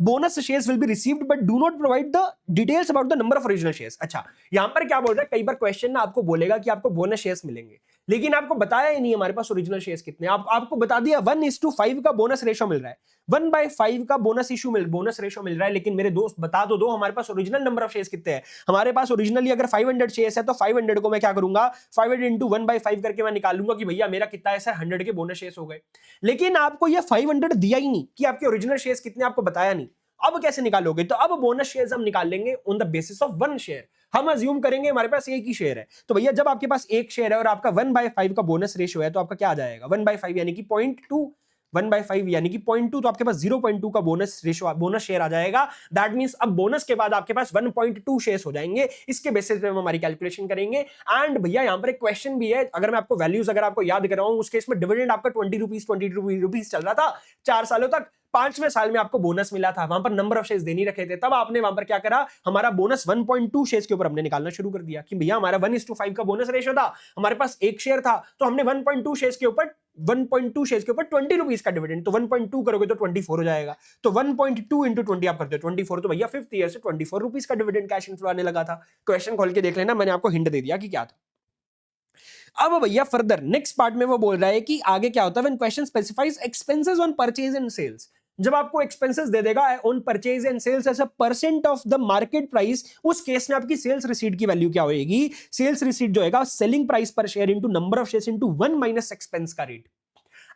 bonus shares will be received but do not provide the details about the number of original shares. अच्छा, यहां पर क्या बोल रहा है, कई बार क्वेश्चन ना आपको बोलेगा कि आपको बोनस शेयर्स मिलेंगे, लेकिन आपको बताया ही नहीं हमारे पास ओरिजिनल शेयर्स कितने। आपको बता दिया 1:5 का बोनस रेशो मिल रहा है, 1/5 का बोनस रेशो मिल रहा है, लेकिन मेरे दोस्त बता तो दो हमारे पास ओरिजिनल नंबर ऑफ शेयर्स कितने हैं। हमारे पास ओरिजिनली अगर 500 शेयर्स है तो 500 को मैं क्या करूंगा, 500 इंटू 1/5 करके मैं निकाल लूंगा कि भैया मेरा कितना है सर, 100 के बोनस शेयर्स हो गए। लेकिन आपको ये 500 दिया ही नहीं कि आपके ओरिजिनल शेयर्स कितने, आपको बताया नहीं। अब कैसे निकालोगे, तो अब बोनस शेयर्स हम निकाल लेंगे on the basis of 1 share. हम अज्यूम करेंगे हमारे पास एक ही शेयर है, तो भैया जब आपके पास एक शेयर है और आपका 1/5 का बोनस रेशियो है, तो आपका क्या आ जाएगा, 1/5 यानी कि 0.2, 1/5 यानी कि 0.2, तो आपके पास 0.2 का बोनस रेशियो, बोनस शेयर आ जाएगा। दैट मींस अब बोनस के बाद आपके पास 1.2 शेयर्स हो जाएंगे। इसके बेसिस पे हम हमारी कैलकुलेशन करेंगे। एंड भैया यहां पर एक क्वेश्चन भी है, अगर मैं आपको वैल्यूज अगर आपको याद कराऊं, उस केस में डिविडेंड आपका 20 रुपीज चल रहा था 4 सालों तक। 5वें साल में आपको बोनस मिला था, वहां पर नंबर ऑफ शेयर्स दे नहीं रखे थे, तब आपने वहां पर क्या करा, हमारा बोनस 1.2 शेयर्स के ऊपर हमने निकालना शुरू कर दिया कि भैया हमारा 1:5 का बोनस रेशियो था, हमारे पास एक शेयर था, तो हमने 1.2 शेयर्स के ऊपर 20 रुपीज का डिविडेंड, तो 1.2 करोगे तो 24 हो जाएगा। तो 1.2 इंटू 20 आप करते हो 24, तो भैया 5th ईयर से 24 रुपीज का डिविडेंड कैश इनफ्लो आने लगा था। क्वेश्चन खोल के देख लेना, मैंने आपको हिंट दे दिया कि क्या था। अब भैया फर्दर नेक्स्ट पार्ट में वो बोल रहा है कि आगे क्या होता है, when question specifies expenses on purchase and sales. जब आपको एक्सपेंसेस दे देगा on purchase and sales as a percent of the market price, उस केस में आपकी सेल्स रिसीट की वैल्यू क्या होगी, सेल्स रिसीट जो है selling price per share into number of shares into 1 minus expense का रेट।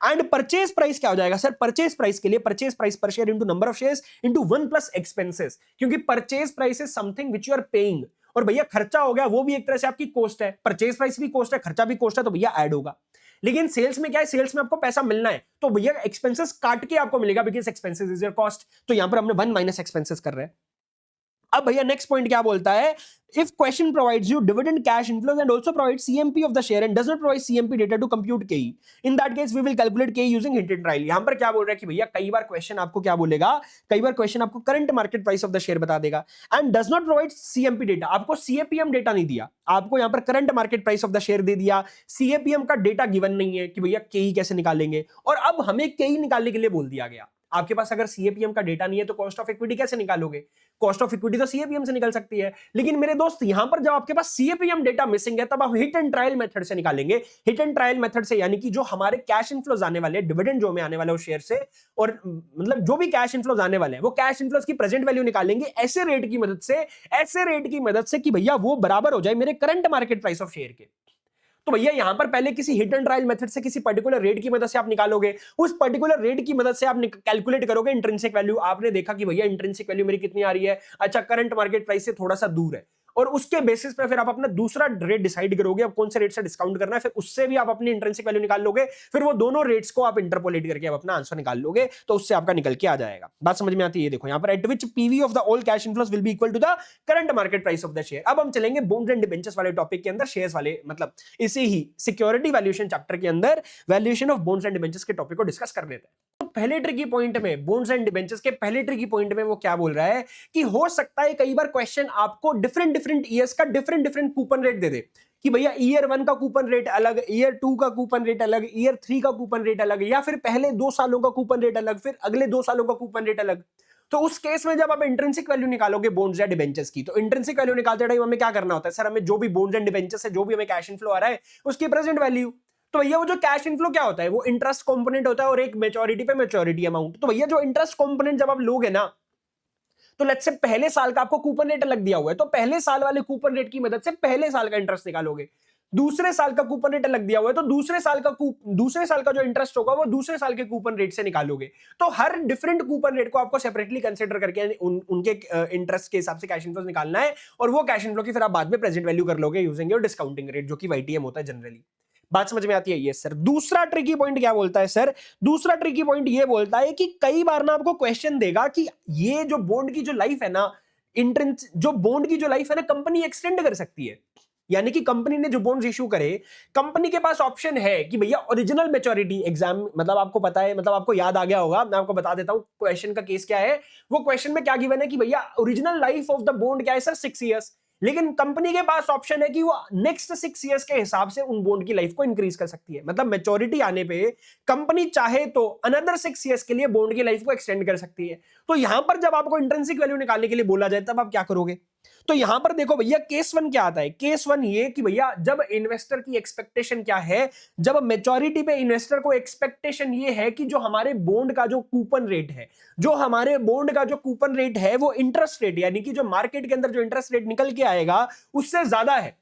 एंड परचेज प्राइस क्या हो जाएगा सर, परचेज प्राइस के लिए purchase price per share into number of shares into 1 plus expenses, क्योंकि purchase price is something which you are paying, और भैया खर्चा हो गया वो भी एक तरह से आपकी कॉस्ट है, परचेज प्राइस भी कॉस्ट है, खर्चा भी कॉस्ट है, तो भैया ऐड होगा। लेकिन सेल्स में क्या है, सेल्स में आपको पैसा मिलना है, तो भैया एक्सपेंसेस काट के आपको मिलेगा, because expenses is your cost, तो यहां पर हमने 1 माइनस एक्सपेंसेस कर रहे हैं। अब भैया नेक्स्ट पॉइंट क्या बोलता है, if question provides you dividend cash inflows and also provides CMP of the share and does not provide CMP data to compute KE, in that case we will calculate KE using hit and trial। यहां पर क्या बोल रहा है कि भैया कई बार क्वेश्चन आपको क्या बोलेगा, कई बार क्वेश्चन आपको current market price of the share बता देगा and does not provide CMP data, आपको CAPM डेटा नहीं दिया, आपको यहां पर current market price of the share दे दिया, CAPM का डेटा गिवन नहीं है कि भैया KE कैसे निकालेंगे, और अब हमें KE निकालने के लिए बोल दिया गया। आपके पास अगर CAPM का डेटा नहीं है तो कॉस्ट ऑफ इक्विटी कैसे निकालोगे, कॉस्ट ऑफ इक्विटी तो CAPM से निकल सकती है। लेकिन मेरे दोस्त यहां पर जब आपके पास CAPM डेटा मिसिंग है, तब आप हिट एंड ट्रायल मेथड से निकालेंगे। हिट एंड ट्रायल मेथड से यानी कि जो हमारे कैश इनफ्लोज आने वाले, डिविडेंड जो हमें आने वाला है उस शेयर से, और मतलब जो भी कैश इनफ्लोज आने वाले हैं वो कैश इनफ्लोज की प्रेजेंट वैल्यू निकालेंगे ऐसे रेट की मदद से, ऐसे रेट की मदद से कि भैया वो बराबर हो जाए मेरे current market price of share के। तो भैया यहां पर पहले किसी हिट एंड ट्रायल मेथड से किसी पर्टिकुलर रेट की मदद से आप निकालोगे, उस पर्टिकुलर रेट की मदद से आप कैलकुलेट करोगे इंट्रिंसिक वैल्यू। आपने देखा कि भैया इंट्रिंसिक वैल्यू मेरी कितनी आ रही है, अच्छा करंट मार्केट प्राइस से थोड़ा सा दूर है, और उसके बेसिस पे फिर आप अपना दूसरा रेट डिसाइड करोगे, अब कौन से रेट से डिस्काउंट करना है, फिर उससे भी आप अपनी इंट्रिंसिक वैल्यू निकाल लोगे, फिर वो दोनों रेट्स को आप इंटरपोलेट करके आप अपना आंसर निकाल लोगे, तो उससे आपका निकल के आ जाएगा। बात समझ में आती है, देखो यहां पर at which PV of the all cash inflows will be equal to the current market price of the share. अब हम चलेंगे बॉन्ड्स एंड डिबेंचर्स वाले टॉपिक के अंदर, शेयर्स वाले मतलब इसी ही सिक्योरिटी वैल्यूएशन चैप्टर के अंदर valuation of bonds and debentures के टॉपिक को डिस्कस कर लेते हैं। तो पहले ट्रिकी पॉइंट में, बॉन्ड्स एंड डिबेंचर्स के पहले ट्रिकी पॉइंट में वो क्या बोल रहा है कि हो सकता है कई बार क्वेश्चन आपको डिफरेंट ईयर्स का डिफरेंट कूपन रेट दे दे, कि भैया ईयर 1 का कूपन रेट अलग, ईयर 2 का कूपन रेट अलग, ईयर 3 का कूपन रेट अलग, या फिर पहले 2 सालों का कूपन रेट अलग, फिर अगले 2 सालों का कूपन रेट अलग। तो उस केस में जब आप इंट्रिंसिक वैल्यू निकालोगे बॉन्ड्स या डिबेंचर्स की, तो इंट्रिंसिक वैल्यू निकालते टाइम हमें क्या करना होता है, सर हमें जो भी बॉन्ड्स एंड डिबेंचर्स है, जो भी हमें कैश इनफ्लो आ रहा है उसकी प्रेजेंट वैल्यू। तो भैया वो जो कैश इनफ्लो क्या होता है, वो इंटरेस्ट कंपोनेंट होता है और एक मैच्योरिटी पे मैच्योरिटी अमाउंट। तो भैया जो इंटरेस्ट कंपोनेंट जब आप लोगे ना, तो लेट्स से पहले साल का आपको कूपन रेट अलग दिया हुआ है, तो पहले साल वाले कूपन रेट की मदद से पहले साल का इंटरेस्ट निकालोगे। दूसरे साल का कूपन रेट अलग दिया हुआ है, तो दूसरे साल का जो इंटरेस्ट होगा वो दूसरे साल के कूपन रेट से निकालोगे। तो हर डिफरेंट कूपन रेट को आपको सेपरेटली कंसीडर करके उनके इंटरेस्ट के हिसाब से कैश इनफ्लो निकालना है, और वो कैश इनफ्लो की फिर आप बाद में प्रेजेंट वैल्यू कर लोगे यूजिंग योर डिस्काउंटिंग रेट, जो कि YTM होता है जनरली। बात समझ में आती है? ये सर दूसरा ट्रिकी पॉइंट क्या बोलता है सर, दूसरा ट्रिकी पॉइंट ये बोलता है कि कई बार ना आपको क्वेश्चन देगा कि ये जो बॉन्ड की जो लाइफ है ना, जो बॉन्ड की जो लाइफ है ना, कंपनी एक्सटेंड कर सकती है। यानी कि कंपनी ने जो बॉन्ड्स इशू करे, कंपनी के पास ऑप्शन है कि भैया ओरिजिनल मैच्योरिटी एग्जाम, मतलब आपको पता है, मतलब आपको याद आ गया होगा, मैं आपको बता देता हूं क्वेश्चन का केस क्या है। वो क्वेश्चन में क्या गिवन है कि भैया original life of the bond क्या है सर, 6 इयर्स, लेकिन कंपनी के पास ऑप्शन है कि वो नेक्स्ट 6 इयर्स के हिसाब से उन बॉन्ड की लाइफ को इंक्रीज कर सकती है। मतलब मैच्योरिटी आने पे कंपनी चाहे तो अनदर 6 इयर्स के लिए बॉन्ड की लाइफ को एक्सटेंड कर सकती है। तो यहां पर जब आपको इंट्रिंसिक वैल्यू निकालने के लिए बोला जाए तब आप क्या करोगे? तो यहां पर देखो भैया, केस वन क्या आता है? केस वन ये कि भैया जब इन्वेस्टर की एक्सपेक्टेशन क्या है, जब मेच्योरिटी पे इन्वेस्टर को एक्सपेक्टेशन ये है कि जो हमारे बॉन्ड का जो कूपन रेट है, जो हमारे बॉन्ड का जो कूपन रेट है वो इंटरेस्ट रेट, यानी कि जो मार्केट के अंदर जो इंटरेस्ट रेट निकल के आएगा उससे ज्यादा है।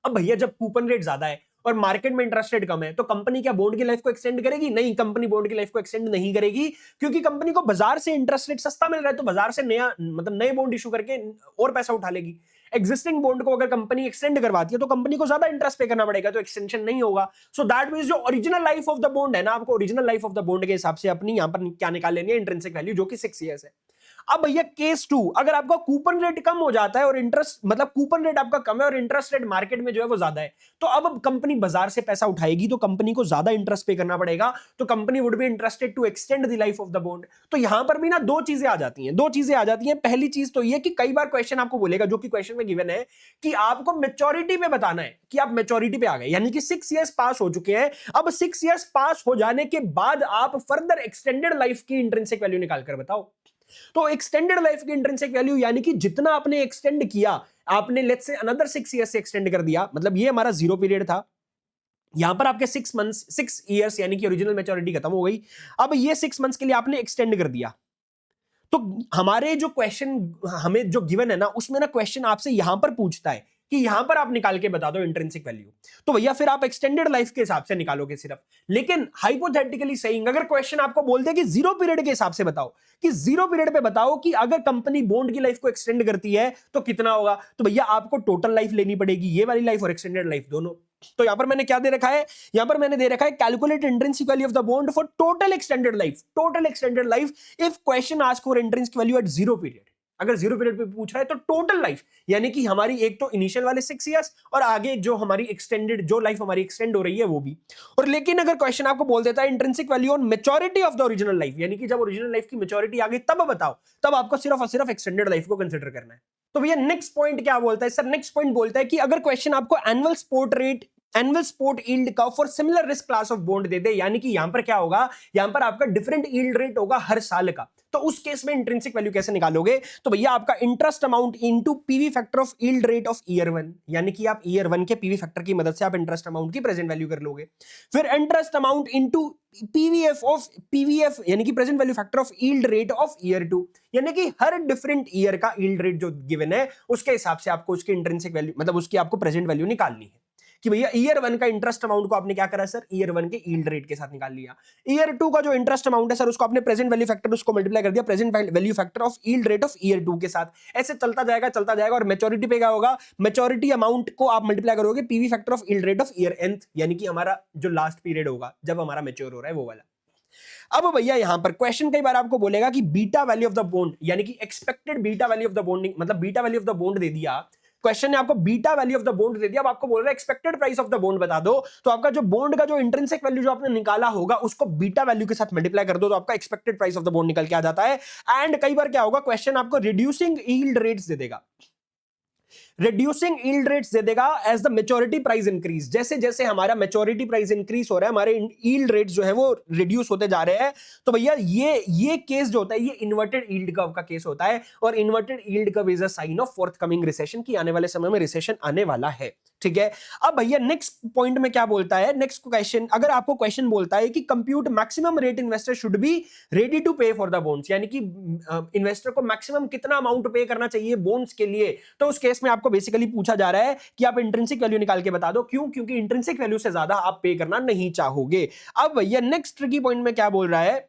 अब भैया जब कूपन रेट ज्यादा है और मार्केट में इंटरेस्ट रेट कम है, तो कंपनी क्या बॉन्ड की लाइफ को एक्सटेंड करेगी? नहीं, कंपनी बॉन्ड की लाइफ को एक्सटेंड नहीं करेगी, क्योंकि कंपनी को बाजार से इंटरेस्ट रेट सस्ता मिल रहा है, तो बाजार से नया मतलब नए बॉन्ड इशू करके और पैसा उठा लेगी। एक्जिस्टिंग बॉन्ड को अगर कंपनी एक्सटेंड करवाती है तो कंपनी को ज्यादा इंटरेस्ट पे करना पड़ेगा, तो एक्सटेंशन नहीं होगा। सो दैट मींस जो original life of the bond है ना, आपको original life of the bond के हिसाब से अपनी यहां पर क्या निकाल लेनी है? इंट्रिंसिक वैल्यू, जो कि 6 इयर्स है। अब भैया केस टू, अगर आपका कूपन रेट कम हो जाता है और इंटरेस्ट मतलब कूपन रेट आपका कम है और इंटरेस्ट रेट मार्केट में जो है वो ज्यादा है, तो अब कंपनी बाजार से पैसा उठाएगी तो कंपनी को ज्यादा इंटरेस्ट पे करना पड़ेगा, तो company would be interested to extend the life of the bond. तो यहां पर भी ना दो चीजें आ जाती हैं, दो चीजें आ जाती हैं। पहली चीज तो ये कि कई बार क्वेश्चन आपको बोलेगा, जो कि क्वेश्चन में गिवन है, कि आपको मेच्योरिटी पे बताना है कि आप मेच्योरिटी पे आ गए, यानी कि 6 इयर्स पास हो चुके हैं। अब 6 इयर्स पास हो जाने के बाद आप फर्दर एक्सटेंडेड लाइफ की इंट्रिंसिक वैल्यू निकाल कर बताओ। तो एक्सटेंडेड लाइफ की इंट्रिंसिक वैल्यू, यानी कि जितना आपने एक्सटेंड किया, आपने लेट्स से अनदर 6 इयर्स से एक्सटेंड कर दिया, मतलब ये हमारा जीरो पीरियड था, यहां पर आपके 6 मंथ्स 6 इयर्स यानी कि ओरिजिनल मैच्योरिटी खत्म हो गई, अब ये 6 मंथ्स के लिए आपने एक्सटेंड कर दिया। तो हमारे जो क्वेश्चन हमें जो गिवन है ना, उसमें ना क्वेश्चन आपसे यहां पर पूछता है कि यहां पर आप निकाल के बता दो इंट्रिंसिक वैल्यू, तो भैया फिर आप एक्सटेंडेड लाइफ के हिसाब से निकालोगे सिर्फ। लेकिन हाइपोथेटिकली सेइंग, अगर क्वेश्चन आपको बोल दे कि जीरो पीरियड के हिसाब से बताओ, कि जीरो पीरियड पे बताओ कि अगर कंपनी बॉन्ड की लाइफ को एक्सटेंड करती है तो कितना होगा, तो भैया आपको टोटल लाइफ लेनी पड़ेगी, ये वाली लाइफ और एक्सटेंडेड लाइफ दोनों। तो यहां पर मैंने क्या दे रखा है? यहां पर मैंने दे रखा है calculate intrinsic value of the bond for total extended life, total extended life if question ask for intrinsic value at zero period. अगर जीरो पीरियड पे पूछ रहा है तो टोटल लाइफ, यानी कि हमारी एक तो इनिशियल वाले 6 इयर्स और आगे जो हमारी एक्सटेंडेड जो लाइफ हमारी एक्सटेंड हो रही है वो भी। और लेकिन अगर क्वेश्चन आपको बोल देता है intrinsic value on maturity of the original life, यानी कि जब ओरिजिनल लाइफ की मैच्योरिटी आ गई तब बताओ, तब आपको सिर्फ और सिर्फ एक्सटेंडेड लाइफ को कंसीडर करना है। तो भैया नेक्स्ट पॉइंट क्या बोलता है सर? नेक्स्ट पॉइंट बोलता है कि अगर क्वेश्चन आपको एनुअल स्पोर्ट यील्ड का for similar risk class of bond दे दे, यानी कि यहां पर क्या होगा, यहां पर आपका डिफरेंट यील्ड रेट होगा हर साल का, तो उस केस में इंट्रिंसिक वैल्यू कैसे निकालोगे? तो भैया आपका interest amount into PV factor of yield rate of year 1, यानी कि आप ईयर 1 के पीवी फैक्टर की मदद से आप इंटरेस्ट अमाउंट की प्रेजेंट वैल्यू कर लोगे। फिर इंटरेस्ट अमाउंट इनटू पीवीएफ यानी कि present value factor of yield rate of year 2, यानी कि हर डिफरेंट ईयर का यील्ड रेट जो गिवन है उसके हिसाब से आपको उसकी इंट्रिंसिक वैल्यू मतलब उसकी आपको प्रेजेंट वैल्यू निकालनी है। कि भैया ईयर 1 का इंटरेस्ट अमाउंट को आपने क्या करा सर? ईयर 1 के यील्ड रेट के साथ निकाल लिया। ईयर 2 का जो इंटरेस्ट अमाउंट है सर, उसको आपने प्रेजेंट वैल्यू फैक्टर उसको मल्टीप्लाई कर दिया present value factor of yield rate of year 2 के साथ। ऐसे चलता जाएगा और मैच्योरिटी पे क्या होगा? मैच्योरिटी अमाउंट को आप मल्टीप्लाई करोगे PV factor of yield rate of year nth, यानी कि हमारा जो लास्ट पीरियड होगा जब हमारा मैच्योर हो रहा है वो वाला। अब भैया यहां पर क्वेश्चन कई बार आपको बोलेगा कि beta value of the bond, यानी कि expected beta value of the bond, मतलब beta value of the bond दे दिया क्वेश्चन ने, आपको beta value of the bond दे दिया, अब आपको बोल रहा है expected price of the bond बता दो, तो आपका जो बॉन्ड का जो इंट्रिंसिक वैल्यू जो आपने निकाला होगा उसको बीटा वैल्यू के साथ मल्टीप्लाई कर दो, तो आपका expected price of the bond निकल के आ जाता है। एंड कई बार क्या होगा, क्वेश्चन आपको रिड्यूसिंग यील्ड रेट्स दे देगा, रिड्यूसिंग यील्ड रेट्स दे देगा as the maturity price increase, जैसे जैसे हमारा मैच्योरिटी प्राइस इंक्रीज हो रहा है हमारे यील्ड रेट्स जो है वो रिड्यूस होते जा रहे हैं। तो भैया ये केस जो होता है ये इन्वर्टेड यील्ड कर्व का केस होता है, और inverted yield curve is a sign of forthcoming recession, की आने वाले समय में रिसेशन आने वाला है। ठीक है, अब भैया नेक्स्ट पॉइंट में क्या बोलता है, नेक्स्ट क्वेश्चन, अगर आपको क्वेश्चन बोलता है कि compute maximum rate investor should be ready to pay for the bonds, यानी कि इन्वेस्टर को मैक्सिमम कितना अमाउंट पे करना चाहिए बॉन्ड्स के लिए, तो उस केस में आपको बेसिकली पूछा जा रहा है कि आप इंट्रिंसिक वैल्यू निकाल के बता दो। क्यों? क्योंकि इंट्रिंसिक वैल्यू से ज्यादा आप पे करना नहीं चाहोगे। अब भैया नेक्स्ट ट्रिकी पॉइंट में क्या बोल रहा है,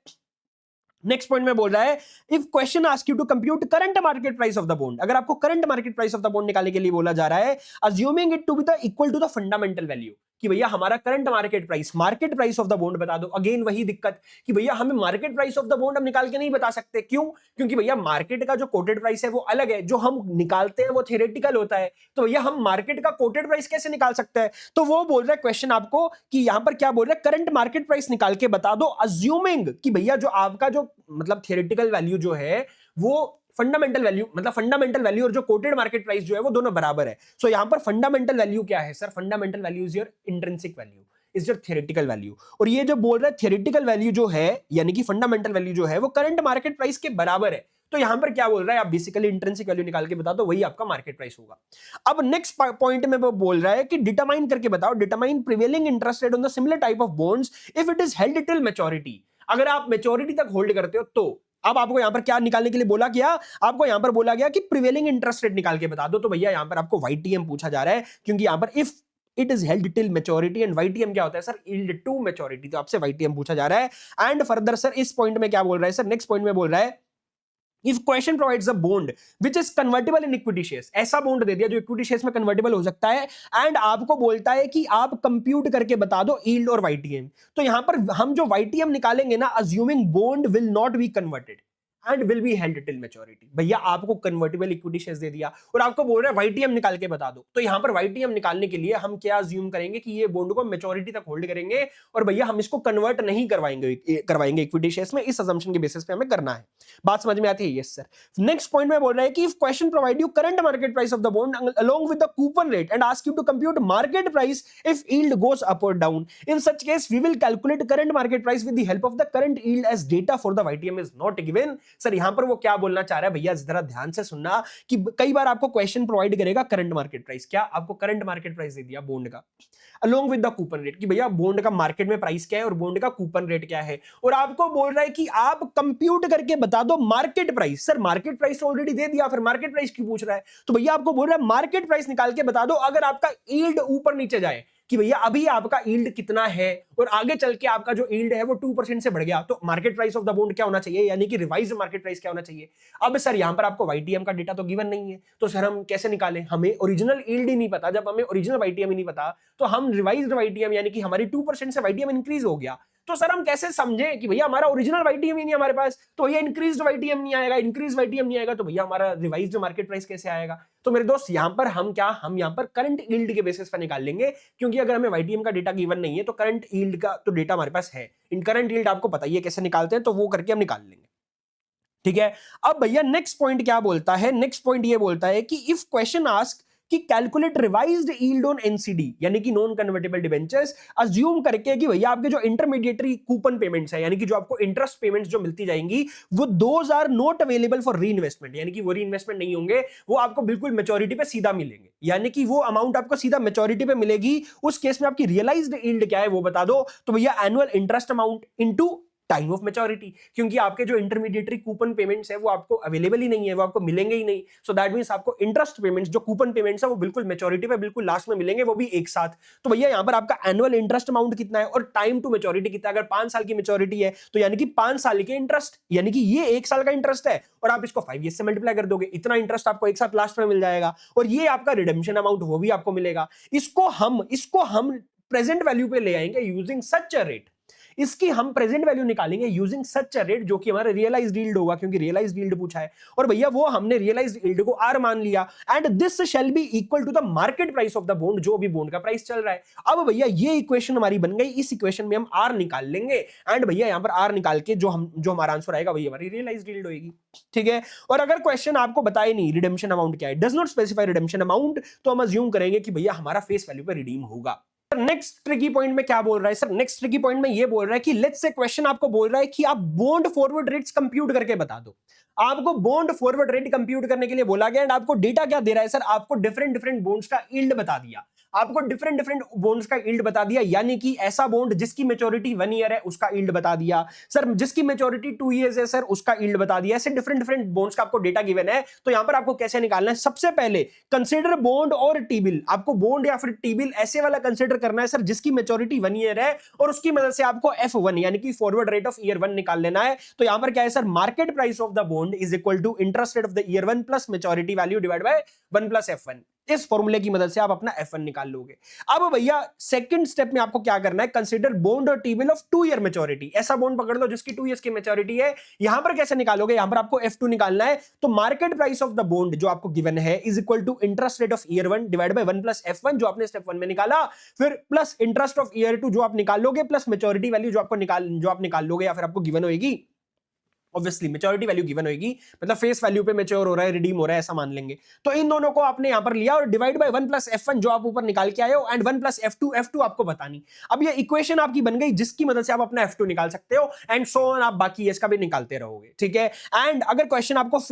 नेक्स्ट पॉइंट में बोल रहा है if question ask you to compute current market price of the bond, अगर आपको current market price of the bond निकालने के लिए बोला जा रहा है, assuming it to be the equal to the fundamental value, कि भैया हमारा current market price of the bond बता दो। अगेन वही दिक्कत कि भैया हमें market price of the bond हम निकाल के नहीं बता सकते। क्यों? क्योंकि भैया मार्केट का जो कोटेड प्राइस है वो अलग है, जो हम निकालते हैं वो थियोरेटिकल होता है, तो भैया हम मार्केट का कोटेड प्राइस कैसे निकाल सकते हैं? तो वो बोल रहा है क्वेश्चन आपको कि यहां पर क्या बोल रहा है, करंट मार्केट प्राइस निकाल के बता दो, अज्यूमिंग कि भैया जो आपका जो मतलब थियोरेटिकल वैल्यू जो है वो फंडामेंटल वैल्यू मतलब फंडामेंटल वैल्यू और जो कोटेड मार्केट प्राइस जो है वो दोनों बराबर है। सो यहां पर फंडामेंटल वैल्यू क्या है sir? Fundamental value is your intrinsic value, is your theoretical value. और ये जो बोल रहा है थियोरेटिकल वैल्यू जो है यानी कि फंडामेंटल वैल्यू जो है वो करंट मार्केट प्राइस के बराबर है। तो यहां पर क्या बोल रहा है, आप बेसिकली इंट्रिंसिक वैल्यू निकाल के बता दो, वही आपका मार्केट प्राइस होगा। अब नेक्स्ट पॉइंट में वो बोल रहा है कि डिटरमाइन करके बताओ, determine prevailing interest rate on the similar type of bonds if it is held till maturity. अगर आप मैच्योरिटी तक होल्ड करते हो तो अब आपको यहां पर क्या निकालने के लिए बोला गया, आपको यहां पर बोला गया कि प्रिवेलिंग इंटरेस्ट रेट निकाल के बता दो। तो भैया यहां पर आपको वाईटीएम पूछा जा रहा है, क्योंकि यहां पर if it is held till maturity and YTM क्या होता है सर? Yield to maturity. तो आपसे वाईटीएम पूछा जा रहा है। एंड फर्दर सर इस पॉइंट में क्या बोल रहा है सर? नेक्स्ट पॉइंट में बोल रहा है if question provides a bond which is convertible in equity shares, ऐसा बॉन्ड दे दिया जो इक्विटी शेयर्स में कन्वर्टेबल हो सकता है, एंड आपको बोलता है कि आप कंप्यूट करके बता दो यील्ड और वाईटीएम। तो यहां पर हम जो वाईटीएम निकालेंगे ना, assuming bond will not be converted and will be held till maturity. भैया आपको कन्वर्टेबल इक्विटी शेयर्स दे दिया और आपको बोल रहा है वाईटीएम निकाल के बता दो। तो यहां पर वाईटीएम निकालने के लिए हम क्या अज्यूम करेंगे कि ये बॉन्ड को मैच्योरिटी तक होल्ड करेंगे और भैया हम इसको कन्वर्ट नहीं करवाएंगे इक्विटी शेयर्स में। इस अजम्पशन के बेसिस पे हमें करना है। बात समझ में आती है? Yes sir. नेक्स्ट पॉइंट में बोल रहा है कि if question provide you current market price of the bond along with the coupon rate and ask you to compute market price if yield goes up और down, in such case we will calculate current market price with the help of the current yield as data for the YTM is not given. Sir यहां पर वो क्या बोलना चाह रहा है भैया, जरा ध्यान से सुनना कि कई बार आपको क्वेश्चन प्रोवाइड करेगा करंट मार्केट प्राइस, क्या आपको करंट मार्केट प्राइस दे दिया बॉन्ड का along with the coupon rate, कि भैया बॉन्ड का मार्केट में प्राइस क्या है और बॉन्ड का कूपन रेट क्या है, और आपको बोल रहा है कि आप कंप्यूट करके बता दो market price. Sir market price already दे दिया, फिर मार्केट प्राइस क्यों पूछ रहा है? तो भैया आपको बोल रहा है मार्केट प्राइस निकाल के बता दो अगर आपका यील्ड ऊपर नीचे जाए, कि भैया अभी आपका यील्ड कितना है और आगे चल के आपका जो यील्ड है वो 2% से बढ़ गया, तो market price of the bond क्या होना चाहिए, यानी कि रिवाइज मार्केट प्राइस क्या होना चाहिए। अब सर यहां पर आपको वाईटीएम का डेटा तो गिवन नहीं है, तो सर हम कैसे निकालें? हमें ओरिजिनल यील्ड ही नहीं पता। जब हमें ओरिजिनल वाईटीएम ही नहीं पता तो हम रिवाइज्ड वाईटीएम यानी कि हमारी 2% से वाईटीएम इंक्रीज हो गया, तो सर हम कैसे समझे कि भैया हमारा ओरिजिनल वाईटीएम ही नहीं हमारे पास, तो भैया इंक्रीज्ड वाईटीएम नहीं आएगा, इंक्रीज वाईटीएम नहीं आएगा तो भैया हमारा रिवाइज्ड मार्केट प्राइस कैसे आएगा? तो मेरे दोस्त यहां पर हम यहां पर करंट यील्ड के बेसिस पर निकाल लेंगे, क्योंकि अगर हमें वाईटीएम का डेटा गिवन नहीं है तो करंट यील्ड का तो डेटा हमारे पास है। इन करंट यील्ड आपको पता ही है कैसे निकालते हैं, तो वो करके हम निकाल लेंगे। ठीक है। अब भैया नेक्स्ट पॉइंट क्या बोलता है? नेक्स्ट पॉइंट ये बोलता है कि इफ क्वेश्चन आस्क कि calculate revised yield on NCD यानी कि नॉन कन्वर्टेबल डिबेंचर्स, अज्यूम करके कि भैया आपके जो इंटरमीडिएटरी कूपन पेमेंट्स है यानी कि जो आपको इंटरेस्ट पेमेंट्स जो मिलती जाएंगी वो those are not available for reinvestment, यानी कि वो री इन्वेस्टमेंट नहीं होंगे, वो आपको बिल्कुल मैच्योरिटी पे सीधा मिलेंगे, यानी कि वो अमाउंट आपको सीधा मैच्योरिटी पे मिलेगी। उस केस में आपकी रियलाइज्ड यील्ड क्या है वो बता दो। तो भैया annual interest amount into time of maturity, क्योंकि आपके जो इंटरमीडिएटरी कूपन पेमेंट्स है वो आपको अवेलेबल ही नहीं है, वो आपको मिलेंगे ही नहीं। सो दैट मींस आपको इंटरेस्ट पेमेंट्स जो कूपन पेमेंट्स है वो बिल्कुल मैच्योरिटी पे बिल्कुल लास्ट में मिलेंगे, वो भी एक साथ। तो भैया यहां पर आपका एनुअल इंटरेस्ट अमाउंट कितना है और टाइम टू मैच्योरिटी कितना है। अगर 5 साल की मैच्योरिटी है तो यानी कि 5 साल के इंटरेस्ट, यानी कि ये 1 साल का इंटरेस्ट है और आप इसको 5 ईयर्स से मल्टीप्लाई कर दोगे, इतना इंटरेस्ट आपको एक साथ लास्ट में मिल जाएगा, और ये आपका रिडेम्पशन अमाउंट वो भी आपको मिलेगा। इसको हम प्रेजेंट वैल्यू पे ले आएंगे यूजिंग सच अ रेट, इसकी हम प्रेजेंट वैल्यू निकालेंगे यूजिंग सच अ रेट जो कि हमारा रियलाइज्ड यील्ड होगा, क्योंकि रियलाइज्ड यील्ड पूछा है, और भैया वो हमने रियलाइज्ड यील्ड को आर मान लिया, and this shall be equal to the market price of the bond, जो भी बॉन्ड का प्राइस चल रहा है। अब भैया ये इक्वेशन हमारी बन गई, इस इक्वेशन में हम आर निकाल लेंगे, एंड भैया यहां पर आर निकाल के जो हमारा आंसर आएगा वही हमारी रियलाइज्ड यील्ड होगी। ठीक है। और अगर क्वेश्चन आपको बताए नहीं रिडेम्पशन अमाउंट क्या है, does not specify redemption amount, तो हम अज्यूम करेंगे कि भैया हमारा फेस वैल्यू पे रिडीम होगा। नेक्स्ट ट्रिकी पॉइंट में क्या बोल रहा है सर? नेक्स्ट ट्रिकी पॉइंट में ये बोल रहा है कि लेट्स से क्वेश्चन आपको बोल रहा है कि आप बॉन्ड फॉरवर्ड रेट्स कंप्यूट करके बता दो। आपको बॉन्ड फॉरवर्ड रेट कंप्यूट करने के लिए बोला गया, एंड आपको डेटा क्या दे रहा है सर? आपको डिफरेंट बॉन्ड्स का यील्ड बता दिया, आपको डिफरेंट बॉन्ड्स का यील्ड बता दिया, यानी कि ऐसा बॉन्ड जिसकी मैच्योरिटी 1 ईयर है उसका यील्ड बता दिया, सर जिसकी मैच्योरिटी 2 इयर्स है सर उसका यील्ड बता दिया। ऐसे डिफरेंट बॉन्ड्स का आपको डेटा गिवन है। तो यहां पर आपको कैसे निकालना है? सबसे पहले कंसीडर बॉन्ड और टी बिल, आपको बॉन्ड या फिर टी बिल ऐसे वाला कंसीडर करना है सर जिसकी मैच्योरिटी 1 ईयर है, और उसकी मदद से आपको F1 यानी कि फॉरवर्ड रेट ऑफ ईयर 1 निकाल लेना है। तो यहां पर क्या है sir? Market price of the bond is equal to interest rate of the year 1 plus maturity value divide by 1 plus F1। इस फॉर्मूले की मदद से आप अपना F1 निकाल लोगे। अब भैया सेकंड स्टेप में आपको क्या करना है? कंसीडर बॉन्ड और T bill of 2 year maturity, ऐसा बॉन्ड पकड़ लो जिसकी 2 इयर्स की मैच्योरिटी है। यहां पर कैसे निकालोगे? यहां पर आपको F2 निकालना है। तो market price of the bond जो आपको गिवन है is equal to interest rate of year 1 divide by 1 plus F1 जो आपने स्टेप 1 में निकाला, फिर प्लस इंटरेस्ट ऑफ ईयर 2 जो आप निकाल लोगे, प्लस मैच्योरिटी वैल्यू जो आप निकाल लोगे या फिर आपको गिवन होगी। ऑब्वियसली मैच्योरिटी वैल्यू गिवन होगी, मतलब फेस वैल्यू पे मैच्योर हो रहा है, रिडीम हो रहा है, ऐसा मान लेंगे। तो इन दोनों को आपने यहां पर लिया और डिवाइड बाय 1 प्लस F1 जो आप ऊपर निकाल के आए हो, एंड 1 प्लस F2 आपको बतानी। अब ये इक्वेशन आपकी बन गई जिसकी मदद से आप अपना F2 निकाल सकते हो, एंड सो ऑन, आप बाकी इसका भी निकालते रहोगे, ठीक है। एंड अगर क्वेश्चन आपको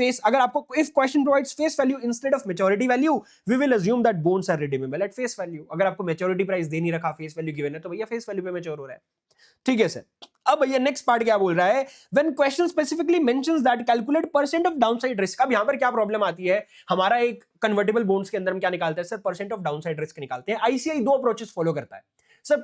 if question provides face value instead of maturity value, we will assume that bonds are redeemable at face value. अगर आपको मैच्योरिटी प्राइस दे नहीं रखा, फेस वैल्यू गिवन है, तो भैया फेस वैल्यू पे मैच्योर हो रहा है, ठीक है सर। अब भैया नेक्स्ट पार्ट क्या बोल रहा है, when question specifically mentions that calculate percent of downside risk. अब यहां पर क्या प्रॉब्लम आती है, हमारा एक कन्वर्टेबल बॉन्ड्स के अंदर हम क्या निकालते हैं sir, percent of downside risk निकालते हैं। आईसीआई दो अप्रोचेस फॉलो करता है sir.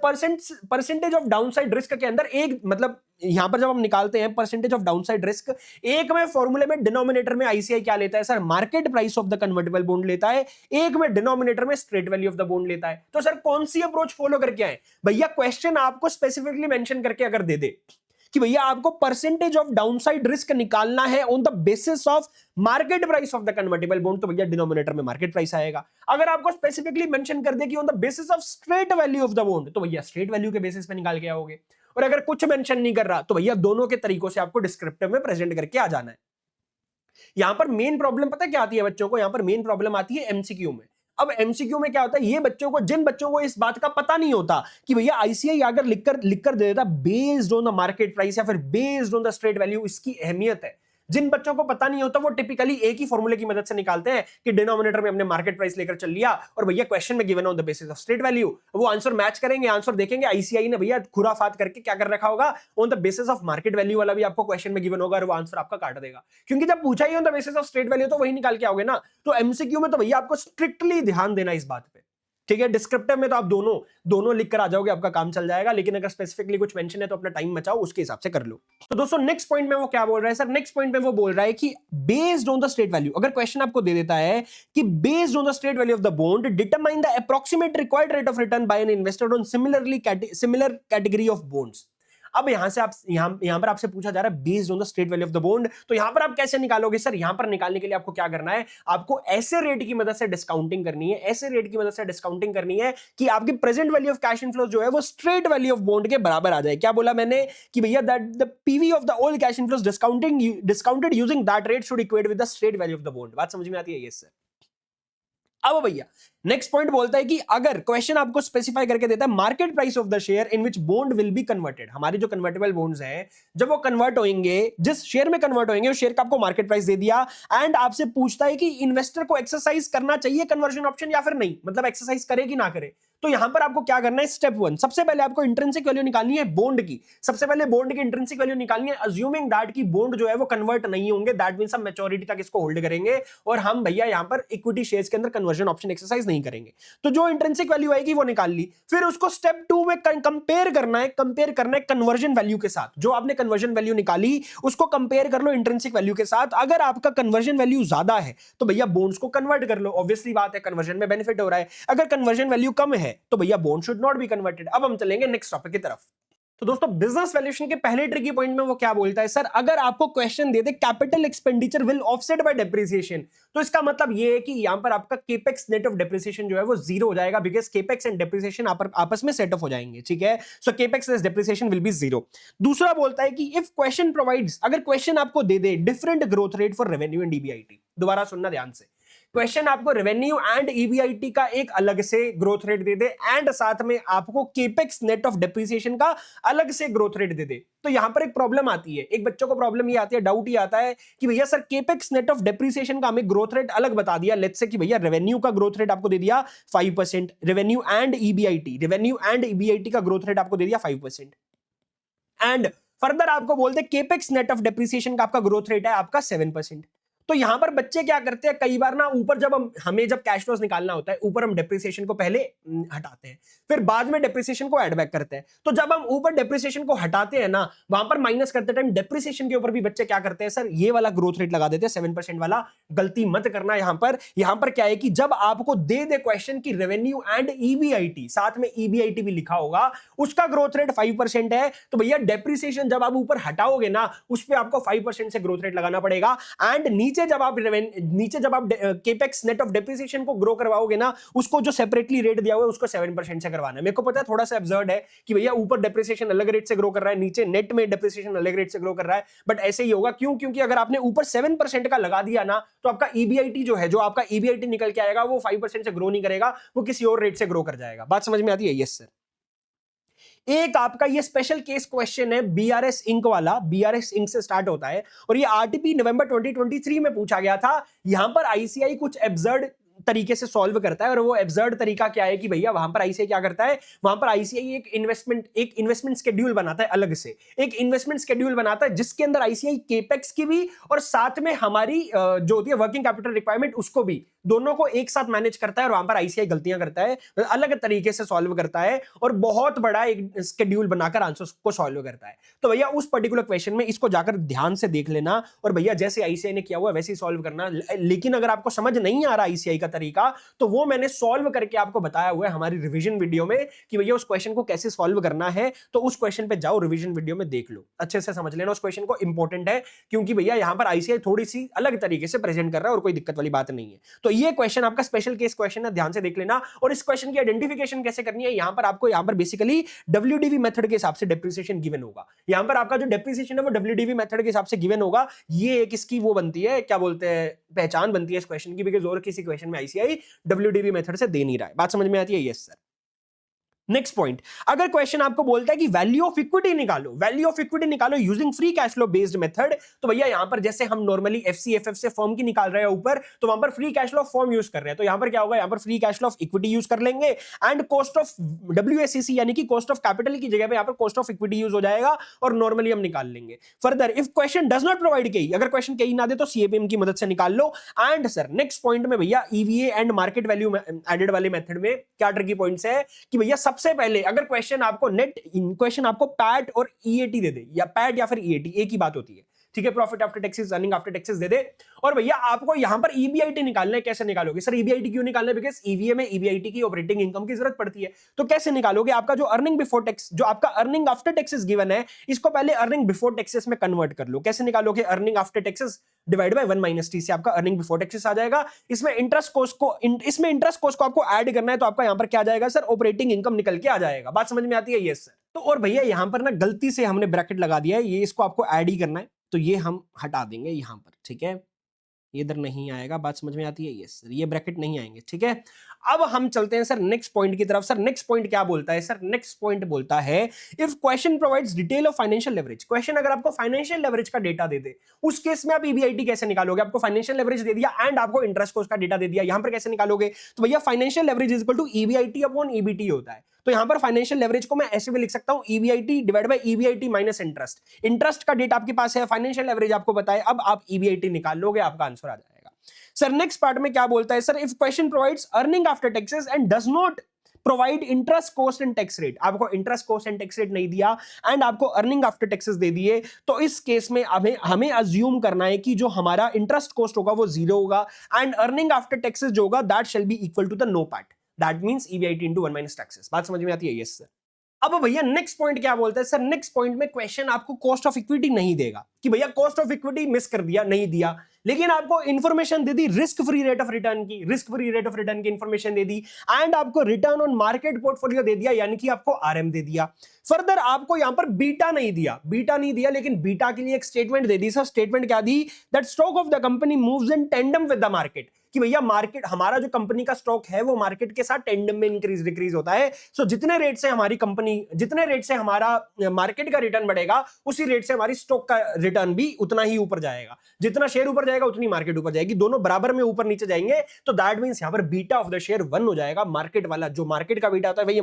Percentage of downside risk के अंदर एक, मतलब यहां पर जब हम निकालते हैं परसेंटेज ऑफ डाउनसाइड रिस्क, एक में फॉर्मूले में डिनोमिनेटर में आईसीआई क्या लेता है sir, market price of the convertible bond लेता है, एक में डिनोमिनेटर में straight value of the bond लेता है। तो सर कौन सी अप्रोच फॉलो करके आए भैया, क्वेश्चन आपको स्पेसिफिकली मेंशन करके अगर दे दे कि भैया आपको परसेंटेज ऑफ डाउनसाइड रिस्क निकालना है on the basis of market price of the convertible bond, तो भैया डिनोमिनेटर में मार्केट प्राइस आएगा। अगर आपको स्पेसिफिकली मेंशन कर दे कि on the basis of straight value of the bond, तो भैया स्ट्रेट वैल्यू के बेसिस पे निकाल के आओगे। और अगर कुछ मेंशन नहीं कर रहा, तो भैया दोनों के तरीकों से आपको डिस्क्रिप्टिव में प्रेजेंट करके आ जाना है। यहां पर मेन प्रॉब्लम पता क्या आती है बच्चों को, यहां पर मेन प्रॉब्लम आती है एमसीक्यू में। अब एमसीक्यू में क्या होता है, ये बच्चों को, जिन बच्चों को इस बात का पता नहीं होता कि भैया आईसीआई अगर लिखकर दे देता based on the market price या फिर based on the straight value, इसकी अहमियत है। जिन बच्चों को पता नहीं होता वो टिपिकली एक ही फॉर्मूले की मदद से निकालते हैं कि डिनोमिनेटर में हमने मार्केट प्राइस लेकर चल लिया और भैया क्वेश्चन में given on the basis of straight value, वो आंसर मैच करेंगे, आंसर देखेंगे, आईसीआई ने भैया खुराफात करके क्या कर रखा होगा, on the basis of market value वाला भी आपको क्वेश्चन में गिवन होगा और वो आंसर आपका काट देगा, क्योंकि जब पूछा ही on the basis of straight value तो वही निकाल के आओगे ना। तो एमसीक्यू में तो भैया आपको स्ट्रिक्टली ध्यान देना इस बात पे, ठीक है। डिस्क्रिप्टिव में तो आप दोनों लिख कर आ जाओगे, आपका काम चल जाएगा, लेकिन अगर स्पेसिफिकली कुछ मेंशन है तो अपना टाइम बचाओ, उसके हिसाब से कर लो। तो दोस्तों नेक्स्ट पॉइंट में वो क्या बोल रहा है सर, नेक्स्ट पॉइंट में वो बोल रहा है कि based on the straight value, अगर क्वेश्चन आपको दे देता है कि based on the straight value of the bond determine the approximate required rate of return by an investor on similar category of bonds. अब यहां से आप यहां पर आपसे पूछा जा रहा है based on the straight value of the bond, तो यहां पर आप कैसे निकालोगे सर, यहां पर निकालने के लिए आपको क्या करना है, आपको ऐसे रेट की मदद से डिस्काउंटिंग करनी है, ऐसे रेट की मदद से डिस्काउंटिंग करनी है कि आपकी present value of cash inflow जो है वो स्ट्रेट वैल्यू ऑफ बॉन्ड के बराबर आ जाए। क्या बोला मैंने कि भैया that the PV of the all cash inflows discounted using that rate should equate with the straight value of the bond. बात समझ में आती है? Yes sir. अब भैया नेक्स्ट पॉइंट बोलता है कि अगर क्वेश्चन आपको स्पेसिफाई करके देता है market price of the share in which bond will be converted, हमारे जो कन्वर्टेबल बॉन्ड्स हैं जब वो कन्वर्ट होंगे, जिस शेयर में कन्वर्ट होंगे उस शेयर का आपको मार्केट प्राइस दे दिया, एंड आपसे पूछता है कि इन्वेस्टर को एक्सरसाइज करना चाहिए कन्वर्जन ऑप्शन या फिर नहीं, मतलब एक्सरसाइज करे कि ना करे। तो यहां पर आपको क्या करना है, स्टेप 1 सबसे पहले आपको इंट्रिंसिक वैल्यू निकालनी है बॉन्ड की। सबसे पहले बॉन्ड की इंट्रिंसिक वैल्यू निकालनी है, अज्यूमिंग दैट की बॉन्ड जो है वो कन्वर्ट नहीं होंगे, दैट मींस हम मैच्योरिटी तक इसको होल्ड करेंगे और हम भैया यहां पर इक्विटी शेयर्स के अंदर कन्वर्जन ऑप्शन एक्सरसाइज नहीं करेंगे। तो जो इंट्रिंसिक वैल्यू आएगी वो निकाल ली, फिर उसको स्टेप 2 में कंपेयर करना है कन्वर्जन वैल्यू के साथ। जो आपने कन्वर्जन वैल्यू निकाली उसको कंपेयर कर लो इंट्रिंसिक वैल्यू के साथ। अगर आपका कन्वर्जन वैल्यू ज्यादा है तो भैया बॉन्ड्स को कन्वर्ट कर लो, ऑब्वियसली बात है, कन्वर्जन में बेनिफिट हो रहा है। अगर कन्वर्जन वैल्यू कम है तो भैया bond should not be converted. अब हम चलेंगे नेक्स्ट टॉपिक की तरफ। तो दोस्तों बिजनेस वैल्यूएशन के पहले ट्रिकी पॉइंट में वो क्या बोलता है, सर अगर आपको question they they capital expenditure will offset bye depreciation, तो इसका मतलब ये है कि यहां पर आपका केपेक्स नेट ऑफ डेप्रिसिएशन जो है वो जीरो हो जाएगा, बिकॉज केपेक्स एंड डेप्रिसिएशन आपस में सेट ऑफ हो जाएंगे, ठीक है। So capex less depreciation will be zero. दूसरा बोलता है कि इफ क्वेश्चन प्रोवाइड्स, अगर क्वेश्चन आपको दे दे different growth rate for revenue and EBIT, दोबारा सुनना ध्यान से, क्वेश्चन आपको रेवेन्यू एंड ईबीआईटी का एक अलग से ग्रोथ रेट दे दे एंड साथ में आपको केपेक्स नेट ऑफ डेप्रिसिएशन का अलग से ग्रोथ रेट दे दे, तो यहां पर एक प्रॉब्लम आती है। एक बच्चों को प्रॉब्लम ये आती है, डाउट ये आता है कि भैया sir capex net of depreciation का हमें ग्रोथ रेट अलग बता दिया, लेट्स से कि भैया रेवेन्यू का ग्रोथ रेट आपको दे दिया 5%, रेवेन्यू एंड ईबीआईटी का ग्रोथ रेट आपको दे दिया 5%, एंड फर्दर आपको बोलते केपेक्स नेट ऑफ डेप्रिसिएशन का आपका ग्रोथ रेट है आपका 7%। तो यहां पर बच्चे क्या करते हैं, कई बार ना ऊपर जब हमें जब कैश फ्लोस निकालना होता है, ऊपर हम डेप्रिसिएशन को पहले हटाते हैं, फिर बाद में डेप्रिसिएशन को ऐड बैक करते हैं। तो जब हम ऊपर डेप्रिसिएशन को हटाते हैं ना, वहां पर माइनस करते टाइम डेप्रिसिएशन के ऊपर भी बच्चे क्या करते हैं, सर ये वाला ग्रोथ रेट लगा देते हैं 7% वाला। गलती मत करना। यहां पर क्या है कि जब आपको दे दे क्वेश्चन की रेवेन्यू एंड ईबीआईटी, साथ में ईबीआईटी भी लिखा होगा, उसका ग्रोथ रेट 5% है, तो भैया डेप्रिसिएशन जब आप ऊपर हटाओगे ना, उस पर आपको 5% से ग्रोथ रेट लगाना पड़ेगा, एंड नीचे नीचे जब आप केपेक्स नेट ऑफ डेप्रिसिएशन को ग्रो करवाओगे ना, उसको जो सेपरेटली रेट दिया हुआ है उसको 7% से करवाना है। मेरे को पता है थोड़ा सा एब्सर्ड है कि भैया ऊपर डेप्रिसिएशन अलग रेट से ग्रो कर रहा है, नीचे नेट में डेप्रिसिएशन अलग रेट से ग्रो कर रहा है, बट ऐसे ही होगा। क्यों? क्योंकि अगर आपने ऊपर 7% का लगा दिया ना, तो आपका ईबीआईटी जो है, जो आपका ईबीआईटी निकल के आएगा, वो 5% से ग्रो नहीं करेगा, वो किसी और रेट से ग्रो कर जाएगा। बात समझ में आती है? Yes sir. एक आपका ये स्पेशल केस क्वेश्चन है बीआरएस इंक वाला, बीआरएस इंक से स्टार्ट होता है और ये आरटीपी नवंबर 2023 में पूछा गया था। यहां पर आईसीआई कुछ एब्सर्ड तरीके से सॉल्व करता है, और वो एब्सर्ड तरीका क्या है कि भैया वहां पर आईसीआई क्या करता है, वहां पर आईसीआई एक इन्वेस्टमेंट शेड्यूल बनाता है, अलग से एक इन्वेस्टमेंट शेड्यूल बनाता है, जिसके अंदर आईसीआई केपेक्स की भी और साथ में हमारी जो होती है वर्किंग कैपिटल रिक्वायरमेंट उसको भी, दोनों को एक साथ मैनेज करता है। और वहां पर आईसीआई गलतियां करता है, अलग तरीके से सॉल्व करता है और बहुत बड़ा एक शेड्यूल बनाकर आंसर को सॉल्व करता है। तो भैया उस पर्टिकुलर क्वेश्चन में इसको जाकर ध्यान से देख लेना, और भैया जैसे आईसीआई ने किया हुआ वैसे ही सॉल्व करना। लेकिन अगर आपको समझ नहीं आ रहा आईसीआई का तरीका, तो वो मैंने सॉल्व करके आपको बताया हुआ है हमारी रिवीजन वीडियो में कि भैया उस क्वेश्चन को कैसे सॉल्व करना है। तो उस क्वेश्चन पे जाओ, रिवीजन वीडियो में देख लो, अच्छे से समझ लेना उस क्वेश्चन को, इंपॉर्टेंट है। क्योंकि भैया यहां पर आईसीआई थोड़ी सी अलग तरीके से प्रेजेंट कर रहा है और कोई दिक्कत वाली बात नहीं है। तो ये क्वेश्चन आपका स्पेशल केस क्वेश्चन है, ध्यान से देख लेना। और इस क्वेश्चन की आइडेंटिफिकेशन कैसे करनी है, यहां पर आपको यहां पर बेसिकली डब्ल्यूडीवी मेथड के हिसाब से डेप्रिसिएशन गिवन होगा। यहां पर आपका जो डेप्रिसिएशन है वो डब्ल्यूडीवी मेथड के हिसाब से गिवन होगा। ये एक इसकी वो बनती है, क्या बोलते हैं, पहचान बनती है इस क्वेश्चन की, बिकॉज़ और किसी क्वेश्चन में आईसीआई डब्ल्यूडीवी मेथड से दे नहीं रहा है। बात समझ में आती है? Yes sir. नेक्स्ट पॉइंट, अगर क्वेश्चन आपको बोलता है कि वैल्यू ऑफ इक्विटी निकालो, वैल्यू ऑफ इक्विटी निकालो using free cash flow based method, तो भैया यहां पर जैसे हम नॉर्मली एफसीएफएफ से फर्म की निकाल रहे हैं ऊपर, तो वहां पर free cash flow of firm use कर रहे हैं, तो यहां पर क्या होगा, यहां पर free cash flow of equity use कर लेंगे एंड कॉस्ट ऑफ डब्ल्यूएसीसी यानी कि कॉस्ट ऑफ कैपिटल की जगह पे यहां पर कॉस्ट ऑफ इक्विटी यूज हो जाएगा और नॉर्मली हम निकाल लेंगे। Further if question does not provide केई, अगर क्वेश्चन केई ना दे तो सीएपीएम की मदद से निकाल लो। एंड सर नेक्स्ट पॉइंट में भैया EVA and market value added वाले मेथड में क्या ट्रिकी पॉइंट्स है कि भैया सबसे पहले अगर क्वेश्चन आपको क्वेश्चन आपको पैट और ईएटी दे दे, या पैट या फिर ईएटी एक ही बात होती है, ठीक है, profit after taxes, earning after taxes दे दे, और भैया आपको यहां पर ईबीआईटी निकालना है। कैसे निकालोगे सर ईबीआईटी? क्यों निकालना है? बिकॉज़ ईवीए में ईबीआईटी की ऑपरेटिंग इनकम की जरूरत पड़ती है। तो कैसे निकालोगे? आपका जो अर्निंग बिफोर टैक्स, जो आपका अर्निंग आफ्टर टैक्सेस गिवन है, इसको पहले अर्निंग बिफोर टैक्सेस में कन्वर्ट कर लो। कैसे निकालोगे? Earning after taxes divide by 1 minus T से आपका अर्निंग बिफोर टैक्सेस आ जाएगा। इसमें इंटरेस्ट कॉस्ट को आपको ऐड करना है, तो आपका यहां पर क्या आ जाएगा सर? ऑपरेटिंग इनकम निकल के आ जाएगा। बात समझ में आती है? Yes sir. तो और भैया यहां पर ना गलती से हमने ब्रैकेट लगा दिया है, ये इसको आपको ऐड ही करना है, तो ये हम हटा देंगे यहां पर, ठीक है, ये इधर नहीं आएगा। बात समझ में आती है? यस सर, ये ब्रैकेट नहीं आएंगे, ठीक है। अब हम चलते हैं सर नेक्स्ट पॉइंट की तरफ। सर नेक्स्ट पॉइंट क्या बोलता है? सर नेक्स्ट पॉइंट बोलता है if question provides detail of financial leverage, question अगर आपको फाइनेंशियल लेवरेज का डेटा दे दे, उस केस में आप ईबीआईटी कैसे निकालोगे? आपको फाइनेंशियल लेवरेज दे दिया एंड आपको इंटरेस्ट कॉस्ट का डेटा दे दिया, यहां पर कैसे निकालोगे? तो भैया financial leverage is equal to EBIT upon EBT होता है। तो यहां पर फाइनेंशियल लेवरेज को मैं ऐसे भी लिख सकता हूं, EBIT divide by EBIT minus interest. Interest का डेटा आपके पास है, फाइनेंशियल लेवरेज आपको बताए, अब आप ईबीआईटी निकाल लोगे, आपका आंसर आ जाएगा। सर नेक्स्ट पार्ट में क्या बोलता है? Sir if question provides earning after taxes and does not provide interest cost and tax rate, आपको interest cost and tax rate नहीं दिया एंड आपको अर्निंग आफ्टर टैक्सेस दे दिए, तो इस केस में हमें अज्यूम करना है कि जो हमारा इंटरेस्ट कॉस्ट होगा वो 0 होगा एंड अर्निंग आफ्टर टैक्सेस जो होगा that shall be equal to the NOPAT, that means EBIT into 1 minus taxes. बात समझ में आती है? Yes sir. अब भैया नेक्स्ट पॉइंट क्या बोलता है? सर नेक्स्ट पॉइंट में क्वेश्चन आपको कॉस्ट ऑफ इक्विटी नहीं देगा कि भैया कॉस्ट ऑफ इक्विटी मिस कर दिया, नहीं दिया, लेकिन आपको इंफॉर्मेशन दे दी risk free rate of return की, risk free rate of return की इंफॉर्मेशन दे दी एंड आपको रिटर्न ऑन मार्केट पोर्टफोलियो दे दिया, यानी कि आपको आरएम दे दिया। फर्दर आपको यहां पर बीटा नहीं दिया, लेकिन बीटा के लिए एक स्टेटमेंट दे दी। सर स्टेटमेंट क्या दी? That stock of the company moves in tandem with the market, कि भैया मार्केट, हमारा जो कंपनी का स्टॉक है वो मार्केट के साथ टेंडम में इंक्रीज डिक्रीज होता है। सो जितने रेट से हमारा मार्केट का रिटर्न बढ़ेगा, उसी रेट से हमारी स्टॉक का रिटर्न भी उतना ही ऊपर जाएगा। जितना शेयर ऊपर जाएगा उतनी मार्केट ऊपर जाएगी, दोनों बराबर में ऊपर नीचे जाएंगे। तो दैट मींस यहां पर बीटा ऑफ द शेयर 1 हो जाएगा। मार्केट वाला जो मार्केट का बीटा होता है वही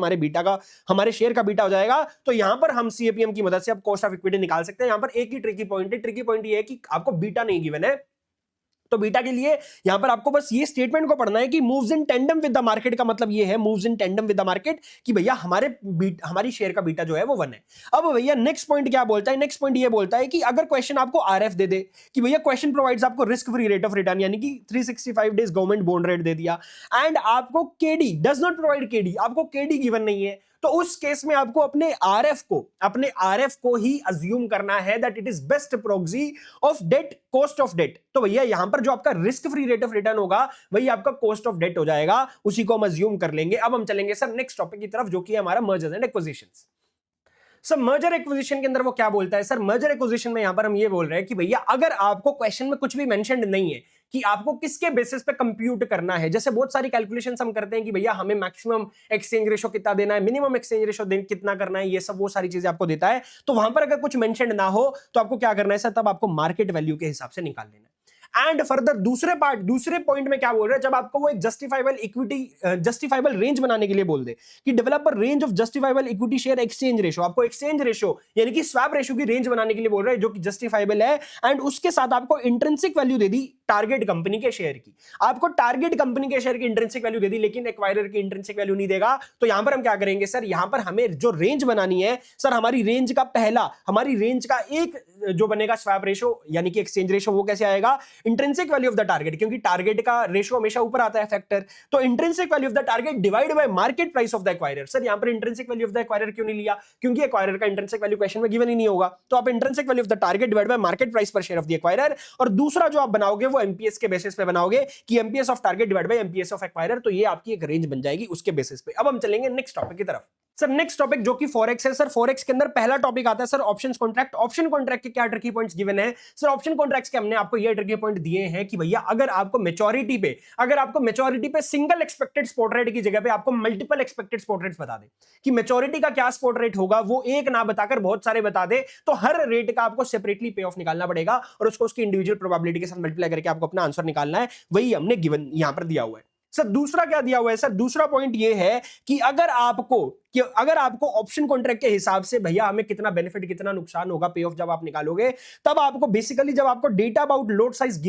हमारे शेयर का बीटा हो जाएगा। तो यहां पर हम सीएपीएम की मदद से अब कॉस्ट ऑफ इक्विटी निकाल सकते हैं। यहां पर एक ही ट्रिकी पॉइंट ये है कि आपको बीटा नहीं गिवन है, तो बीटा के लिए यहां पर आपको बस ये स्टेटमेंट को पढ़ना है कि moves in tandem with the market, का मतलब ये है moves in tandem with the market, कि भैया हमारी शेयर का बीटा जो है वो 1 है। अब भैया नेक्स्ट पॉइंट क्या बोलता है? नेक्स्ट पॉइंट ये बोलता है कि अगर क्वेश्चन आपको आरएफ दे दे कि भैया क्वेश्चन प्रोवाइड्स आपको risk free rate of return यानी कि 365 डेज गवर्नमेंट बॉन्ड रेट दे दिया एंड आपको KD does not provide KD, आपको केडी गिवन नहीं है, तो उस केस में आपको अपने आरएफ को ही अज्यूम करना है that it is best proxy of debt, cost of debt. तो भैया यहां पर जो आपका risk free rate of return होगा वही आपका कॉस्ट ऑफ डेट हो जाएगा, उसी को हम अज्यूम कर लेंगे। अब हम चलेंगे सर नेक्स्ट टॉपिक की तरफ, जो कि हमारा mergers and acquisitions. Sir merger acquisition के अंदर वो क्या बोलता है? सर मर्जर एक्विजिशन में यहां पर हम ये बोल रहे हैं कि भैया अगर आपको क्वेश्चन में कुछ भी मेंशन्ड नहीं है कि आपको किसके बेसिस पे कंप्यूट करना है, जैसे बहुत सारी कैलकुलेशंस हम करते हैं कि भैया हमें मैक्सिमम एक्सचेंज रेशो कितना देना है, मिनिमम एक्सचेंज रेशो कितना करना है, ये सब वो सारी चीजें आपको देता है। तो वहां पर अगर कुछ मेंशन्ड ना हो तो आपको क्या करना है सर, तब आपको मार्केट वैल्यू के हिसाब से निकाल लेना है। एंड फर्दर दूसरे पॉइंट में क्या बोल रहे हैं, जब आपको वो एक जस्टिफाइबल रेंज बनाने के लिए बोल दे कि develop range of justifiable equity share exchange ratio, आपको एक्सचेंज रेशो यानी कि स्वैप रेशो की रेंज बनाने के लिए बोल रहे हैं जो कि जस्टिफाइबल है। एंड उसके साथ आपको इंट्रिंसिक वैल्यू दे दी टारगेट कंपनी के शेयर की, आपको टारगेट कंपनी के शेयर की इंट्रिंसिक वैल्यू दे दी, लेकिन एक्वायरर की इंट्रिंसिक वैल्यू नहीं देगा। तो यहां पर हम क्या करेंगे सर, यहां पर हमें जो रेंज बनानी है सर, हमारी रेंज का एक जो बनेगा स्वैप रेशो यानी कि एक्सचेंज रेशो, वो कैसे आएगा, intrinsic value of the target, क्योंकि टारगेट का रेशो हमेशा ऊपर आता है फैक्टर, तो intrinsic value of the target divide by market price of the acquirer. Sir यहां पर intrinsic value of the acquirer क्यों नहीं लिया, क्योंकि एक्वायरर का इंट्रिंसिक वैल्यू क्वेश्चन में गिवन ही नहीं होगा। तो आप intrinsic value of the target divide by market price per share of the acquirer, और दूसरा जो आप बनाओगे वो एमपीएस के बेसिस पे बनाओगे कि MPS of target divide by MPS of acquirer, तो ये आपकी एक रेंज बन जाएगी उसके बेसिस पे। अब हम चलेंगे नेक्स्ट टॉपिक की तरफ। सर नेक्स्ट टॉपिक जो कि फॉरेक्स है। सर फॉरेक्स के अंदर पहला टॉपिक आता है sir options contract. Option contract के क्या ट्रिकी पॉइंट्स गिवन है सर, ऑप्शन कॉन्ट्रैक्ट्स के हमने आपको ये ट्रिकी पॉइंट दिए हैं कि भैया अगर आपको मैच्योरिटी पे सिंगल एक्सपेक्टेड स्पॉट रेट की जगह पे आपको मल्टीपल एक्सपेक्टेड स्पॉट रेट्स बता दे कि मैच्योरिटी का क्या स्पॉट रेट होगा, वो एक ना बताकर बहुत सारे बता दे, तो हर रेट का आपको सेपरेटली पे ऑफ निकालना पड़ेगा और उसको उसकी इंडिविजुअल प्रोबेबिलिटी के साथ मल्टीप्लाई करके आपको अपना आंसर निकालना है। वही हमने गिवन यहां पर दिया हुआ है। सर दूसरा क्या दिया हुआ है सर, दूसरा पॉइंट ये है कि अगर आपको ऑप्शन कॉन्ट्रैक्ट के हिसाब से भैया हमें कितना बेनिफिट कितना नुकसान होगा पे ऑफ जब आप निकालोगे, तब आपको बेसिकली जब आपको data about load size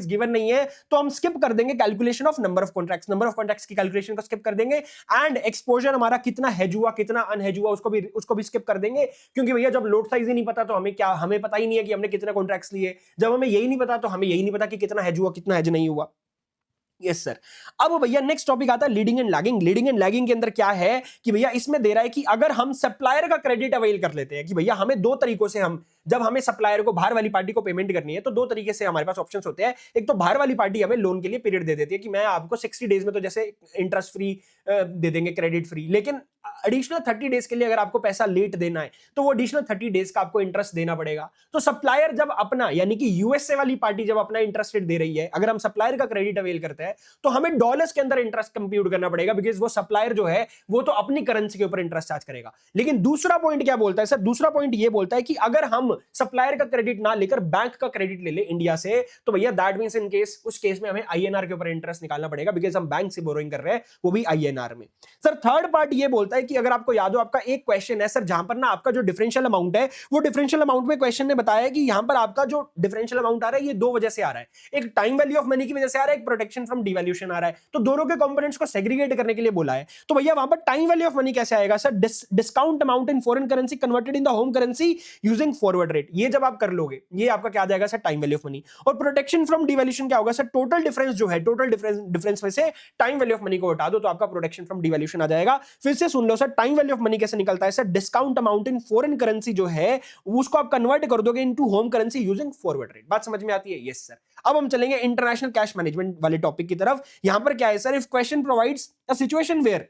given नहीं है, तो हम स्किप कर देंगे calculation of number of contracts की कैलकुलेशन को स्किप कर देंगे। एंड एक्सपोजर हमारा कितना हेज हुआ कितना अनहेज हुआ उसको भी स्किप कर देंगे, क्योंकि भैया जब लोड साइज ही नहीं पता तो हमें पता ही नहीं है कि हमने कितने कॉन्ट्रैक्ट्स लिए। जब हमें यही नहीं पता तो हमें यही नहीं पता कि कितना हेज हुआ कितना हेज नहीं हुआ। Yes sir. अब भैया नेक्स्ट टॉपिक आता है leading and lagging. Leading and lagging के अंदर क्या है कि भैया इसमें दे रहा है कि अगर हम सप्लायर का क्रेडिट अवेल कर लेते हैं कि भैया हमें दो तरीकों से जब हमें सप्लायर को बाहर वाली पार्टी को पेमेंट करनी है तो दो तरीके से हमारे पास ऑप्शंस होते हैं। एक तो बाहर वाली पार्टी हमें लोन के लिए पीरियड दे देती है कि मैं आपको 60 डेज में तो जैसे इंटरेस्ट फ्री दे देंगे, क्रेडिट फ्री, लेकिन एडिशनल 30 डेज के लिए अगर आपको पैसा लेट देना है तो वो एडिशनल 30 डेज का आपको इंटरेस्ट देना पड़ेगा। तो सप्लायर जब अपना यानी कि यूएसए वाली पार्टी जब अपना इंटरेस्ट रेट दे रही है, अगर हम सप्लायर का क्रेडिट अवेल करते हैं तो हमें डॉलर्स के अंदर इंटरेस्ट कंप्यूट करना पड़ेगा, बिकॉज वो सप्लायर जो है वो तो अपनी करेंसी के ऊपर इंटरेस्ट चार्ज करेगा। लेकिन दूसरा पॉइंट क्या बोलता है सर, दूसरा पॉइंट ये बोलता है कि अगर हम सप्लायर का क्रेडिट ना लेकर बैंक का क्रेडिट ले ले इंडिया से, तो भैया दैट मींस इन केस उस केस में हमें आईएनआर के ऊपर इंटरेस्ट निकालना पड़ेगा, बिकॉज हम बैंक से बोरोइंग कर रहे हैं वो भी आईएनआर में। सर थर्ड पार्ट ये बोलता है कि अगर आपको याद हो आपका एक क्वेश्चन है सर जहां पर ना आपका जो डिफरेंशियल अमाउंट है वो डिफरेंशियल अमाउंट में क्वेश्चन ने बताया कि यहां पर आपका जो डिफरेंशियल अमाउंट आ रहा है ये दो वजह से आ रहा है, एक टाइम वैल्यू ऑफ मनी की वजह से आ रहा है, एक प्रोटेक्शन फ्रॉम डिवैल्यूएशन आ रहा है। तो दोनों के कंपोनेंट्स को सेग्रीगेट करने के लिए बोला है। तो भैया वहां पर टाइम वैल्यू ऑफ मनी कैसे आएगा sir, discount amount in foreign currency converted in the home currency using forward rate. ये जब आप कर लोगे ये आपका क्या आ जाएगा sir, time value of money. और प्रोटेक्शन फ्रॉम डिवैल्यूएशन क्या होगा सर, टोटल डिफरेंस जो है, टोटल डिफरेंस में से टाइम वैल्यू ऑफ मनी को हटा दो तो आपका प्रोटेक्शन फ्रॉम डिवैल्यूएशन आ जाएगा। फिर से सुन लो sir, time value of money कैसे निकलता है sir, discount amount in foreign currency जो है उसको आप कन्वर्ट कर दोगे into home currency using forward rate. बात समझ में आती है? Yes sir. अब हम चलेंगे इंटरनेशनल कैश मैनेजमेंट वाले टॉपिक की तरफ। यहां पर क्या है sir, if question provides a situation where,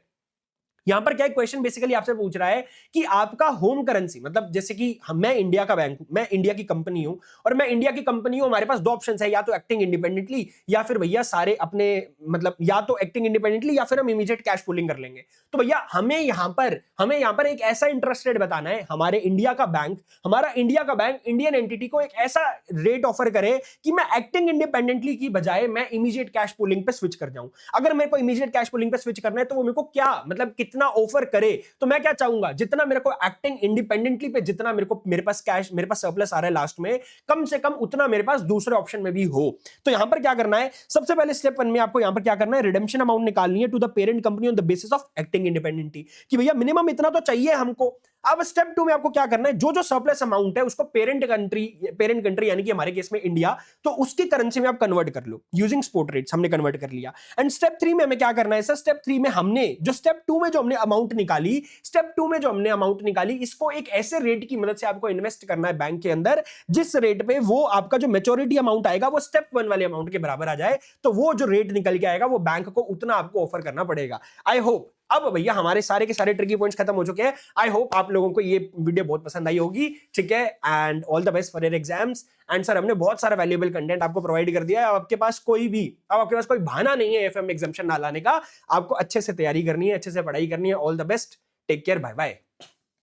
यहां पर क्या क्वेश्चन बेसिकली आपसे पूछ रहा है कि आपका होम करेंसी, मतलब जैसे कि मैं इंडिया का बैंक, मैं इंडिया की कंपनी हूं और मैं इंडिया की कंपनी हूं, हमारे पास दो ऑप्शंस है, या तो एक्टिंग इंडिपेंडेंटली या फिर भैया सारे अपने मतलब या तो एक्टिंग इंडिपेंडेंटली या फिर हम इमीडिएट कैश पूलिंग कर लेंगे। तो भैया हमें यहां पर एक ऐसा इंटरेस्ट रेट बताना है, हमारा इंडिया का बैंक इंडियन एंटिटी को एक ऐसा रेट ऑफर करे कि मैं एक्टिंग इंडिपेंडेंटली की बजाय मैं इमीडिएट कैश पूलिंग पे स्विच कर जाऊं। अगर मेरे को इमीडिएट कैश पूलिंग पे स्विच करना है तो वो मेरे को क्या मतलब कितना ऑफर करे, तो मैं क्या चाहूंगा, जितना मेरे को एक्टिंग इंडिपेंडेंटली पे जितना मेरे पास कैश, मेरे पास सरप्लस आ रहा है लास्ट में, कम से कम उतना मेरे पास दूसरे ऑप्शन में भी हो। तो यहां पर क्या करना है, सबसे पहले स्टेप 1 में आपको यहां पर क्या करना है, रिडेम्पशन अमाउंट निकालनी है to the parent company on the basis of acting independently, कि भैया मिनिमम इतना तो चाहिए हमको। अब स्टेप 2 में आपको क्या करना है, जो जो सरप्लस अमाउंट है उसको पेरेंट कंट्री यानी कि हमारे केस में इंडिया, तो उसकी करेंसी में आप कन्वर्ट कर लो यूजिंग स्पॉट रेट्स, हमने कन्वर्ट कर लिया। एंड स्टेप 3 में हमें क्या करना है सर, स्टेप 3 में हमने जो स्टेप 2 में जो हमने अमाउंट निकाली, स्टेप 2 में जो हमने अमाउंट निकाली, इसको एक ऐसे रेट की मदद से आपको इन्वेस्ट करना है बैंक के अंदर जिस रेट पे वो आपका जो मैच्योरिटी अमाउंट आएगा वो स्टेप 1 वाले अमाउंट के बराबर आ जाए। तो वो जो रेट निकल के आएगा वो बैंक को उतना आपको ऑफर करना पड़ेगा। आई होप अब भैया हमारे सारे के सारे ट्रिकी पॉइंट्स खत्म हो चुके हैं। आई होप आप लोगों को ये वीडियो बहुत पसंद आई होगी, ठीक है। And all the best for your exams. And sir हमने बहुत सारा वैल्यूएबल कंटेंट आपको प्रोवाइड कर दिया है। अब आपके पास कोई बहाना नहीं है एफएम एग्जामिनेशन ना लाने का। आपको अच्छे से तैयारी करनी है, अच्छे से पढ़ाई करनी है। All the best, take care, bye bye.